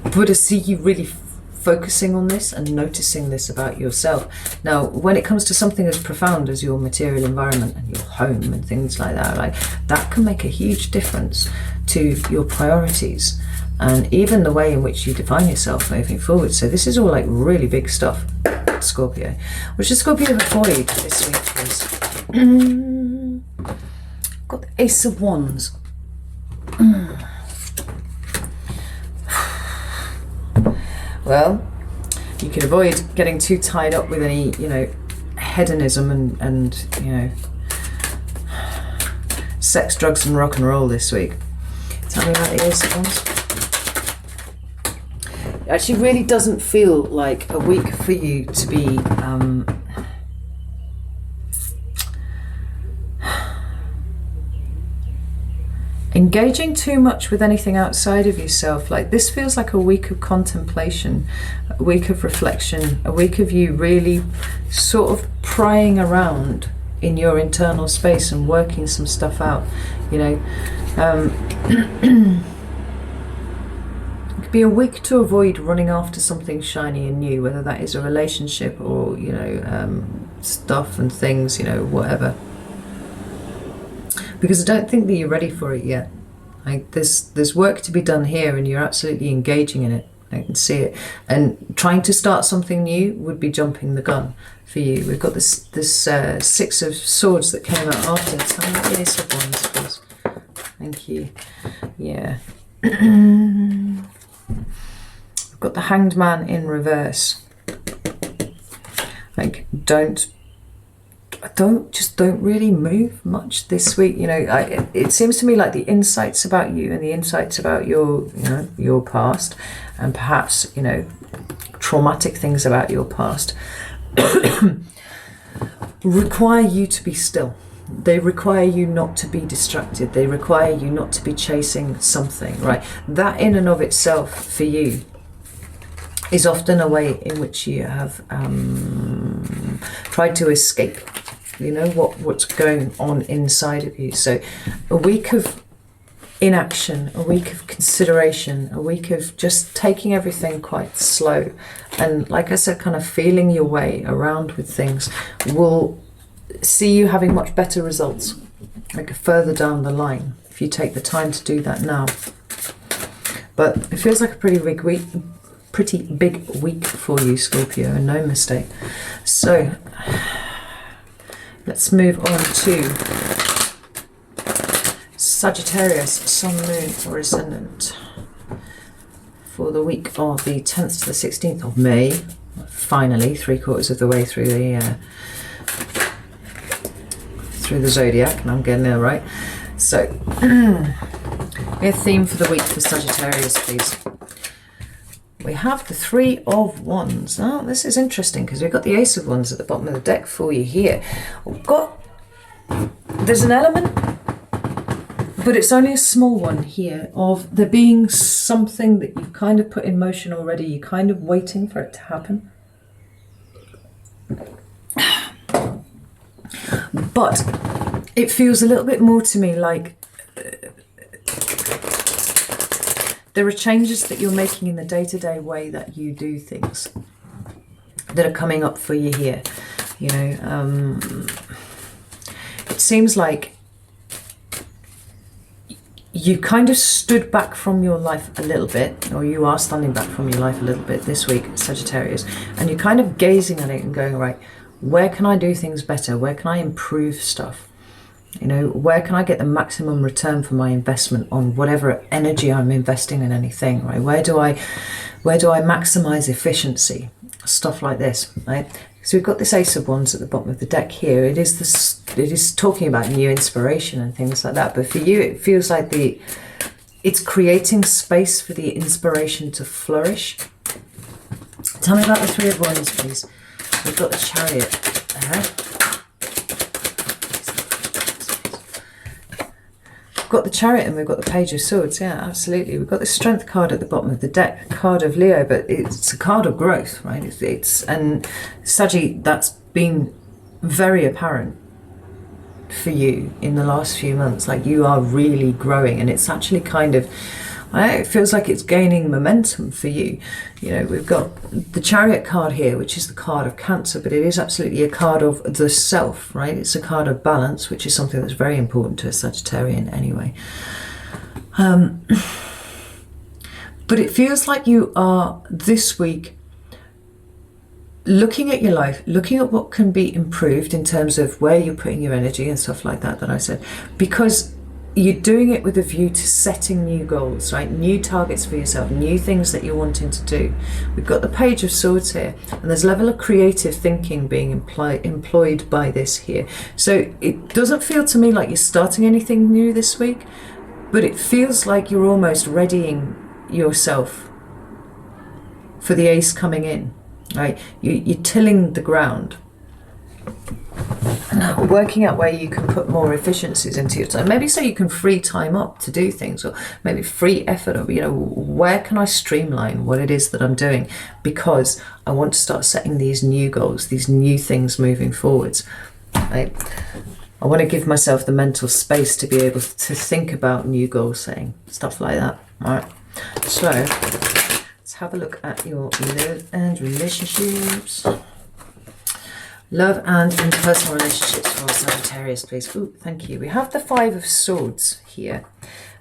But I see you really focusing on this and noticing this about yourself. Now, when it comes to something as profound as your material environment and your home and things like that, like that can make a huge difference to your priorities and even the way in which you define yourself moving forward. So this is all like really big stuff, Scorpio. Which is Scorpio avoid this week, please? Got the Ace of Wands. Well, you can avoid getting too tied up with any, you know, hedonism and you know, sex, drugs and rock and roll this week. Tell me about the Ace of Wands. It actually really doesn't feel like a week for you to be engaging too much with anything outside of yourself. Like, this feels like a week of contemplation, a week of reflection, a week of you really sort of prying around in your internal space and working some stuff out, you know. It could be a week to avoid running after something shiny and new, whether that is a relationship or, you know, stuff and things, you know, whatever. Because I don't think that you're ready for it yet. Like, there's work to be done here and you're absolutely engaging in it. I can see it. And trying to start something new would be jumping the gun for you. We've got this Six of Swords that came out after. Tell me the Ace of Wands, please. Thank you. Yeah. We've got the Hanged Man in reverse. Like, don't really move much this week, you know. It seems to me like the insights about you and the insights about your, you know, your past, and perhaps, you know, traumatic things about your past require you to be still. They require you not to be distracted. They require you not to be chasing something, right? That in and of itself for you is often a way in which you have tried to escape, you know, what's going on inside of you. So a week of inaction, a week of consideration, a week of just taking everything quite slow, and like I said, kind of feeling your way around with things will see you having much better results, like further down the line, if you take the time to do that now. But it feels like a pretty big week for you, Scorpio, and no mistake. So let's move on to Sagittarius, Sun, Moon or Ascendant for the week of the 10th to the 16th of May. Finally, 3/4 of the way through the zodiac, and I'm getting there right. So, a theme for the week for Sagittarius, please. We have the Three of Wands. Oh, this is interesting because we've got the Ace of Wands at the bottom of the deck for you here. There's an element But it's only a small one here of there being something that you've kind of put in motion already. You're kind of waiting for it to happen. But it feels a little bit more to me like there are changes that you're making in the day-to-day way that you do things that are coming up for you here. You know, it seems like you kind of stood back from your life a little bit, or you are standing back from your life a little bit this week, Sagittarius, and you're kind of gazing at it and going, right, where can I do things better? Where can I improve stuff? You know, where can I get the maximum return for my investment on whatever energy I'm investing in anything, right? Where do I maximize efficiency? Stuff like this, right? So we've got this Ace of Wands at the bottom of the deck here. It is talking about new inspiration and things like that. But for you, it feels like it's creating space for the inspiration to flourish. Tell me about the Three of Wands, please. We've got the Chariot there. We've got the Chariot and we've got the Page of Swords. Yeah, absolutely. We've got the Strength card at the bottom of the deck, card of Leo, but it's a card of growth, right? And Saggy, that's been very apparent for you in the last few months. Like, you are really growing, and it's actually kind of, it feels like it's gaining momentum for you. You know, we've got the Chariot card here, which is the card of Cancer, but it is absolutely a card of the self, right? It's a card of balance, which is something that's very important to a Sagittarian anyway. But it feels like you are this week looking at your life, looking at what can be improved in terms of where you're putting your energy and stuff like that I said, because you're doing it with a view to setting new goals, right? New targets for yourself, new things that you're wanting to do. We've got the Page of Swords here, and there's a level of creative thinking being employed by this here. So it doesn't feel to me like you're starting anything new this week, but it feels like you're almost readying yourself for the ace coming in, right? You're tilling the ground, working out where you can put more efficiencies into your time, maybe so you can free time up to do things, or maybe free effort, or, you know, where can I streamline what it is that I'm doing, because I want to start setting these new goals, these new things moving forwards, right? I want to give myself the mental space to be able to think about new goal setting, stuff like that. All right, so let's have a look at your love and relationships. Love and interpersonal relationships for Sagittarius, please. Ooh, thank you. We have the Five of Swords here,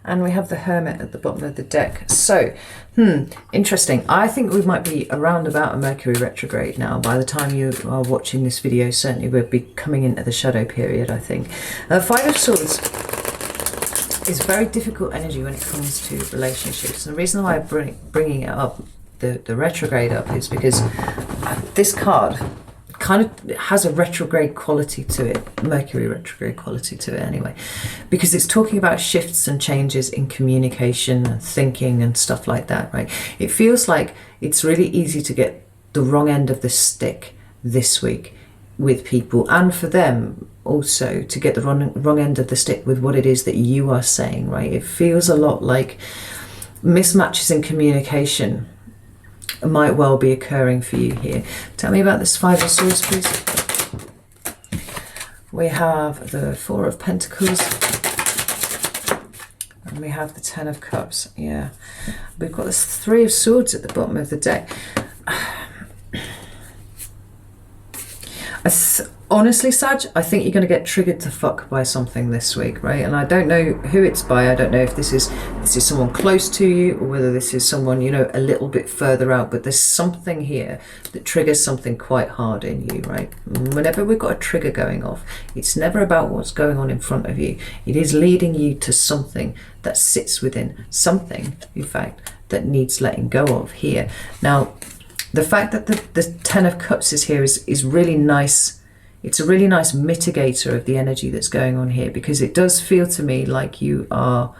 and we have the Hermit at the bottom of the deck. So, interesting. I think we might be around about a Mercury retrograde now. By the time you are watching this video, certainly we'll be coming into the shadow period, I think. Five of Swords is very difficult energy when it comes to relationships. And the reason why I'm bringing it up, the retrograde up, is because this card kind of has a retrograde quality to it, Mercury retrograde quality to it anyway, because it's talking about shifts and changes in communication and thinking and stuff like that, right? It feels like it's really easy to get the wrong end of the stick this week with people, and for them also to get the wrong end of the stick with what it is that you are saying, right? It feels a lot like mismatches in communication might well be occurring for you here. Tell me about this Five of Swords, please. We have the Four of Pentacles, and we have the Ten of Cups. Yeah, we've got this Three of Swords at the bottom of the deck. Honestly, Sag, I think you're going to get triggered to fuck by something this week, right? And I don't know who it's by. I don't know if this is someone close to you, or whether this is someone, you know, a little bit further out. But there's something here that triggers something quite hard in you, right? Whenever we've got a trigger going off, it's never about what's going on in front of you. It is leading you to something that sits within, something, in fact, that needs letting go of here. Now, the fact that the Ten of Cups is here is really nice. It's a really nice mitigator of the energy that's going on here, because it does feel to me like you are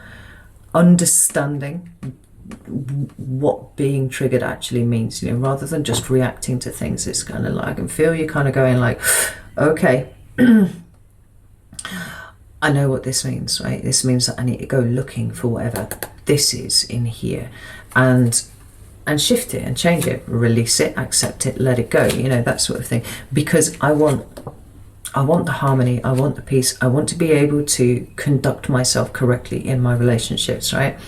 understanding what being triggered actually means, you know, rather than just reacting to things. It's kind of like, I can feel you kind of going like, okay, I know what this means, right? This means that I need to go looking for whatever this is in here and shift it and change it, release it, accept it, let it go, you know, that sort of thing. Because I want the harmony, I want the peace, I want to be able to conduct myself correctly in my relationships, right?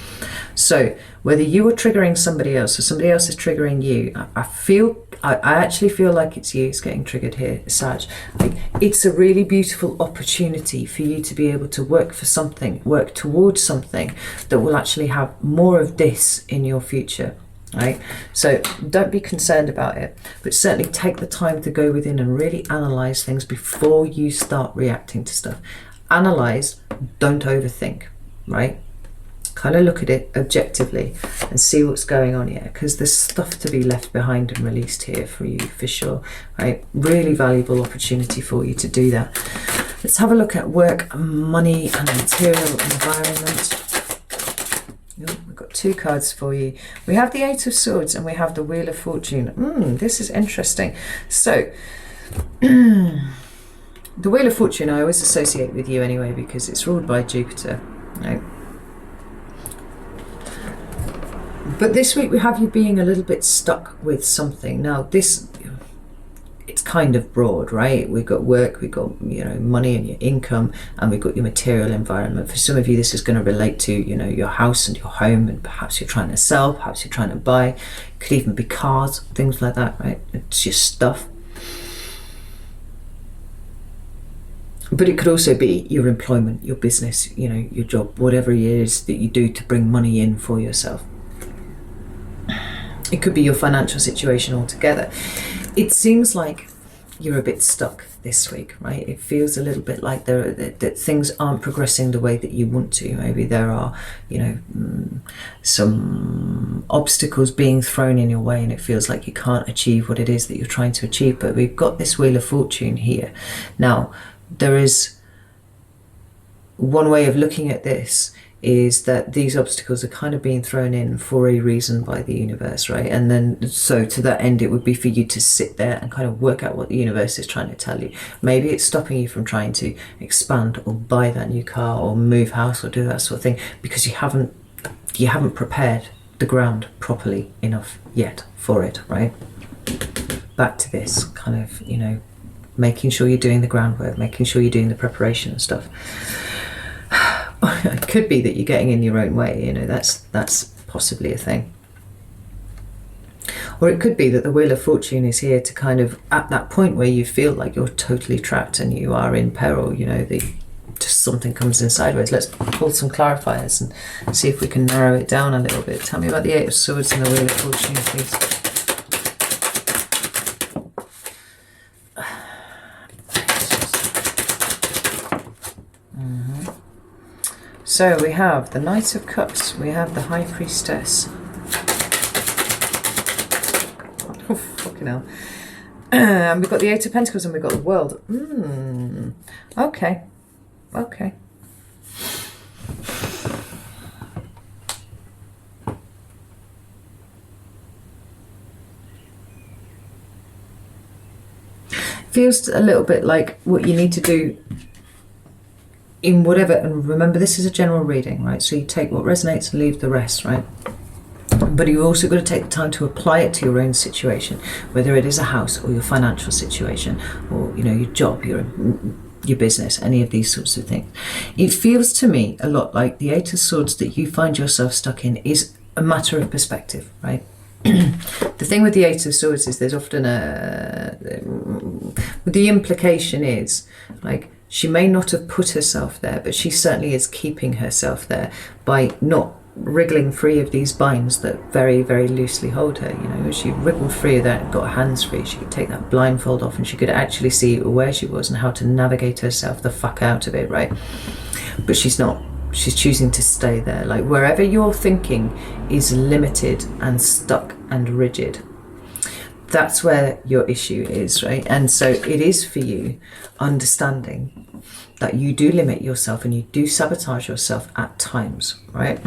So whether you are triggering somebody else or somebody else is triggering you, I actually feel like it's you that's getting triggered here, Sag. Like, it's a really beautiful opportunity for you to be able to work for something, work towards something that will actually have more of this in your future. Right, so don't be concerned about it, but certainly take the time to go within and really analyze things before you start reacting to stuff. Analyze, don't overthink, right? Kind of look at it objectively and see what's going on here, because there's stuff to be left behind and released here for you, for sure, right? Really valuable opportunity for you to do that. Let's have a look at work, money and material environment. We've got two cards for you. We have the Eight of Swords and we have the Wheel of Fortune. This is interesting. So, the Wheel of Fortune I always associate with you anyway, because it's ruled by Jupiter, right? But this week we have you being a little bit stuck with something. Now this, it's kind of broad, right? We've got work, we've got, you know, money and your income, and we've got your material environment. For some of you, this is going to relate to, you know, your house and your home, and perhaps you're trying to sell, perhaps you're trying to buy. It could even be cars, things like that, right? It's your stuff. But it could also be your employment, your business, you know, your job, whatever it is that you do to bring money in for yourself. It could be your financial situation altogether. It seems like you're a bit stuck this week, right? It feels a little bit like that things aren't progressing the way that you want to. Maybe there are, you know, some obstacles being thrown in your way, and it feels like you can't achieve what it is that you're trying to achieve. But we've got this Wheel of Fortune here. Now, there is one way of looking at this, is that these obstacles are kind of being thrown in for a reason by the universe, right? And then, so to that end, it would be for you to sit there and kind of work out what the universe is trying to tell you. Maybe it's stopping you from trying to expand or buy that new car or move house or do that sort of thing, because you haven't prepared the ground properly enough yet for it, right? Back to this kind of, you know, making sure you're doing the groundwork, making sure you're doing the preparation and stuff. It could be that you're getting in your own way, you know, that's possibly a thing. Or it could be that the Wheel of Fortune is here to kind of, at that point where you feel like you're totally trapped and you are in peril, you know, just something comes in sideways. Let's pull some clarifiers and see if we can narrow it down a little bit. Tell me about the Eight of Swords and the Wheel of Fortune, please. So we have the Knight of Cups, we have the High Priestess. Oh, fucking hell. And we've got the Eight of Pentacles and we've got the World. Okay. Okay. Feels a little bit like what you need to do in whatever, and remember this is a general reading, right? So you take what resonates and leave the rest, right? But you've also got to take the time to apply it to your own situation, whether it is a house or your financial situation, or, you know, your job, your business, any of these sorts of things. It feels to me a lot like the Eight of Swords that you find yourself stuck in is a matter of perspective, right? The thing with the Eight of Swords is there's often the implication is like, she may not have put herself there, but she certainly is keeping herself there by not wriggling free of these binds that very, very loosely hold her. You know, if she wriggled free of that and got her hands free, she could take that blindfold off and she could actually see where she was and how to navigate herself the fuck out of it, right? But she's not. She's choosing to stay there. Like, wherever your thinking is limited and stuck and rigid, that's where your issue is, right? And so it is for you understanding that you do limit yourself and you do sabotage yourself at times, right?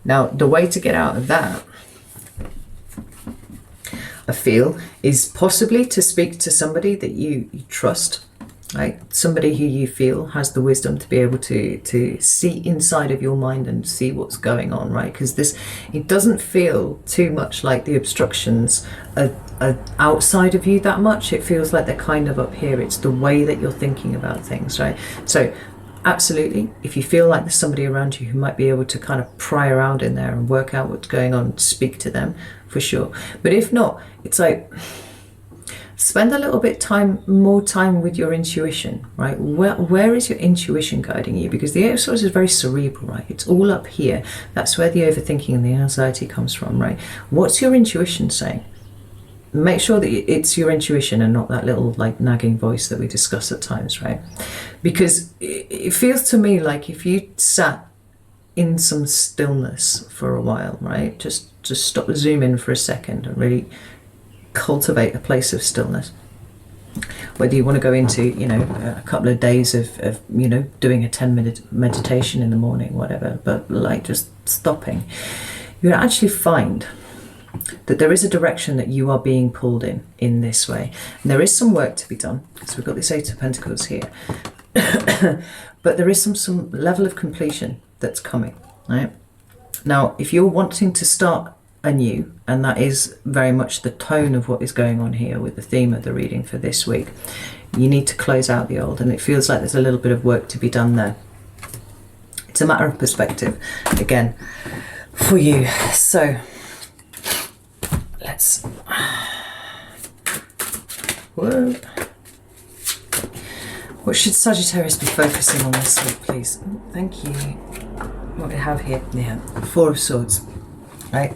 Now, the way to get out of that, I feel, is possibly to speak to somebody that you trust, Right? Somebody who you feel has the wisdom to be able to see inside of your mind and see what's going on, right? Because it doesn't feel too much like the obstructions are outside of you that much. It feels like they're kind of up here. It's the way that you're thinking about things, right? So absolutely, if you feel like there's somebody around you who might be able to kind of pry around in there and work out what's going on, speak to them for sure. But if not, it's like, spend a little bit more time with your intuition, right? Where is your intuition guiding you? Because the Eight of Swords is very cerebral, right? It's all up here. That's where the overthinking and the anxiety comes from, right? What's your intuition saying? Make sure that it's your intuition and not that little like nagging voice that we discuss at times, right? Because it feels to me like if you sat in some stillness for a while, right? Just stop, zoom in for a second and really cultivate a place of stillness. Whether you want to go into, you know, a couple of days of you know, doing a 10-minute meditation in the morning, whatever, but like just stopping, you'll actually find that there is a direction that you are being pulled in this way. And there is some work to be done, because we've got this Eight of Pentacles here. But there is some level of completion that's coming, right? Now, if you're wanting to start anew, and that is very much the tone of what is going on here with the theme of the reading for this week, you need to close out the old, and it feels like there's a little bit of work to be done there. It's a matter of perspective, again, for you. So let's... Whoa. What should Sagittarius be focusing on this week, please? Thank you. What we have here, yeah, Four of Swords, right?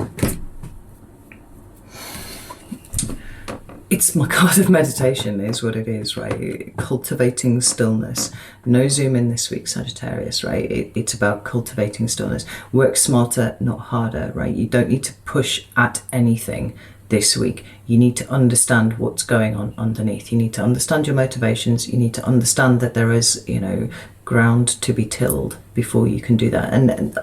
It's my card of meditation is what it is, right? Cultivating stillness. No zoom in this week, Sagittarius, right? It's about cultivating stillness. Work smarter, not harder, right? You don't need to push at anything this week. You need to understand what's going on underneath. You need to understand your motivations. You need to understand that there is, you know, ground to be tilled before you can do that. And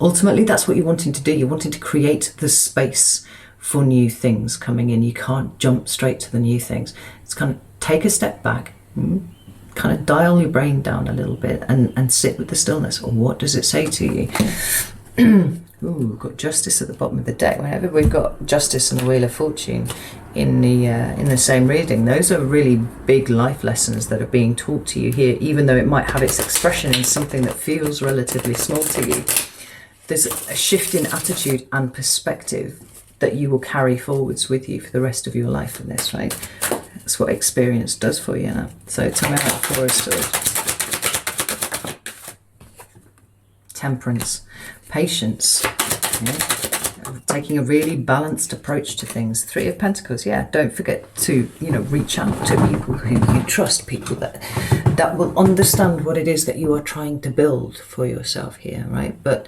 ultimately, that's what you're wanting to do. You're wanting to create the space for new things coming in. You can't jump straight to the new things. It's kind of take a step back, kind of dial your brain down a little bit and sit with the stillness. What does it say to you? Ooh, we've got Justice at the bottom of the deck. Whenever we've got Justice and the Wheel of Fortune in the same reading, those are really big life lessons that are being taught to you here, even though it might have its expression in something that feels relatively small to you. There's a shift in attitude and perspective that you will carry forwards with you for the rest of your life in this, right? That's what experience does for you now. So tell me about Four of Swords. Temperance, patience, yeah. Taking a really balanced approach to things. Three of Pentacles, yeah. Don't forget to, you know, reach out to people who you trust, people that will understand what it is that you are trying to build for yourself here, right? But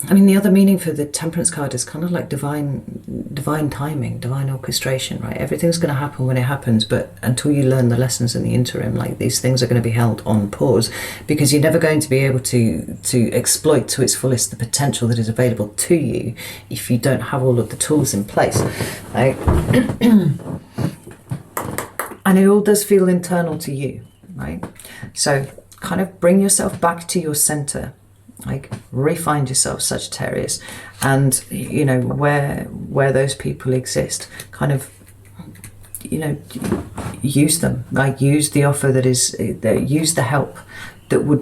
I mean, the other meaning for the Temperance card is kind of like divine timing, divine orchestration, right? Everything's going to happen when it happens, but until you learn the lessons in the interim, like these things are going to be held on pause, because you're never going to be able to exploit to its fullest the potential that is available to you if you don't have all of the tools in place, right? And it all does feel internal to you, right? So kind of bring yourself back to your center. Like re-find yourself, Sagittarius, and you know where those people exist, kind of, you know, use them, like use the offer that is, use the help that would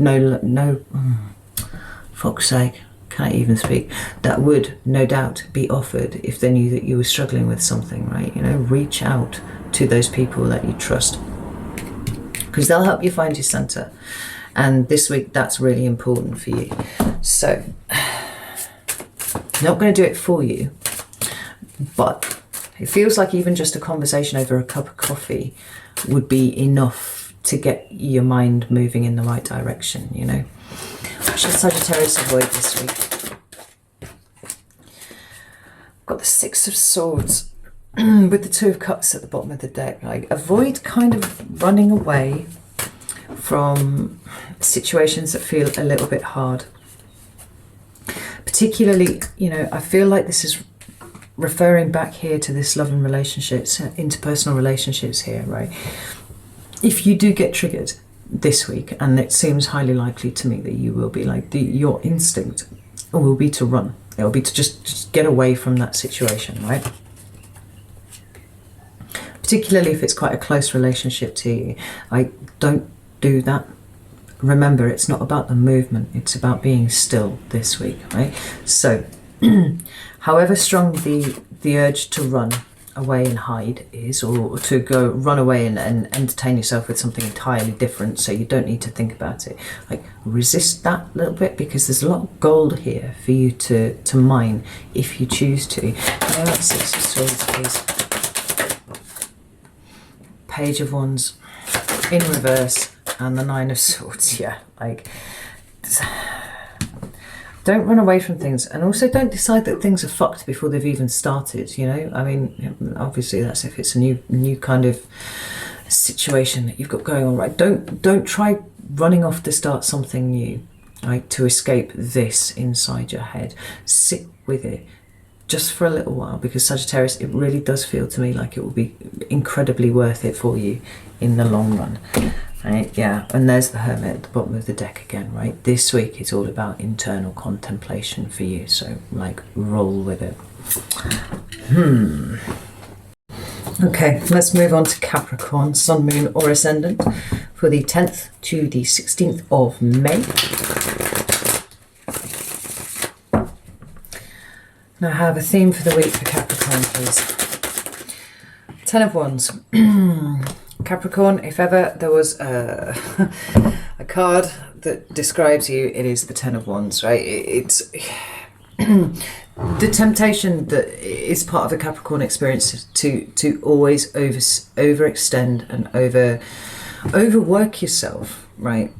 fuck's sake, can't even speak, that would no doubt be offered if they knew that you were struggling with something, right? You know, reach out to those people that you trust, because they'll help you find your center. And this week, that's really important for you. So, not going to do it for you, but it feels like even just a conversation over a cup of coffee would be enough to get your mind moving in the right direction, you know. What should Sagittarius avoid this week? I've got the Six of Swords with the Two of Cups at the bottom of the deck. Like, avoid kind of running away from situations that feel a little bit hard. Particularly, you know, I feel like this is referring back here to this love and relationships, interpersonal relationships here, right? if you do get triggered this week, and it seems highly likely to me that you will be, like, your instinct will be to run. It will be to just get away from that situation, right? Particularly if it's quite a close relationship to you. Don't do that. Remember, it's not about the movement, it's about being still this week, right? So, however strong the urge to run away and hide is, or to go run away and entertain yourself with something entirely different, so you don't need to think about it, like, resist that a little bit, because there's a lot of gold here for you to mine if you choose to. Now, that's Six of Swords, please. Page of Wands in reverse and the Nine of Swords. Yeah, like, don't run away from things, and also don't decide that things are fucked before they've even started, you know? I mean, obviously that's if it's a new kind of situation that you've got going on, right? Don't try running off to start something new, right? To escape this inside your head. Sit with it just for a little while, because Sagittarius, it really does feel to me like it will be incredibly worth it for you in the long run. Right, yeah, and there's the Hermit at the bottom of the deck again, right? This week is all about internal contemplation for you, so, like, roll with it. Okay, let's move on to Capricorn, Sun, Moon or Ascendant for the 10th to the 16th of May. Now I have a theme for the week for Capricorn, please. 10 of Wands. Capricorn, if ever there was a card that describes you, it is the 10 of Wands, right? It's the temptation that is part of a Capricorn experience to always overextend and overwork yourself, right?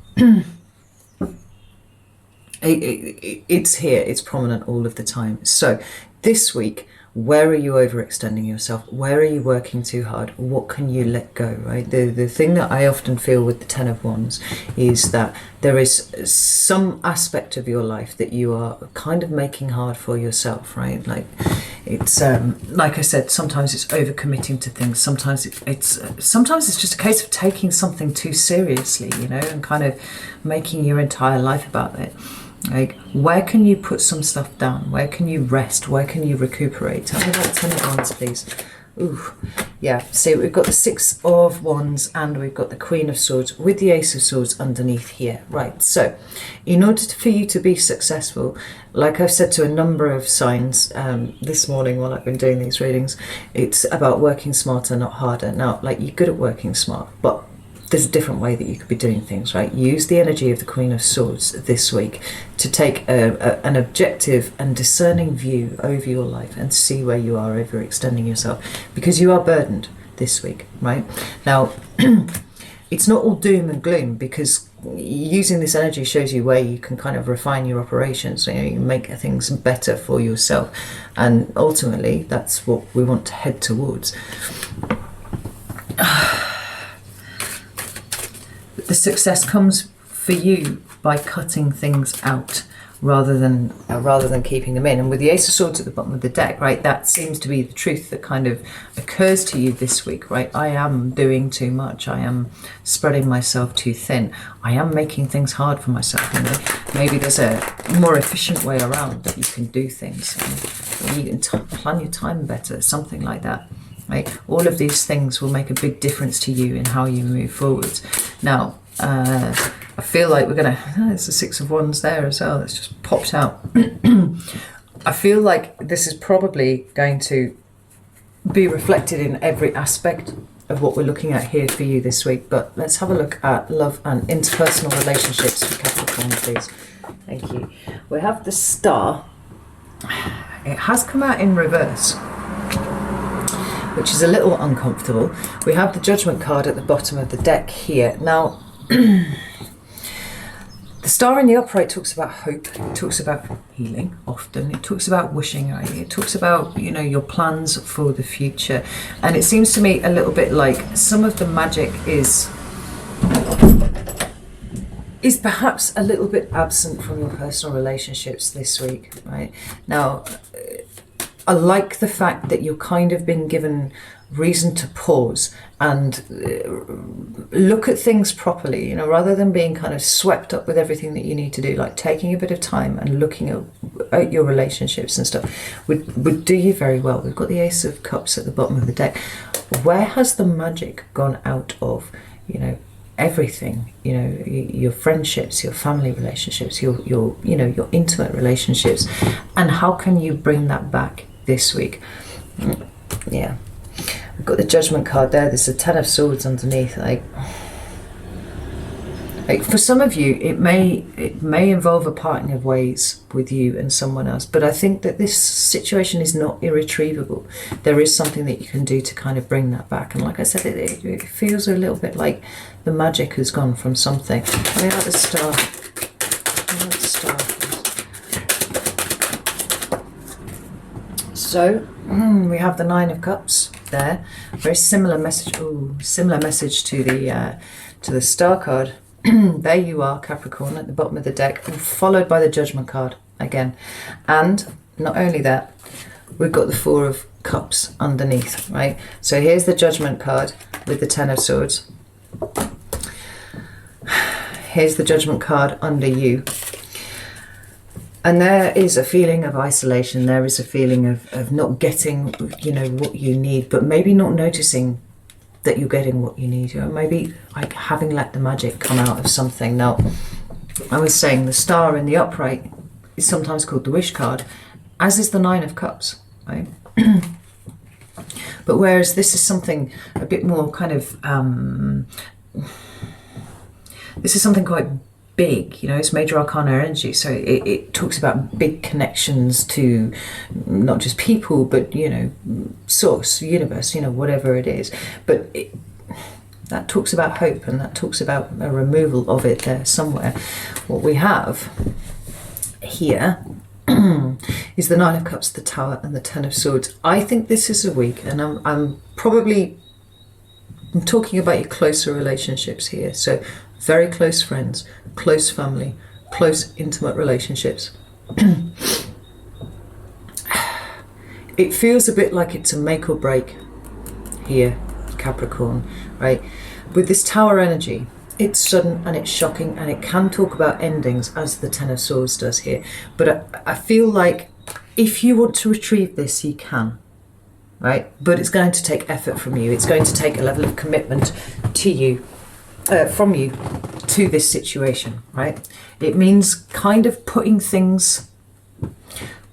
It's here, it's prominent all of the time. So this week, where are you overextending yourself? Where are you working too hard? What can you let go, right? The thing that I often feel with the 10 of Wands is that there is some aspect of your life that you are kind of making hard for yourself, right? Like, it's like I said, sometimes it's overcommitting to things. Sometimes sometimes it's just a case of taking something too seriously, you know, and kind of making your entire life about it. Like, where can you put some stuff down? Where can you rest? Where can you recuperate? Tell me about 10 of Wands, please. Ooh, yeah. So we've got the 6 of Wands and we've got the Queen of Swords with the Ace of Swords underneath here. Right, so in order for you to be successful, like I've said to a number of signs this morning while I've been doing these readings, it's about working smarter, not harder. Now, like, you're good at working smart, but there's a different way that you could be doing things, right? Use the energy of the Queen of Swords this week to take an objective and discerning view over your life and see where you are overextending yourself, because you are burdened this week, right? Now, it's not all doom and gloom, because using this energy shows you where you can kind of refine your operations, you know, you make things better for yourself, and ultimately that's what we want to head towards. The success comes for you by cutting things out rather than keeping them in. And with the Ace of Swords at the bottom of the deck, right, that seems to be the truth that kind of occurs to you this week, right? I am doing too much. I am spreading myself too thin. I am making things hard for myself. You know? Maybe there's a more efficient way around that you can do things. You can plan your time better, something like that. Right? All of these things will make a big difference to you in how you move forwards. Now, I feel like we're going to... there's the 6 of Wands there as well. It's just popped out. I feel like this is probably going to be reflected in every aspect of what we're looking at here for you this week. But let's have a look at love and interpersonal relationships for Capricorn, please. Thank you. We have the Star. It has come out in reverse, which is a little uncomfortable. We have the Judgment card at the bottom of the deck here. Now, the Star in the upright talks about hope. It talks about healing often. It talks about wishing. Right? It talks about, you know, your plans for the future. And it seems to me a little bit like some of the magic is perhaps a little bit absent from your personal relationships this week, right? Now, I like the fact that you're kind of being given reason to pause and look at things properly, you know, rather than being kind of swept up with everything that you need to do, like taking a bit of time and looking at your relationships and stuff would do you very well. We've got the Ace of Cups at the bottom of the deck. Where has the magic gone out of, you know, everything, you know, your friendships, your family relationships, your you know, your intimate relationships, and how can you bring that back this week? Yeah. We've got the Judgment card there. There's a Ten of Swords underneath. Like for some of you, it may involve a parting of ways with you and someone else. But I think that this situation is not irretrievable. There is something that you can do to kind of bring that back. And like I said, it feels a little bit like the magic has gone from something. I mean, like the Star. So we have the Nine of Cups there. Very similar message. Ooh, similar message to the Star card. There you are, Capricorn, at the bottom of the deck, and followed by the Judgment card again. And not only that, we've got the Four of Cups underneath, right? So here's the Judgment card with the Ten of Swords. Here's the Judgment card under you. And there is a feeling of isolation. There is a feeling of not getting, you know, what you need, but maybe not noticing that you're getting what you need. You know, maybe like having let the magic come out of something. Now, I was saying the Star in the upright is sometimes called the Wish card, as is the Nine of Cups, right? But whereas this is something a bit more kind of, this is something quite big, you know, it's major arcana energy, so it talks about big connections to not just people, but, you know, source, universe, you know, whatever it is. But that talks about hope, and that talks about a removal of it there somewhere. What we have here is the Nine of Cups, the Tower, and the Ten of Swords. I think this is a week, and I'm talking about your closer relationships here. So very close friends, close family, close intimate relationships. It feels a bit like it's a make or break here, Capricorn, right? With this Tower energy, it's sudden and it's shocking, and it can talk about endings, as the Ten of Swords does here. But I feel like if you want to retrieve this, you can, right? But it's going to take effort from you. It's going to take a level of commitment to you, from you to this situation, right? It means kind of putting things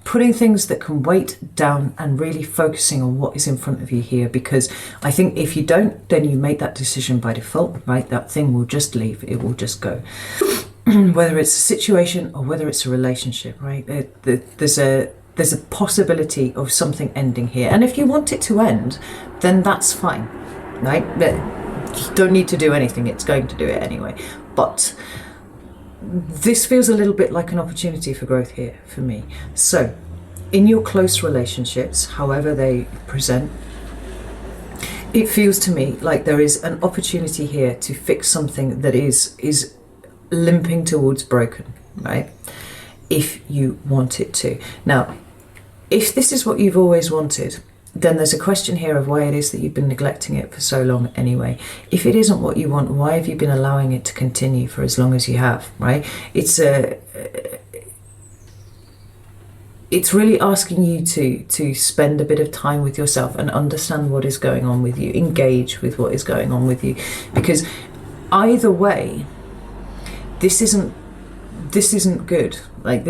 that can wait down and really focusing on what is in front of you here, because I think if you don't, then you make that decision by default, right? That thing will just leave, it will just go. Whether it's a situation or whether it's a relationship, right? There's a possibility of something ending here. And if you want it to end, then that's fine, right? You don't need to do anything, it's going to do it anyway. But this feels a little bit like an opportunity for growth here for me. So in your close relationships, however they present, it feels to me like there is an opportunity here to fix something that is limping towards broken, right? If you want it to. Now, if this is what you've always wanted, then there's a question here of why it is that you've been neglecting it for so long anyway. If it isn't what you want, why have you been allowing it to continue for as long as you have, right? It's really asking you to spend a bit of time with yourself and understand what is going on with you, engage with what is going on with you, because either way, this isn't good. Like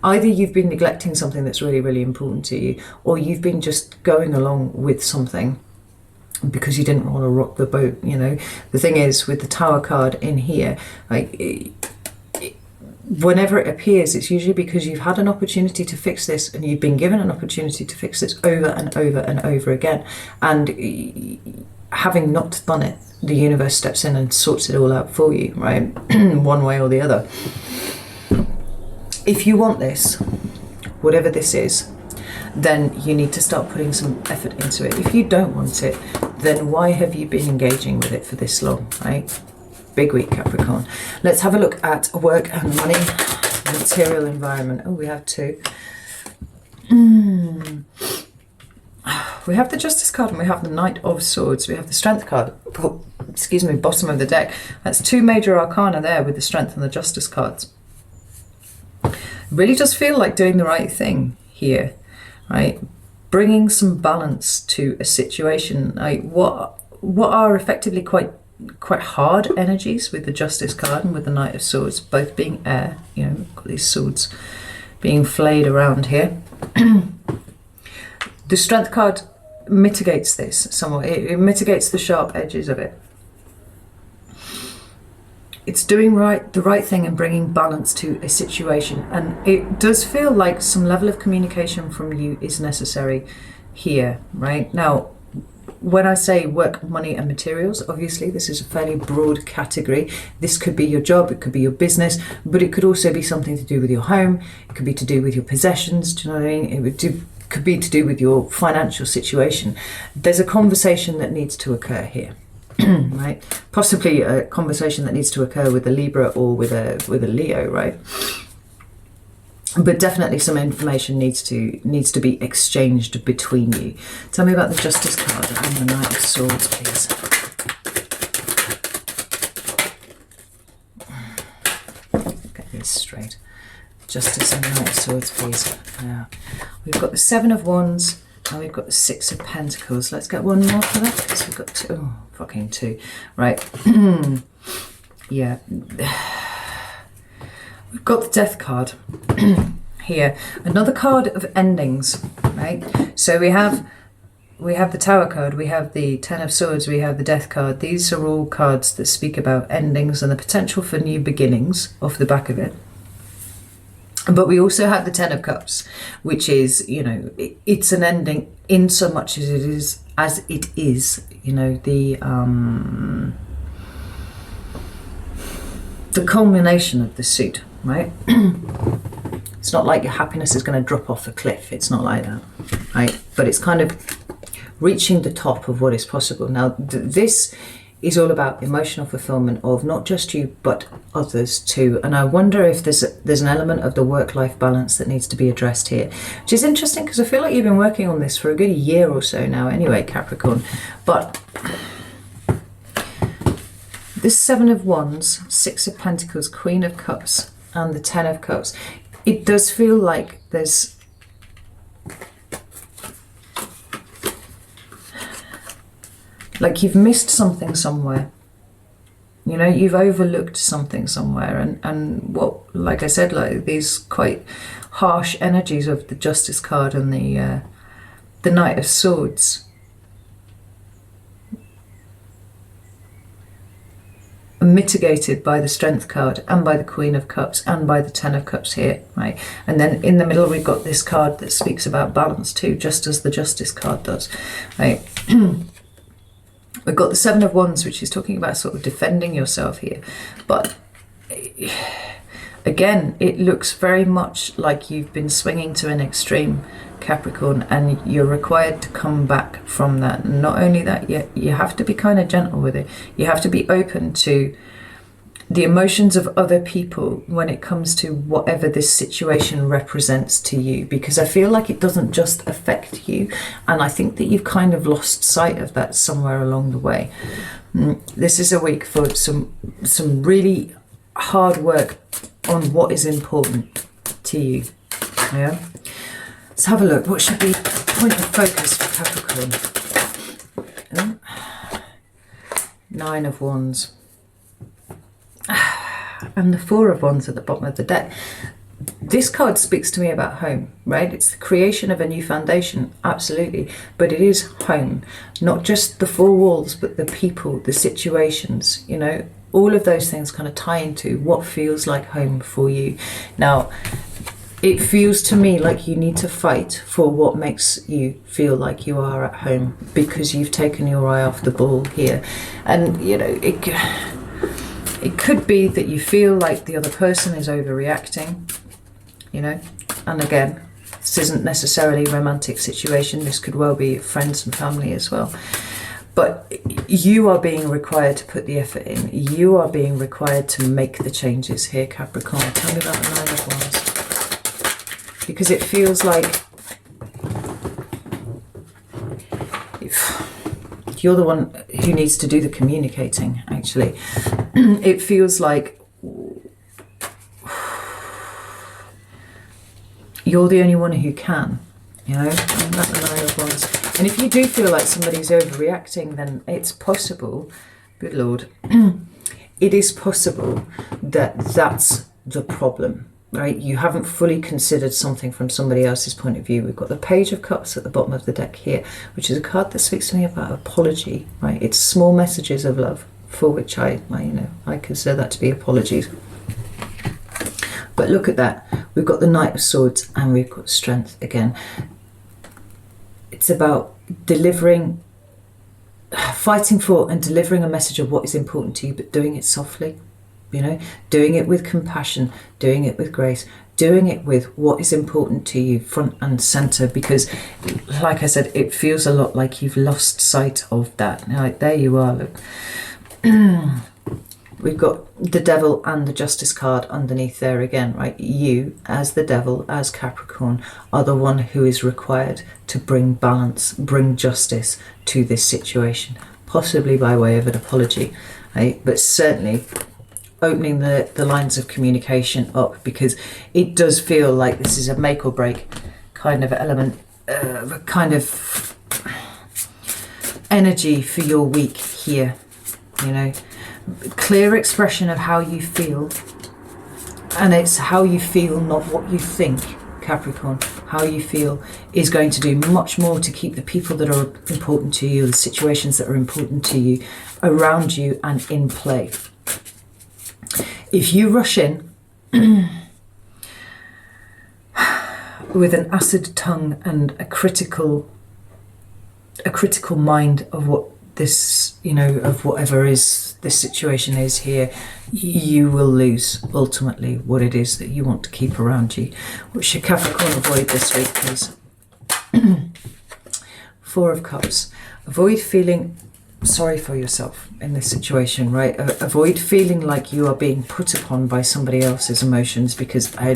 either you've been neglecting something that's really, really important to you, or you've been just going along with something because you didn't want to rock the boat, you know. The thing is, with the Tower card in here, like whenever it appears, it's usually because you've had an opportunity to fix this, and you've been given an opportunity to fix this over and over and over again, and having not done it, the universe steps in and sorts it all out for you, right? One way or the other. If you want this, whatever this is, then you need to start putting some effort into it. If you don't want it, then why have you been engaging with it for this long, right? Big week, Capricorn. Let's have a look at work and money, material environment. Oh, we have two. we have the Justice card and we have the Knight of Swords. We have the Strength card, excuse me, bottom of the deck. That's two major arcana there with the Strength and the Justice cards. It really does feel like doing the right thing here, right? Bringing some balance to a situation. Like what are effectively quite hard energies with the Justice card and with the Knight of Swords, both being air. You know, we've got these swords being flayed around here. The Strength card mitigates this somewhat. It mitigates the sharp edges of it. It's doing the right thing and bringing balance to a situation. And it does feel like some level of communication from you is necessary here, right? Now, when I say work, money and materials, obviously this is a fairly broad category. This could be your job, it could be your business, but it could also be something to do with your home. It could be to do with your possessions, do you know what I mean? Could be to do with your financial situation. There's a conversation that needs to occur here, right? Possibly a conversation that needs to occur with a Libra or with a Leo, right? But definitely some information needs to be exchanged between you. Tell me about the Justice card and the Knight of Swords, please. Get this straight. Justice and Knight of Swords, please. Yeah. We've got the Seven of Wands and we've got the Six of Pentacles. Let's get one more for that because we've got two. Oh, fucking two. Right. Yeah. We've got the Death card here. Another card of endings, right? So we have the Tower card, we have the Ten of Swords, we have the Death card. These are all cards that speak about endings and the potential for new beginnings off the back of it. But we also have the Ten of Cups, which is, you know, it's an ending in so much as it is, you know, the culmination of the suit, right? It's not like your happiness is going to drop off a cliff. It's not like that, right? But it's kind of reaching the top of what is possible. Now, this is all about emotional fulfillment of not just you, but others too. And I wonder if there's an element of the work-life balance that needs to be addressed here, which is interesting because I feel like you've been working on this for a good year or so now anyway, Capricorn. But this Seven of Wands, Six of Pentacles, Queen of Cups, and the Ten of Cups, it does feel like there's like you've missed something somewhere. You know, you've overlooked something somewhere. And what, like I said, like these quite harsh energies of the Justice card and the Knight of Swords are mitigated by the Strength card and by the Queen of Cups and by the Ten of Cups here, right? And then in the middle we've got this card that speaks about balance too, just as the Justice card does, right? We've got the Seven of Wands, which is talking about sort of defending yourself here. But again, it looks very much like you've been swinging to an extreme, Capricorn, and you're required to come back from that. And not only that, you have to be kind of gentle with it. You have to be open to the emotions of other people when it comes to whatever this situation represents to you, because I feel like it doesn't just affect you, and I think that you've kind of lost sight of that somewhere along the way. This is a week for some really hard work on what is important to you. Yeah, let's have a look. What should be point of focus for Capricorn? Nine of Wands. And the Four of Wands at the bottom of the deck. This card speaks to me about home, right? It's the creation of a new foundation, absolutely. But it is home, not just the four walls, but the people, the situations, you know, all of those things kind of tie into what feels like home for you. Now, it feels to me like you need to fight for what makes you feel like you are at home, because you've taken your eye off the ball here. And, you know, it could be that you feel like the other person is overreacting, you know, and again, this isn't necessarily a romantic situation. This could well be friends and family as well. But you are being required to put the effort in. You are being required to make the changes here, Capricorn. Tell me about the Nine of Wands. Because it feels like You're the one who needs to do the communicating, actually. It feels like you're the only one who can, you know, and that's the Nine of Wands. And if you do feel like somebody's overreacting, then it's possible, good Lord, it is possible that that's the problem, right? You haven't fully considered something from somebody else's point of view. We've got the Page of Cups at the bottom of the deck here, which is a card that speaks to me about apology, right? It's small messages of love, for which I consider that to be apologies. But look at that. We've got the Knight of Swords and we've got Strength again. It's about fighting for and delivering a message of what is important to you, but doing it softly, you know, doing it with compassion, doing it with grace, doing it with what is important to you front and center, because like I said, it feels a lot like you've lost sight of that. Now, there you are, look. We've got the Devil and the Justice card underneath there again, right? You, as the Devil, as Capricorn, are the one who is required to bring balance, bring justice to this situation, possibly by way of an apology, right? But certainly opening the lines of communication up, because it does feel like this is a make or break kind of element, kind of energy for your week here, you know. Clear expression of how you feel, and it's how you feel, not what you think, Capricorn. How you feel is going to do much more to keep the people that are important to you, the situations that are important to you, around you and in play. If you rush in with an acid tongue and a critical mind of what this, you know, of whatever is this situation is here, you will lose ultimately what it is that you want to keep around you. What should Capricorn avoid this week, please? Four of Cups. Avoid feeling sorry for yourself in this situation, right? Avoid feeling like you are being put upon by somebody else's emotions, because I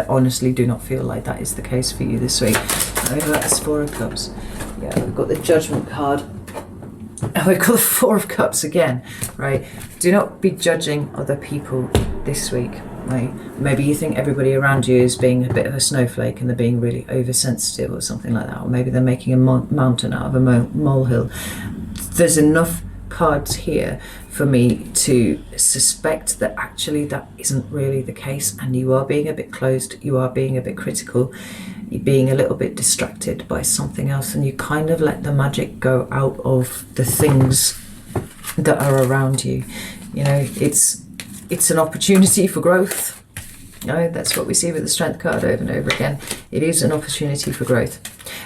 honestly do not feel like that is the case for you this week. That's Four of Cups. Yeah, we've got the Judgment card. And we've got the Four of Cups again, right? Do not be judging other people this week, right? Maybe you think everybody around you is being a bit of a snowflake and they're being really oversensitive or something like that, or maybe they're making a mountain out of a molehill. There's enough cards here for me to suspect that actually that isn't really the case, and you are being a bit closed, you are being a bit critical, you're being a little bit distracted by something else, and you kind of let the magic go out of the things that are around you. You know, it's an opportunity for growth. You know, that's what we see with the Strength card over and over again. It is an opportunity for growth,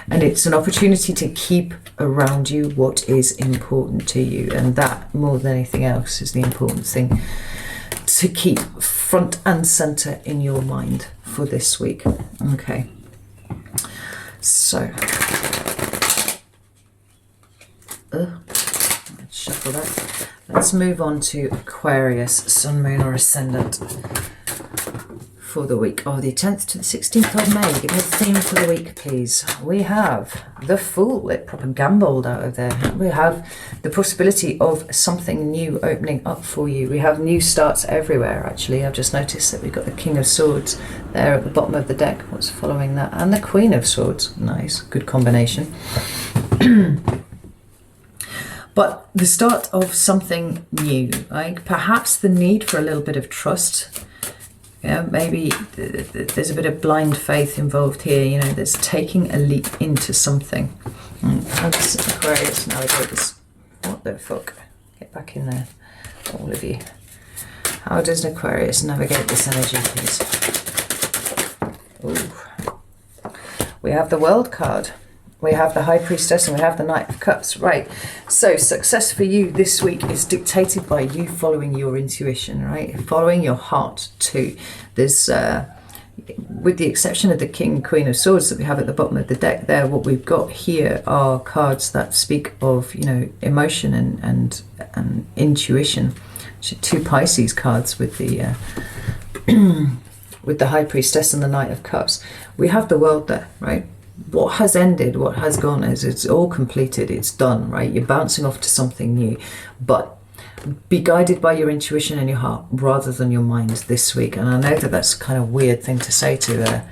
and it's an opportunity to keep around you what is important to you, and that, more than anything else, is the important thing to keep front and center in your mind for this week. Okay, so let's shuffle that. Let's move on to Aquarius, Sun, Moon or Ascendant for the week of the 10th to the 16th of May. Give me a theme for the week, please. We have the Fool. It proper gambled out of there. We have the possibility of something new opening up for you. We have new starts everywhere, actually. I've just noticed that we've got the King of Swords there at the bottom of the deck. What's following that? And the Queen of Swords. Nice, good combination. But the start of something new, like perhaps the need for a little bit of trust. Yeah, maybe there's a bit of blind faith involved here, you know, there's taking a leap into something. How does Aquarius navigate this? What the fuck? Get back in there, all of you. How does an Aquarius navigate this energy, please? Ooh. We have the World card. We have the High Priestess and we have the Knight of Cups. Right, so success for you this week is dictated by you following your intuition, right? Following your heart too. There's, with the exception of the King, Queen of Swords that we have at the bottom of the deck there, what we've got here are cards that speak of, you know, emotion and intuition. Two Pisces cards with the with the High Priestess and the Knight of Cups. We have the World there, right? what has ended, what has gone, is it's all completed, it's done, right? You're bouncing off to something new, but be guided by your intuition and your heart rather than your mind this week. And I know that that's kind of weird thing to say to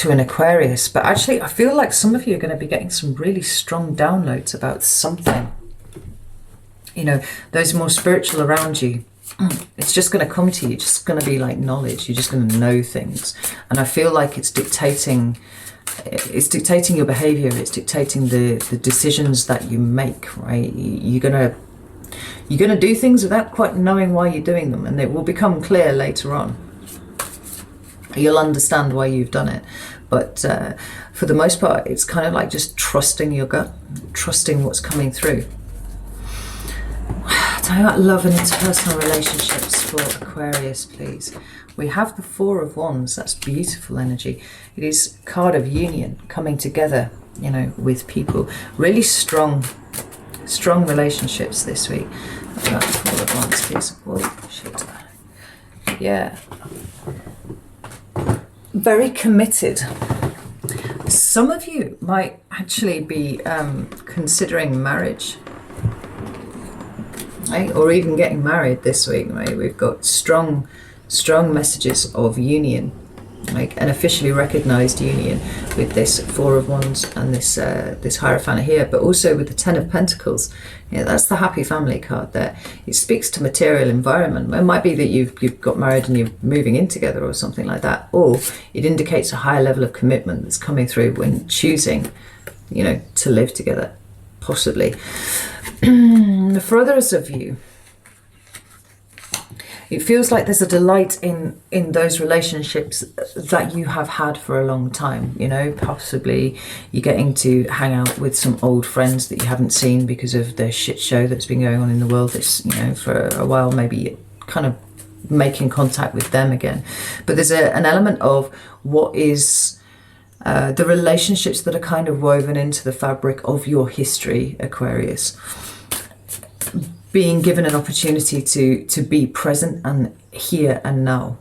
an Aquarius, but actually I feel like some of you are going to be getting some really strong downloads about something. You know, those more spiritual around you, it's just going to come to you. It's just going to be like knowledge. You're just going to know things. And I feel like it's dictating your behavior. It's dictating the decisions that you make, right? You're going to do things without quite knowing why you're doing them. And it will become clear later on. You'll understand why you've done it. But for the most part, it's kind of like just trusting your gut, trusting what's coming through. Tell me about love and interpersonal relationships for Aquarius, please. We have the Four of Wands. That's beautiful energy. It is a card of union, coming together, you know, with people. Really strong relationships this week. About the Four of Wands, please. Oh, shit. Yeah. Very committed. Some of you might actually be considering marriage. Right? Or even getting married this week, right? We've got strong messages of union, like an officially recognized union with this Four of Wands and this Hierophant here, but also with the Ten of Pentacles. Yeah, that's the happy family card there. It speaks to material environment. It might be that you've got married and you're moving in together or something like that, or it indicates a higher level of commitment that's coming through when choosing, you know, to live together, possibly. For others of you, it feels like there's a delight in those relationships that you have had for a long time. You know, possibly you're getting to hang out with some old friends that you haven't seen because of the shit show that's been going on in the world this, you know, for a while. Maybe kind of making contact with them again. But there's an element of what is the relationships that are kind of woven into the fabric of your history, Aquarius. Being given an opportunity to be present and here and now,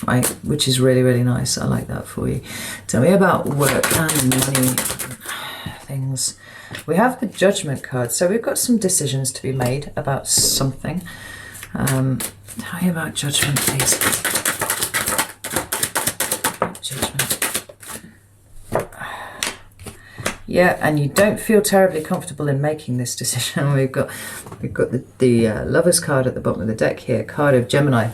right? Which is really, really nice. I like that for you. Tell me about work and money things. We have the Judgment card. So we've got some decisions to be made about something. Tell me about Judgment, please. Judgment. Yeah, and you don't feel terribly comfortable in making this decision. We've got the Lovers card at the bottom of the deck here, card of Gemini,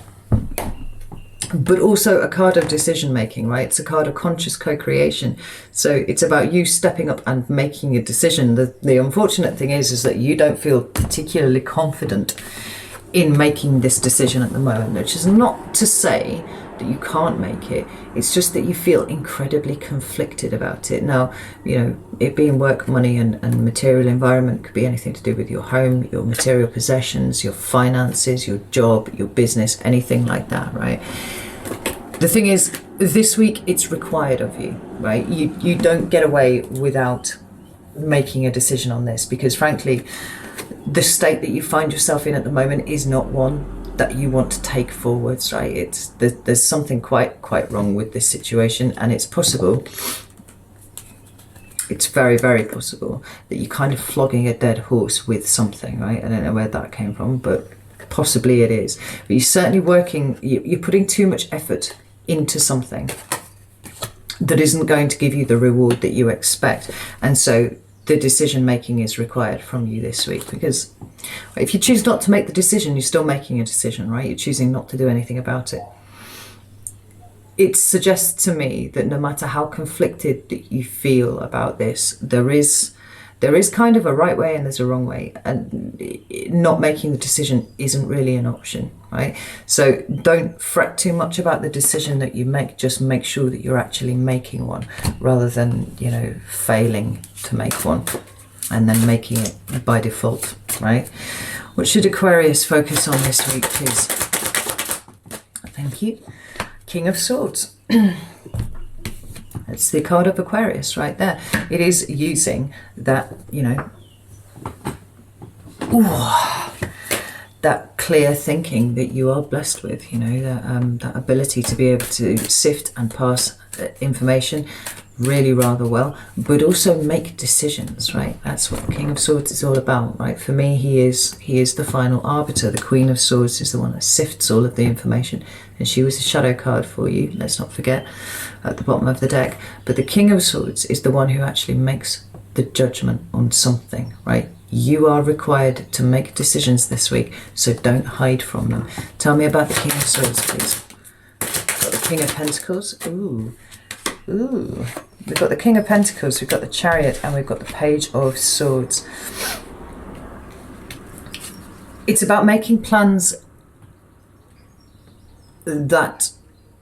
but also a card of decision making, right? It's a card of conscious co-creation. So it's about you stepping up and making a decision. The unfortunate thing is that you don't feel particularly confident in making this decision at the moment, which is not to say that you can't make it. It's just that you feel incredibly conflicted about it. Now, you know, it being work, money and material environment could be anything to do with your home, your material possessions, your finances, your job, your business, anything like that, right? The thing is, this week it's required of you, right? You don't get away without making a decision on this, because frankly, the state that you find yourself in at the moment is not one that you want to take forwards, right? There's something quite wrong with this situation, and it's possible, it's very, very possible that you're kind of flogging a dead horse with something, right? I don't know where that came from, but possibly it is. But you're certainly you're putting too much effort into something that isn't going to give you the reward that you expect, and so the decision making is required from you this week, because if you choose not to make the decision, you're still making a decision, right? You're choosing not to do anything about it. It suggests to me that no matter how conflicted that you feel about this, there is kind of a right way and there's a wrong way, and not making the decision isn't really an option, right? So don't fret too much about the decision that you make. Just make sure that you're actually making one, rather than, you know, failing to make one and then making it by default, right? What should Aquarius focus on this week, please? Thank you. King of Swords. It's the card of Aquarius right there. It is using that, you know, that clear thinking that you are blessed with, you know, that ability to be able to sift and pass information really rather well, but also make decisions, right? That's what the King of Swords is all about, right? For me, he is the final arbiter. The Queen of Swords is the one that sifts all of the information, and she was a shadow card for you, let's not forget, at the bottom of the deck. But the King of Swords is the one who actually makes the judgment on something, right? You are required to make decisions this week, so don't hide from them. Tell me about the King of Swords, please. Got the King of Pentacles. Ooh. We've got the King of Pentacles, we've got the Chariot, and we've got the Page of Swords. It's about making plans that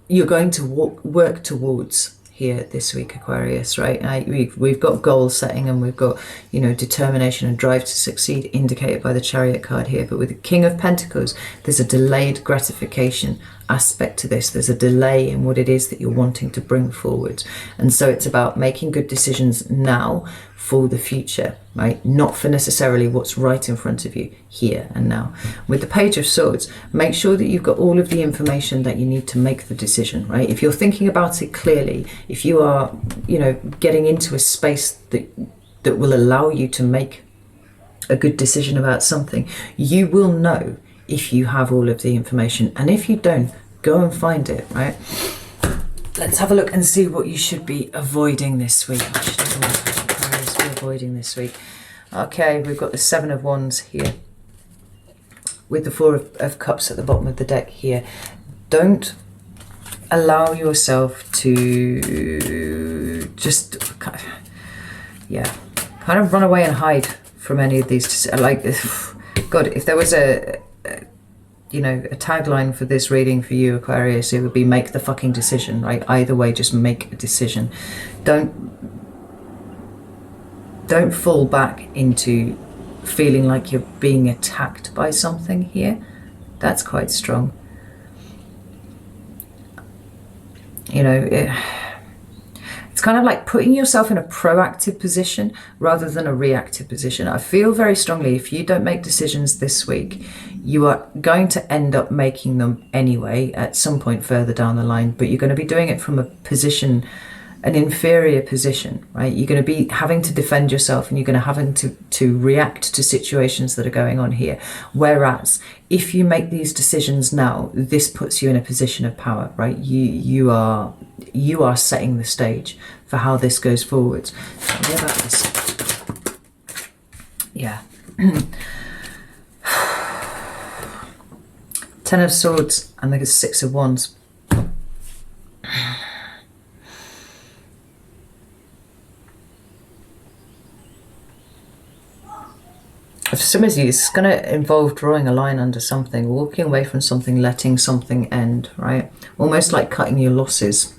you're going to work towards here this week, Aquarius, right? We've got goal setting, and we've got, you know, determination and drive to succeed, indicated by the Chariot card here. But with the King of Pentacles, there's a delayed gratification aspect to this. There's a delay in what it is that you're wanting to bring forward. And so it's about making good decisions now for the future, right? Not for necessarily what's right in front of you here and now. With the Page of Swords, make sure that you've got all of the information that you need to make the decision, right? If you're thinking about it clearly, if you are, you know, getting into a space that will allow you to make a good decision about something, you will know if you have all of the information. And if you don't, go and find it, right? Let's have a look and see what you should be avoiding this week. Avoiding this week. Okay, we've got the Seven of Wands here with the Four of Cups at the bottom of the deck here. Don't allow yourself to just kind of run away and hide from any of these. Like, God, if there was a tagline for this reading for you, Aquarius, it would be make the fucking decision, right? Either way, just make a decision. Don't fall back into feeling like you're being attacked by something here. That's quite strong. You know, it's kind of like putting yourself in a proactive position rather than a reactive position. I feel very strongly, if you don't make decisions this week, you are going to end up making them anyway at some point further down the line, but you're going to be doing it from a position, an inferior position, right? You're going to be having to defend yourself, and you're going to having to react to situations that are going on here. Whereas if you make these decisions now, this puts you in a position of power, right? You are setting the stage for how this goes forward. What about this? Yeah. Ten of Swords and the Six of Wands. For some of you, it's going to involve drawing a line under something, walking away from something, letting something end, right? Almost like cutting your losses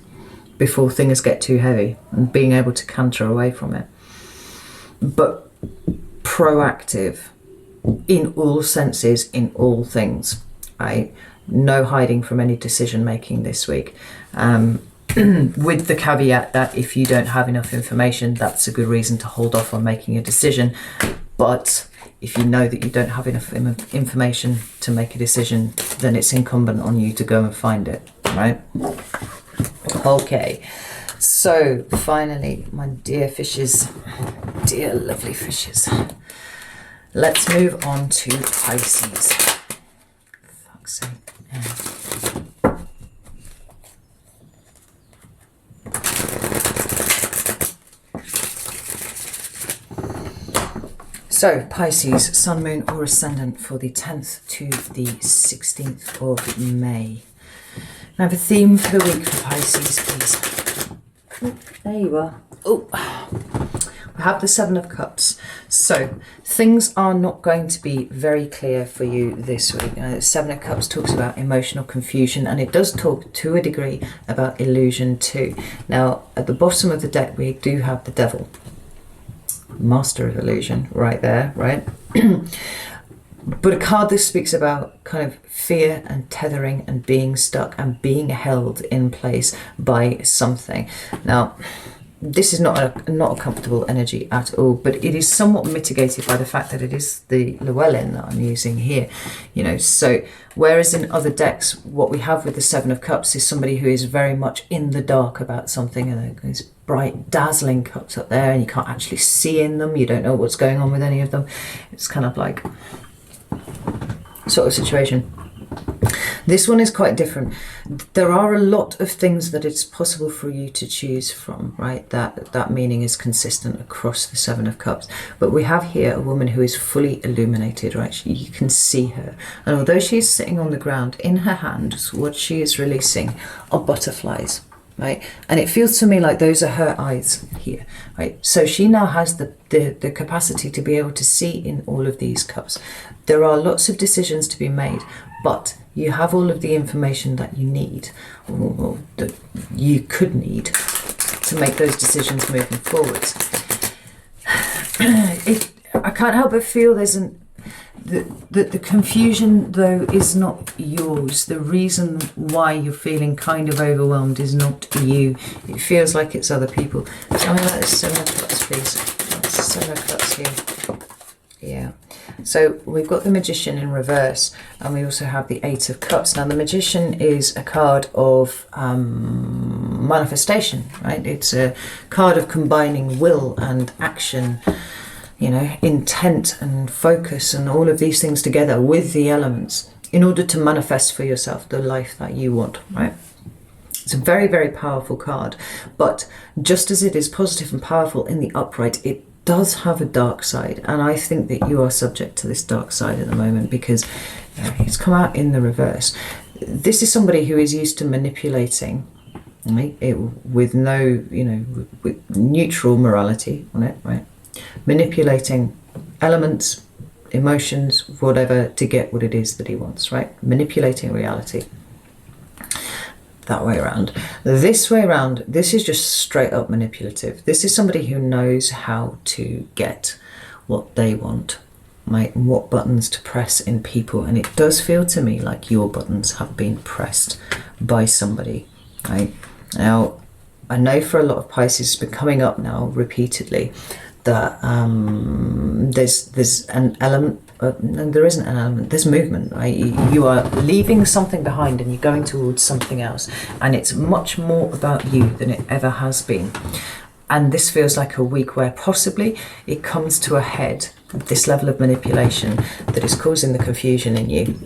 before things get too heavy and being able to canter away from it. But proactive in all senses, in all things, right? No hiding from any decision making this week. With the caveat that if you don't have enough information, that's a good reason to hold off on making a decision. But if you know that you don't have enough information to make a decision, then it's incumbent on you to go and find it, right? Okay, so finally, my dear fishes, dear lovely fishes, let's move on to Pisces. Fuck's sake. Yeah. So, Pisces, Sun, Moon or Ascendant for the 10th to the 16th of May. Now, the theme for the week for Pisces, please. Oh, there you are. Oh, we have the Seven of Cups. So, things are not going to be very clear for you this week. Seven of Cups talks about emotional confusion, and it does talk to a degree about illusion too. Now, at the bottom of the deck, we do have the Devil. Master of illusion right there, right? But a card that speaks about kind of fear and tethering and being stuck and being held in place by something. Now, this is not a comfortable energy at all, but it is somewhat mitigated by the fact that it is the Llewellyn that I'm using here, you know. So whereas in other decks, what we have with the Seven of Cups is somebody who is very much in the dark about something and is bright, dazzling cups up there, and you can't actually see in them. You don't know what's going on with any of them. It's kind of like sort of situation. This one is quite different. There are a lot of things that it's possible for you to choose from, right? That meaning is consistent across the Seven of Cups. But we have here a woman who is fully illuminated, right? You can see her. And although she is sitting on the ground, in her hands, what she is releasing are butterflies, right? And it feels to me like those are her eyes here, right? So she now has the capacity to be able to see in all of these cups. There are lots of decisions to be made, but you have all of the information that you need, or that you could need, to make those decisions moving forwards. I can't help but feel there's the confusion, though, is not yours. The reason why you're feeling kind of overwhelmed is not you. It feels like it's other people. Tell me about this Seven of Cups, please. Seven of Cups here. Yeah. So we've got the Magician in reverse, and we also have the Eight of Cups. Now the Magician is a card of manifestation, right? It's a card of combining will and action, you know, intent and focus and all of these things together with the elements in order to manifest for yourself the life that you want, right? It's a very, very powerful card, but just as it is positive and powerful in the upright, it does have a dark side, and I think that you are subject to this dark side at the moment because it's come out in the reverse. This is somebody who is used to manipulating, right? With no, you know, with neutral morality on it, right? Manipulating elements, emotions, whatever, to get what it is that he wants, right? Manipulating reality. That way around. This way around, this is just straight up manipulative. This is somebody who knows how to get what they want, right? What buttons to press in people. And it does feel to me like your buttons have been pressed by somebody, right? Now, I know for a lot of Pisces, it's been coming up now repeatedly that there's an element, and there isn't an element, there's movement, right? You are leaving something behind and you're going towards something else, and it's much more about you than it ever has been. And this feels like a week where possibly it comes to a head, this level of manipulation that is causing the confusion in you.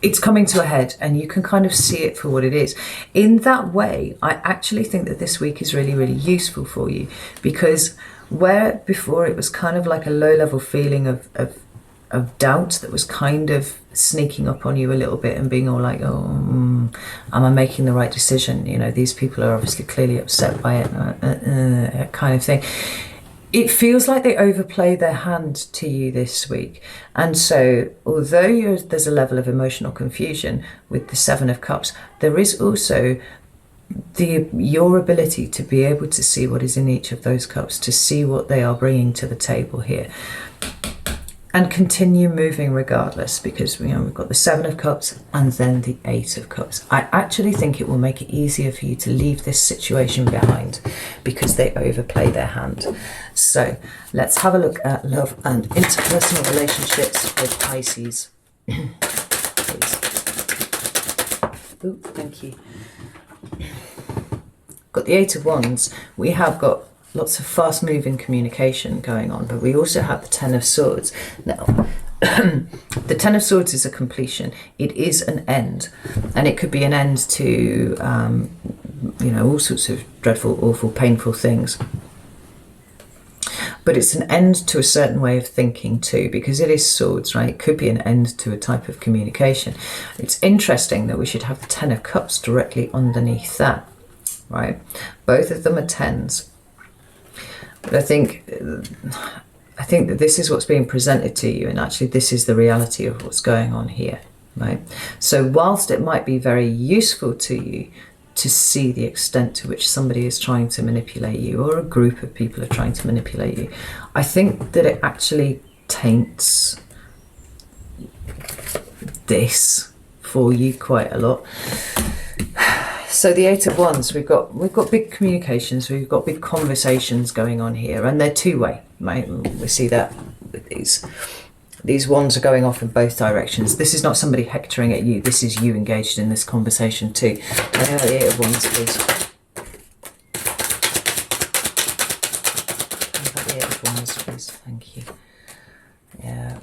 It's coming to a head and you can kind of see it for what it is. In that way, I actually think that this week is really, really useful for you, because where before it was kind of like a low-level feeling of doubt that was kind of sneaking up on you a little bit and being all like, oh, am I making the right decision? You know, these people are obviously clearly upset by it, kind of thing. It feels like they overplay their hand to you this week. And so although there's a level of emotional confusion with the Seven of Cups, there is also your ability to be able to see what is in each of those cups, to see what they are bringing to the table here, and continue moving regardless, because we've got the Seven of Cups and then the Eight of Cups. I actually think it will make it easier for you to leave this situation behind because they overplay their hand. So let's have a look at love and interpersonal relationships with Pisces. Please. Ooh, thank you. Got the Eight of Wands. We have got lots of fast-moving communication going on, but we also have the Ten of Swords. Now, the Ten of Swords is a completion. It is an end, and it could be an end to, all sorts of dreadful, awful, painful things. But it's an end to a certain way of thinking too, because it is swords, right? It could be an end to a type of communication. It's interesting that we should have the Ten of Cups directly underneath that, right? Both of them are tens. But I think that this is what's being presented to you, and actually this is the reality of what's going on here, right? So whilst it might be very useful to you to see the extent to which somebody is trying to manipulate you, or a group of people are trying to manipulate you, I think that it actually taints this for you quite a lot. So the Eight of Wands, we've got big communications, we've got big conversations going on here, and they're two-way, right? We see that with these wands are going off in both directions. This is not somebody hectoring at you, this is you engaged in this conversation too. I know the Eight of Wands, please. Thank you. Yeah.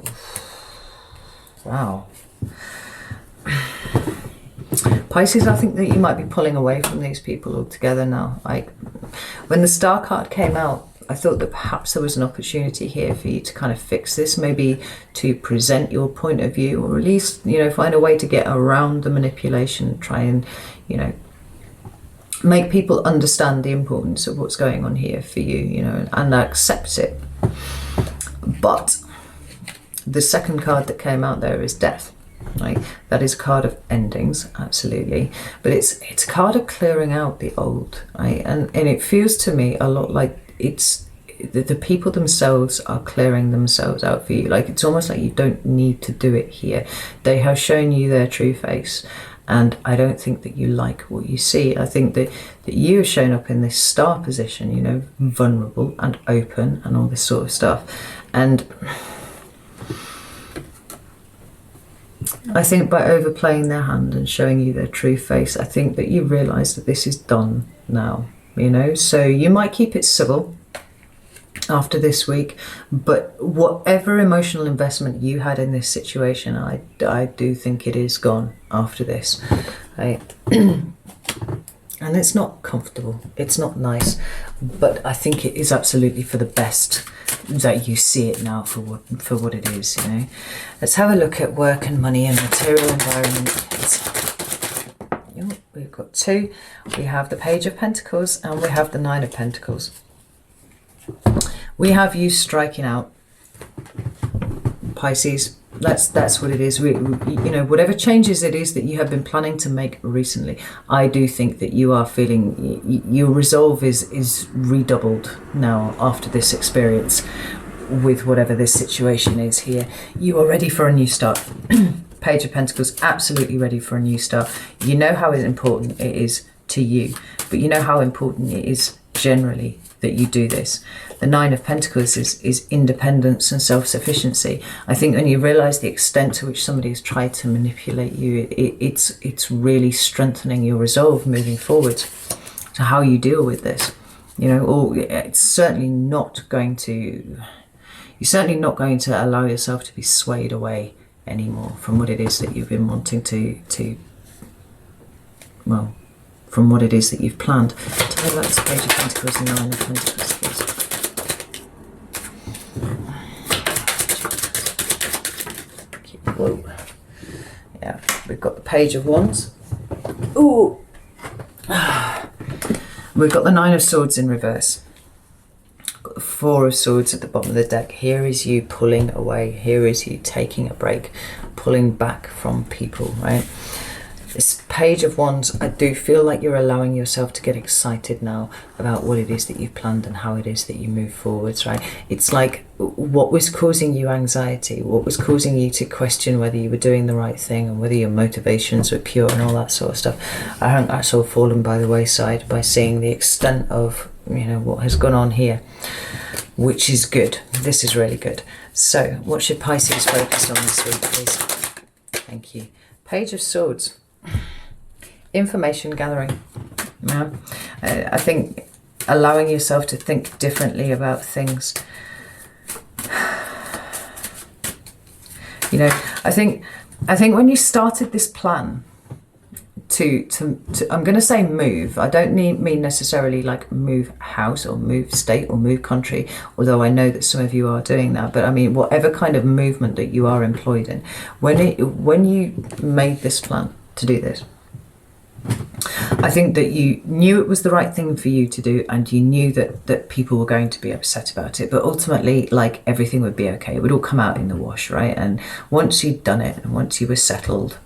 Wow. Pisces, I think that you might be pulling away from these people altogether now. Like, when the Star card came out, I thought that perhaps there was an opportunity here for you to kind of fix this, maybe to present your point of view, or at least, you know, find a way to get around the manipulation, try and, you know, make people understand the importance of what's going on here for you, you know, and accept it. But the second card that came out there is Death. Right? That is a card of endings, absolutely, but it's a card of clearing out the old, right? And it feels to me a lot like it's the people themselves are clearing themselves out for you. Like, it's almost like you don't need to do it here. They have shown you their true face, and I don't think that you like what you see. I think that you have shown up in this Star position, you know, vulnerable and open and all this sort of stuff. And I think by overplaying their hand and showing you their true face, I think that you realise that this is done now, you know. So you might keep it civil after this week, but whatever emotional investment you had in this situation, I do think it is gone after this. Right? And it's not comfortable, it's not nice, but I think it is absolutely for the best that you see it now for what it is, you know. Let's have a look at work and money and material environment. We've got two. We have the Page of Pentacles and we have the Nine of Pentacles. We have you striking out, Pisces. That's what it is. You know, whatever changes it is that you have been planning to make recently, I do think that you are feeling your resolve is redoubled now after this experience with whatever this situation is here. You are ready for a new start. Page of Pentacles, absolutely ready for a new start. You know how important it is to you, but you know how important it is generally that you do this. The Nine of Pentacles is independence and self-sufficiency. I think when you realise the extent to which somebody has tried to manipulate you, it's really strengthening your resolve moving forward to how you deal with this. You know, or it's certainly not going to, you're certainly not going to allow yourself to be swayed away anymore from what it is that you've been wanting to well, from what it is that you've planned. Tell me about this Page of Pentacles and Nine of Pentacles, please. Whoa. Yeah, we've got the Page of Wands. Ooh. We've got the Nine of Swords in reverse. We've got the Four of Swords at the bottom of the deck. Here is you pulling away. Here is you taking a break, pulling back from people, right? This Page of Wands, I do feel like you're allowing yourself to get excited now about what it is that you've planned and how it is that you move forwards, right? It's like what was causing you anxiety, what was causing you to question whether you were doing the right thing and whether your motivations were pure and all that sort of stuff. I think that's all fallen by the wayside by seeing the extent of, you know, what has gone on here, which is good. This is really good. So what should Pisces focus on this week, please? Thank you. Page of Swords. Information gathering. Yeah. I think allowing yourself to think differently about things. You know, I think when you started this plan to I'm going to say move. I don't mean necessarily like move house or move state or move country, although I know that some of you are doing that. But I mean, whatever kind of movement that you are employed in, when you made this plan to do this, I think that you knew it was the right thing for you to do, and you knew that people were going to be upset about it, but ultimately, like, everything would be okay. It would all come out in the wash, right? And once you'd done it, and once you were settled,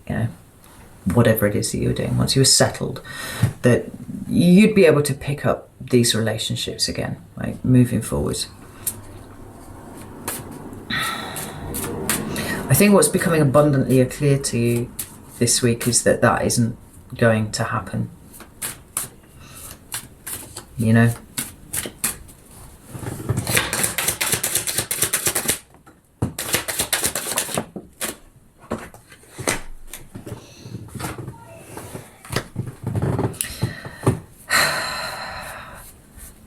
you know, whatever it is that you were doing, once you were settled, that you'd be able to pick up these relationships again, right, moving forward. I think what's becoming abundantly clear to you this week is that that isn't going to happen, you know.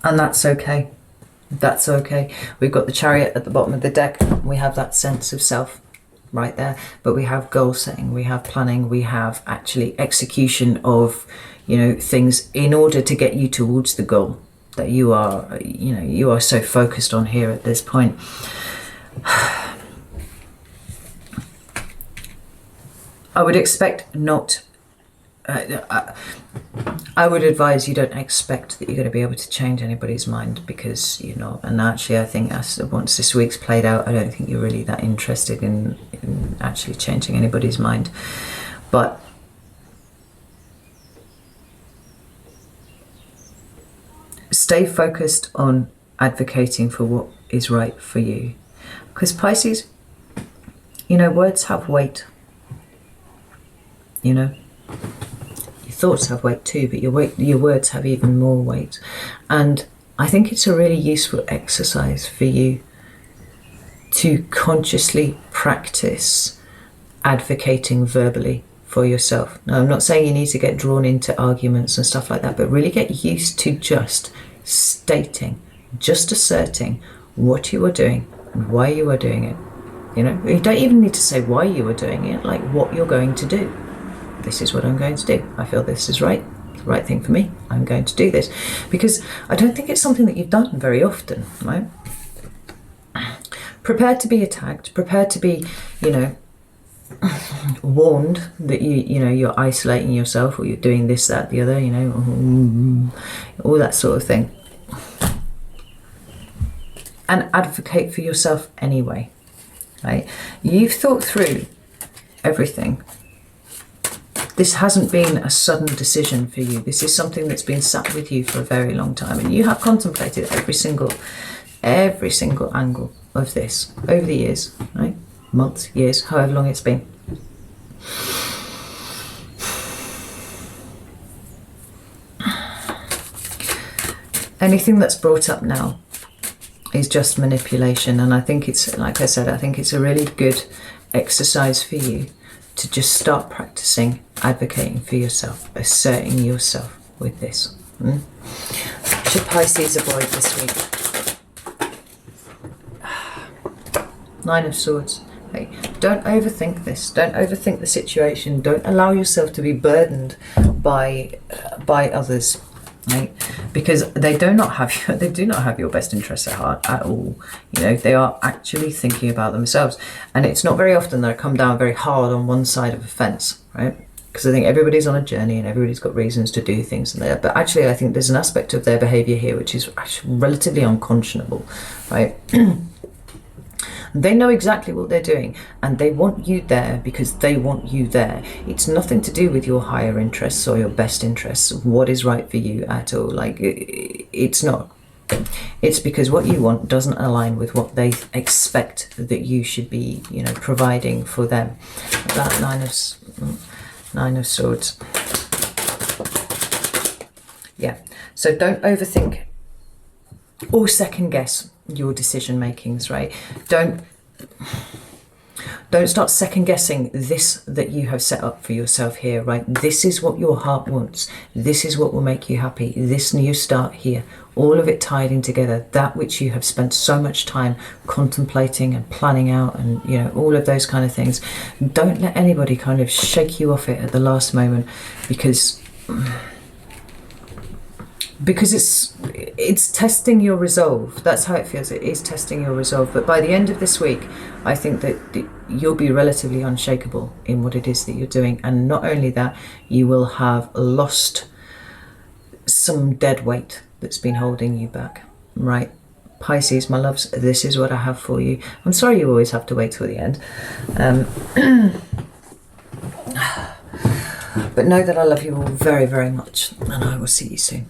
And that's okay. That's okay. We've got the Chariot at the bottom of the deck. We have that sense of self right there, but we have goal setting, we have planning, we have actually execution of, you know, things in order to get you towards the goal that you are, you know, you are so focused on here at this point. I would expect not, I would advise you don't expect that you're going to be able to change anybody's mind, because you're not. And actually, I think once this week's played out, I don't think you're really that interested in actually changing anybody's mind. But stay focused on advocating for what is right for you. Because Pisces, you know, words have weight. You know, your thoughts have weight too, but your words have even more weight. And I think it's a really useful exercise for you to consciously practice advocating verbally for yourself. Now, I'm not saying you need to get drawn into arguments and stuff like that, but really get used to just stating, just asserting what you are doing and why you are doing it. You know, you don't even need to say why you are doing it, like what you're going to do. This is what I'm going to do. I feel this is right. It's the right thing for me. I'm going to do this. Because I don't think it's something that you've done very often, right? Prepared to be attacked, prepared to be, you know, warned that you know, you're isolating yourself, or you're doing this, that, the other, you know, all that sort of thing. And advocate for yourself anyway, right? You've thought through everything. This hasn't been a sudden decision for you. This is something that's been sat with you for a very long time, and you have contemplated every single angle of this over the years, right? Months, years, however long it's been. Anything that's brought up now is just manipulation, and I think it's, like I said, I think it's a really good exercise for you to just start practicing advocating for yourself, asserting yourself with this. Should Pisces avoid this week? Nine of Swords. Hey, don't overthink this. Don't overthink the situation. Don't allow yourself to be burdened by others, right? Because they do not have your best interests at heart at all. You know, they are actually thinking about themselves, and it's not very often that I come down very hard on one side of a fence, right? Because I think everybody's on a journey and everybody's got reasons to do things in there. But actually, I think there's an aspect of their behaviour here which is actually relatively unconscionable, right? They know exactly what they're doing, and they want you there because they want you there. It's nothing to do with your higher interests or your best interests, what is right for you at all. Like, it's not. It's because what you want doesn't align with what they expect that you should be, you know, providing for them. That Nine of Swords. Yeah, so don't overthink or second guess your decision makings, right? Don't start second guessing this that you have set up for yourself here, right? This is what your heart wants. This is what will make you happy. This new start here, all of it tied in together, that which you have spent so much time contemplating and planning out, and, you know, all of those kind of things. Don't let anybody kind of shake you off it at the last moment, because it's testing your resolve. That's how it feels. It is testing your resolve. But by the end of this week, I think that you'll be relatively unshakable in what it is that you're doing. And not only that, you will have lost some dead weight that's been holding you back, right? Pisces, my loves, this is what I have for you. I'm sorry you always have to wait till the end. But know that I love you all very, very much, and I will see you soon.